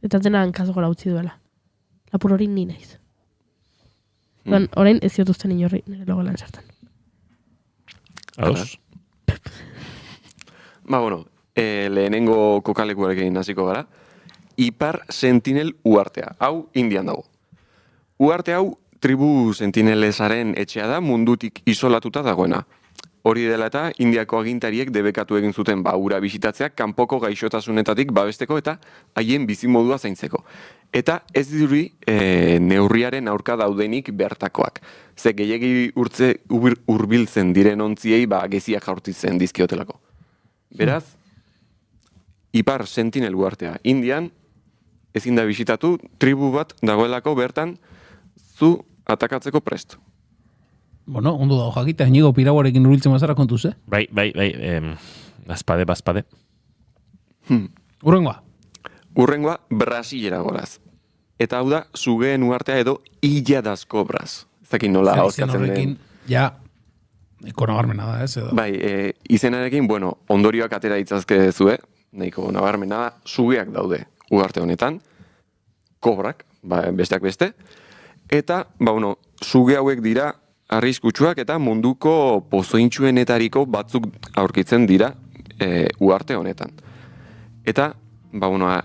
Speaker 4: Eta dena hankazgora utzi duela. Lapur hori ni naiz. Orain ez ziotuzten inorri nere logelan sartan.
Speaker 2: Ados.
Speaker 7: Lehenengo kokalekuarekin hasiko gara. Ipar Sentinel uhartea. Hau, Indian dago. Uharte hau, tribu sentinelesaren etxea da mundutik isolatuta dagoena. Hori dela eta Indiako agintariek debekatu egin zuten ura bisitatzeak kanpoko gaixotasunetatik babesteko eta haien bizimodua zaintzeko. Eta ez diri neurriaren aurka daudenik bertakoak. Ze gehiegi hurbiltzen diren ontziei geziak jaurtitzen dizkiotelako. Beraz, Ipar Sentinel uhartea. Indian, ezin da bisitatu, tribu bat dagoelako bertan zu atakatzeko prest.
Speaker 3: Bueno, ondo dago jakita, inigo piraguarekin urbiltzen mazara kontuz, eh?
Speaker 2: Bai, bazpade.
Speaker 3: Urrengoa?
Speaker 7: Brasilera goraz. Eta hau da, zugeen uhartea edo Illa das Cobras. Zakin nola hauskatzen den.
Speaker 3: Ja, eko nabarmena da, ez edo?
Speaker 7: Bai, izenarekin, ondorioak atera ditzazke zue, nahiko nabarmena da, zugeak daude uharte honetan, kobrak, besteak beste, eta, zuge hauek dira arriskutsuak eta munduko pozointxuenetariko batzuk aurkitzen dira uharte honetan. Eta,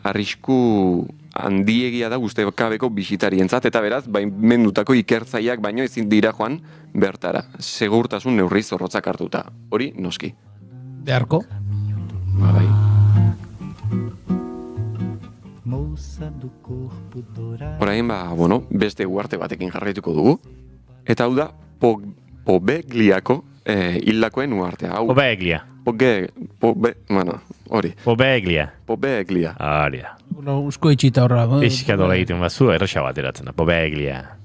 Speaker 7: arrisku handiegia da guztekabeko bisitarientzat, eta beraz, mendutako ikertzaileak baino ezin dira joan bertara. Segurtasun neurri zorrotzak hartuta. Hori, noski.
Speaker 3: Beharko?
Speaker 7: Bai. Orain, beste uharte batekin jarraituko dugu. Eta hau da, Pobegliako hildakoen uhartea.
Speaker 2: Pobeglia.
Speaker 7: Hori.
Speaker 2: Pobeglia. Hori da.
Speaker 3: Usko itxita horra.
Speaker 2: Pixkatu egiten bazu, erroxa bat eratzen da. Pobeglia.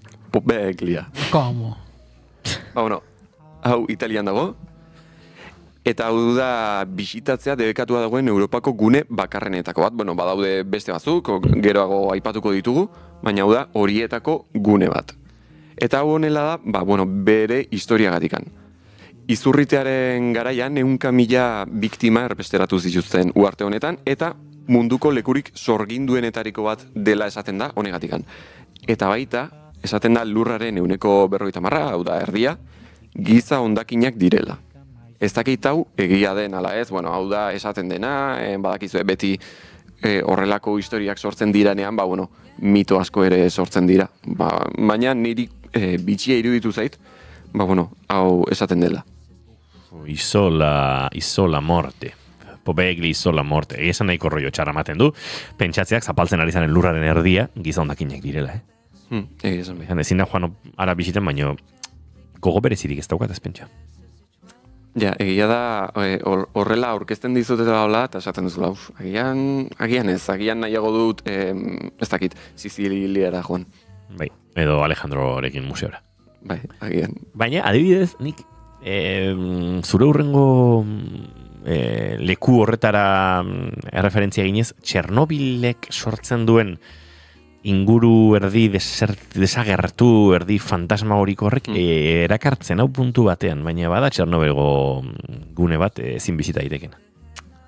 Speaker 3: Como?
Speaker 7: Hau Italian dago. Eta hau da bisitatzea debekatua dagoen Europako gune bakarrenetako bat. Badaude beste batzuk, geroago aipatuko ditugu, baina hau da horietako gune bat. Eta hau honela da, bere historiagatikan. Izurritearen garaian 100.000 biktima erbesteratu zituzten uharte honetan, eta munduko lekurik sorginduenetariko bat dela esaten da honegatikan. Eta baita, esaten da lurraren 50%, hau da erdia, giza hondakinak direla. Ez dakit hau egia den ala ez, hau da esaten dena, badakizue beti horrelako historiak sortzen diranean, mito asko ere sortzen dira. Baina niri bitxia iruditu zait, hau esaten dela.
Speaker 2: Isola morte. Pobegli isola morte. Esan nahiko rollo txarra maten du, pentsatzeak zapaltzen ari zaren lurraren erdia, giza hondakinak direla,
Speaker 7: Egia esan behar.
Speaker 2: Ezin da joan ara bisiten, baino gogo berezirik ez daukat ez pentsa.
Speaker 7: Ja, egia da, horrela aurkezten dizutela hola, eta esaten duzula, agian ez, agian nahiago dut, ez dakit, Siziliara joan.
Speaker 2: Bai, edo Alejandrorekin museora.
Speaker 7: Bai, agian.
Speaker 2: Baina, adibidez, nik zure hurrengo leku horretara erreferentzia ginez, Txernobilek sortzen duen inguru erdi desagertu, erdi fantasmagoriko horrek erakartzen hau puntu batean, baina bada Txernobelgo gune bat ezin bizita daiteken.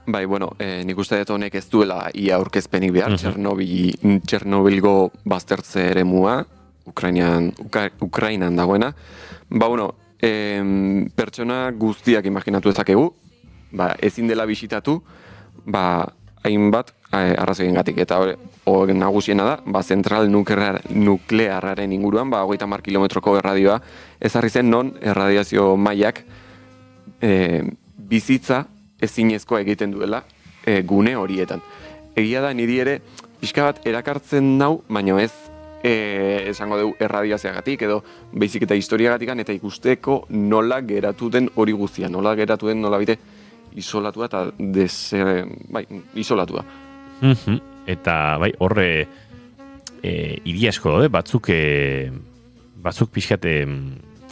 Speaker 7: Bai, bueno, nik uste dut honek ez duela ia aurkezpenik behar, Txernobelgo baztertze eremua, Ukrainan dagoena. Ba, bueno, pertsona guztiak imaginatu ezakegu, ba, ezin dela bisitatu, ba, hainbat arrazoiengatik, eta hori nagusiena da, ba, zentral nuklearraren inguruan, ba, 30 kilometroko erradioa ezarri zen non erradiazio mailak bizitza ezinezkoa egiten duela gune horietan. Egia da, niri ere, pixka bat erakartzen nau, baina ez esango dugu erradiazioagatik edo baizik eta historiagatikan eta ikusteko nola geratu den hori guztia, nola geratu den nola bite isolatua eta isolatua.
Speaker 2: Eta bai, horre hiri asko daude, batzuk pixkate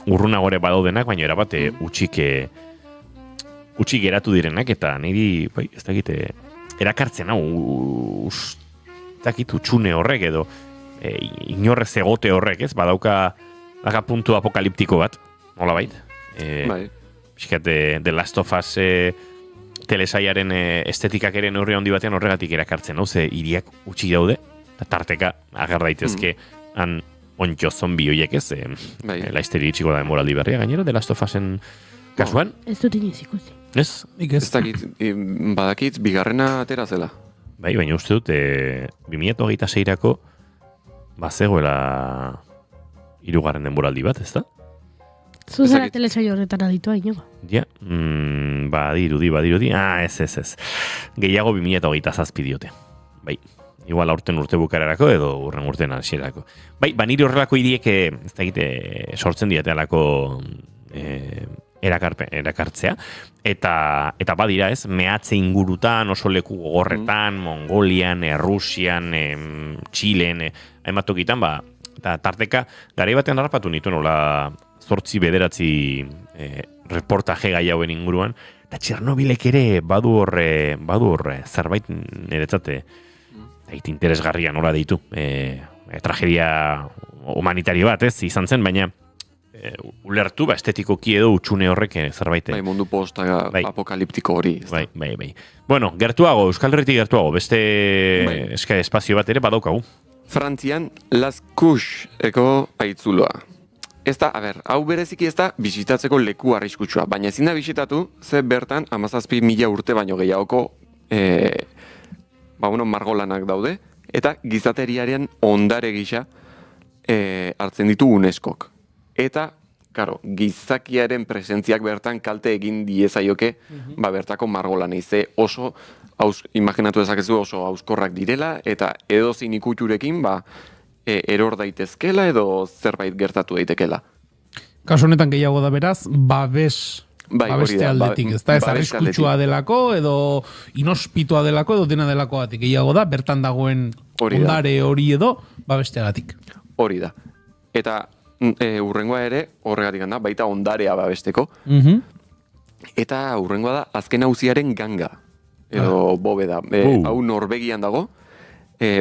Speaker 2: urrunagore badaudenak, baina erabate utxik geratu direnak, eta niri, bai, ez dakite, erakartzen hau, ez dakit utxune horrek edo, inorrez egote horrek, ez? Badauka puntu apokaliptiko bat, nola bait? Pixkate, The Last of Us telesaiaren estetikak ere neurri handi batean horregatik erakartzen, hau, ze hiriak utxik daude, eta tarteka agar daitezke han ontxo zombi horiek, ez? Laizteri itxiko da moraldi berria, gainera, The Last of Usen kasuan?
Speaker 4: Ez dut inoiz ikusi.
Speaker 2: Ez?
Speaker 7: Ez dakit, badakit, bigarrena atera zela.
Speaker 2: Bai, baina uste dut, 2026-rako bazegoela 3. denboraldi bat, ez da?
Speaker 4: Zuzara telesaio horretan aditua, inoa.
Speaker 2: Ja, badirudi. Ez. Gehiago 2027 diote. Bai, igual aurten urte bukararako edo urren urten hasierako. Bai, niri horrelako hiriek ez da egite sortzen diate alako erakartzea. Eta badira ez, mehatze ingurutan, oso leku gogorretan, Mongolian, Errusian, Txilen, hainbatokitan, eta tarteka, garai batean harrapatu nitu nola 8-9 reportaje gai hauen inguruan, eta Txernobilek ere badu horre zerbait niretzate interesgarria nola deitu. Tragedia humanitario bat, ez, izan zen, baina ulertu, estetikoki edo utxune horrek zerbait.
Speaker 7: Bai, mundu posta apokaliptiko hori.
Speaker 2: Bai. Bueno, gertuago, Euskal Herritik gertuago, beste espazio bat ere badaukagu. Frantzian,
Speaker 7: Las Couches-eko aitzuloa. Ez da, hau bereziki ez da bisitatzeko leku arriskutsua, baina ezin da bisitatu, ze bertan 17.000 urte baino gehiagoko margolanak daude, eta gizateriaren ondare gisa hartzen ditu UNESCOk. Eta, gizakiaren presentziak bertan kalte egin diezaioke bertako margolanei, ze oso, imaginatu dezakezu oso hauskorrak direla, eta edozein ikutxurekin, eror daitezkela edo zerbait gertatu daitekela.
Speaker 3: Kasu honetan gehiago da beraz, babeste aldetik, ez da, ez arriskutsua delako, edo inospitua delako, edo dena delako batik. Gehiago da, bertan dagoen ondare hori edo, babesteagatik.
Speaker 7: Hori da. Eta urrengoa ere, horregatik da, baita ondarea babesteko. Eta urrengoa da, azken auziaren ganga, edo bobeda. Hau Norvegian dago,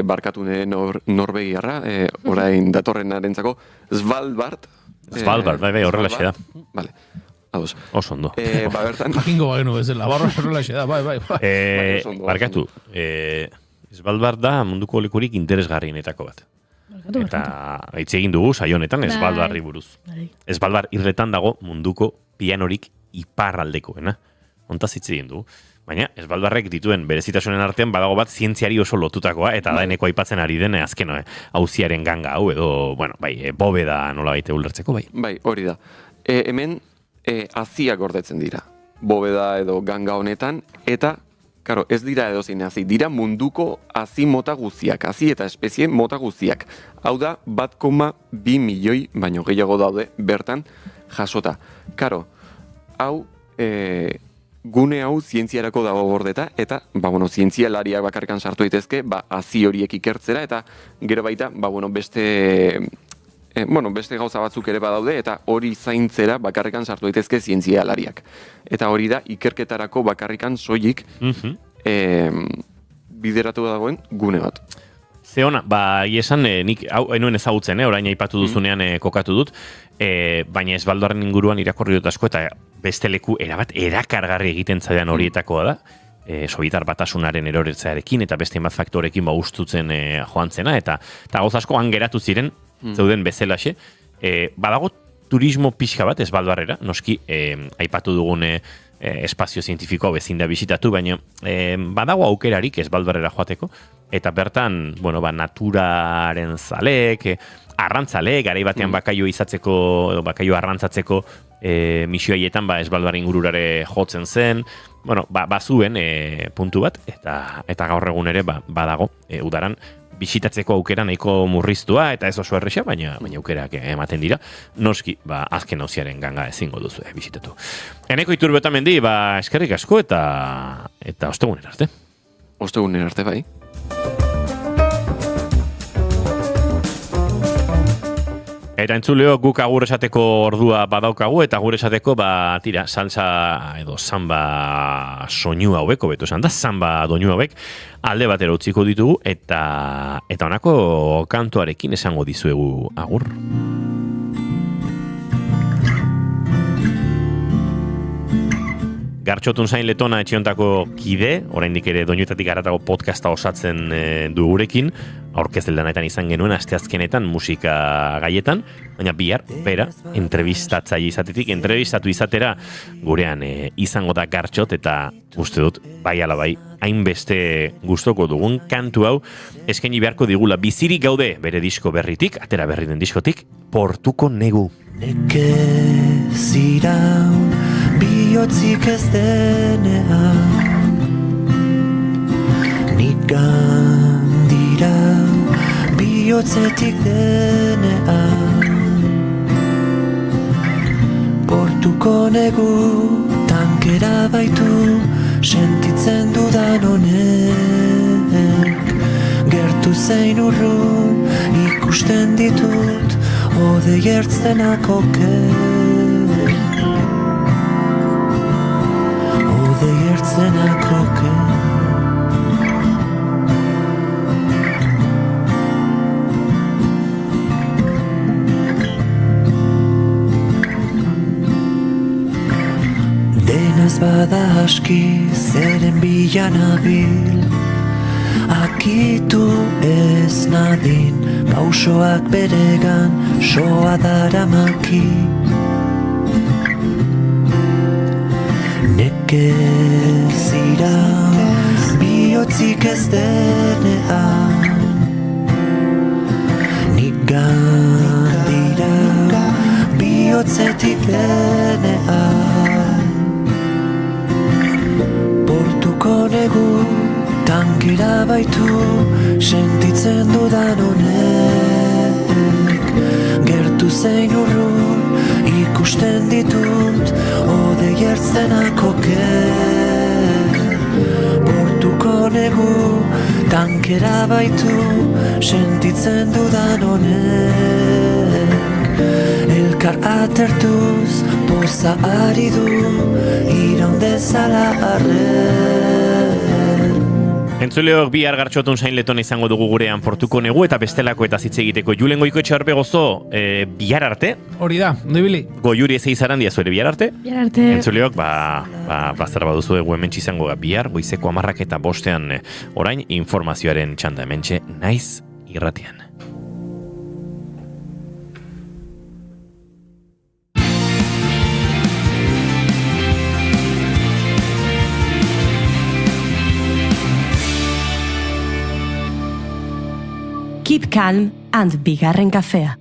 Speaker 7: barkatu Norvegiarra, orain datorrenarentzako, Svalbard.
Speaker 2: Svalbard, bai, horrela xe da.
Speaker 7: Vale. Ados.
Speaker 2: Oso ondo.
Speaker 7: Bertan.
Speaker 3: Jakingo bagenu bezala, barra horrela xe da, bai.
Speaker 2: Barkatu, Svalbard da munduko lekurik interesgarrienetako bat. Eta hitz egin dugu saionetan Svalbardi buruz. Svalbard irretan dago munduko pianorik iparraldekoena. Hontaz hitz egin dugu. Baina Svalbardrek dituen berezitasunen artean badago bat zientziari oso lotutakoa, eta da eneko aipatzen ari den azken auziaren ganga hau edo, bobeda nola baite ulertzeko, bai.
Speaker 7: Bai, hori da. Hemen haziak gordetzen dira. Bobeda edo ganga honetan, eta ez dira edozein hazi, dira munduko hazi mota guztiak, hazi eta espezie mota guztiak. Hau da, 1,2 milioi baino gehiago daude bertan jasota. Hau gune hau zientziarako dago gordeta, eta zientzialariak bakarrikan sartu daitezke, hazi horiek ikertzera, eta gero baita, beste gauza batzuk ere badaude, eta hori zaintzera bakarrikan sartu daitezke zientzialariak. Eta hori da, ikerketarako bakarrikan soilik bideratu dagoen gune bat.
Speaker 2: Ze ona, esan, nik enuen ezagutzen, orain aipatu duzunean kokatu dut, baina Esbaldoaren inguruan irakorri dut asko, eta beste leku erabat erakargarri egiten zaidan horietakoa da, Sobietar Batasunaren eroretzearekin, eta beste bat faktorekin ustutzen joan zena, eta gauz asko han geratu ziren, zeuden bezalaxe, badago turismo pixka bat Esbaldarrera, noski aipatu dugun espazio zientifikoa bezin da bisitatu, baina badago aukerarik Esbaldarrera joateko, eta bertan, naturaren zalek, arrantzalek, garai batean bakaio izatzeko, edo bakaio arrantzatzeko misioaietan Esbaldar ingururare jotzen zen, bazuen puntu bat, eta gaur egun ere badago udaran, bisitatzeko aukera nahiko murriztua, eta ez oso erresa, baina aukerak ematen dira. Noski, azken hauziaren ganga ezingo duzu bisitatu. Eneko Iturbetamendi, eskerrik asko, eta ostegunen arte.
Speaker 7: Ostegunen arte, bai.
Speaker 2: Eta entzuleo guk agur esateko ordua badaukagu, eta agur esateko, salsa edo samba soinu hauek, hobeto esan da, samba doinu hauek, alde batera utziko ditugu, eta honako kantuarekin esango dizuegu agur. Gartxotun zain letona etxiontako kide, oraindik ere doinuetatik haratago podcasta osatzen du gurekin, aurkezdeldanetan izan genuen asteazkenetan musika gaietan, baina bihar, bera, entrevistatzaile izatetik, entrevistatu izatera gurean izango da Gartxot, eta uste dut, bai ala bai, hainbeste gustoko dugun kantu hau, eskaini beharko digula bizirik gaude bere disko berritik, atera berri den diskotik, Portuko negu.
Speaker 12: Nekez iraun bihotzik ez denean, nik gandira bihotzetik denean, Portuko negu tankera baitu sentitzen dudan honek, gertu zein urrun ikusten ditut odei ertzenak oker, odei ertzenak oker. Denez bada aski zeren bilan abil, akitu ez nadin, pausoak beregan soa daramaki. Nekez iraun bihotzik ez denean, nik gandira bihotzetik denean, Portuko negu tankera baitu sentitzen dudan honek, gertu zein urrun ikusten ditut odei ertzenak oker, Portuko negu tankera baitu sentitzen dudan honek, elkar atertuz poza ari du iraun dezala arren.
Speaker 2: Entzuleok bihar Gartxotun zain letona izango dugu gurean Portuko negu eta bestelako eta hitz egiteko. Julen Goikoetxe Arbegozo, bihar arte.
Speaker 3: Hori da, ondibili.
Speaker 2: Goiuri ez eizaran dia zuere bihar arte.
Speaker 4: Bihar arte.
Speaker 2: Entzuleok, plazera baduzu egu hementsi izango bihar, goizeko 10:00 orain informazioaren txanda hementxe naiz irratian.
Speaker 1: Keep calm and bigarren kafea.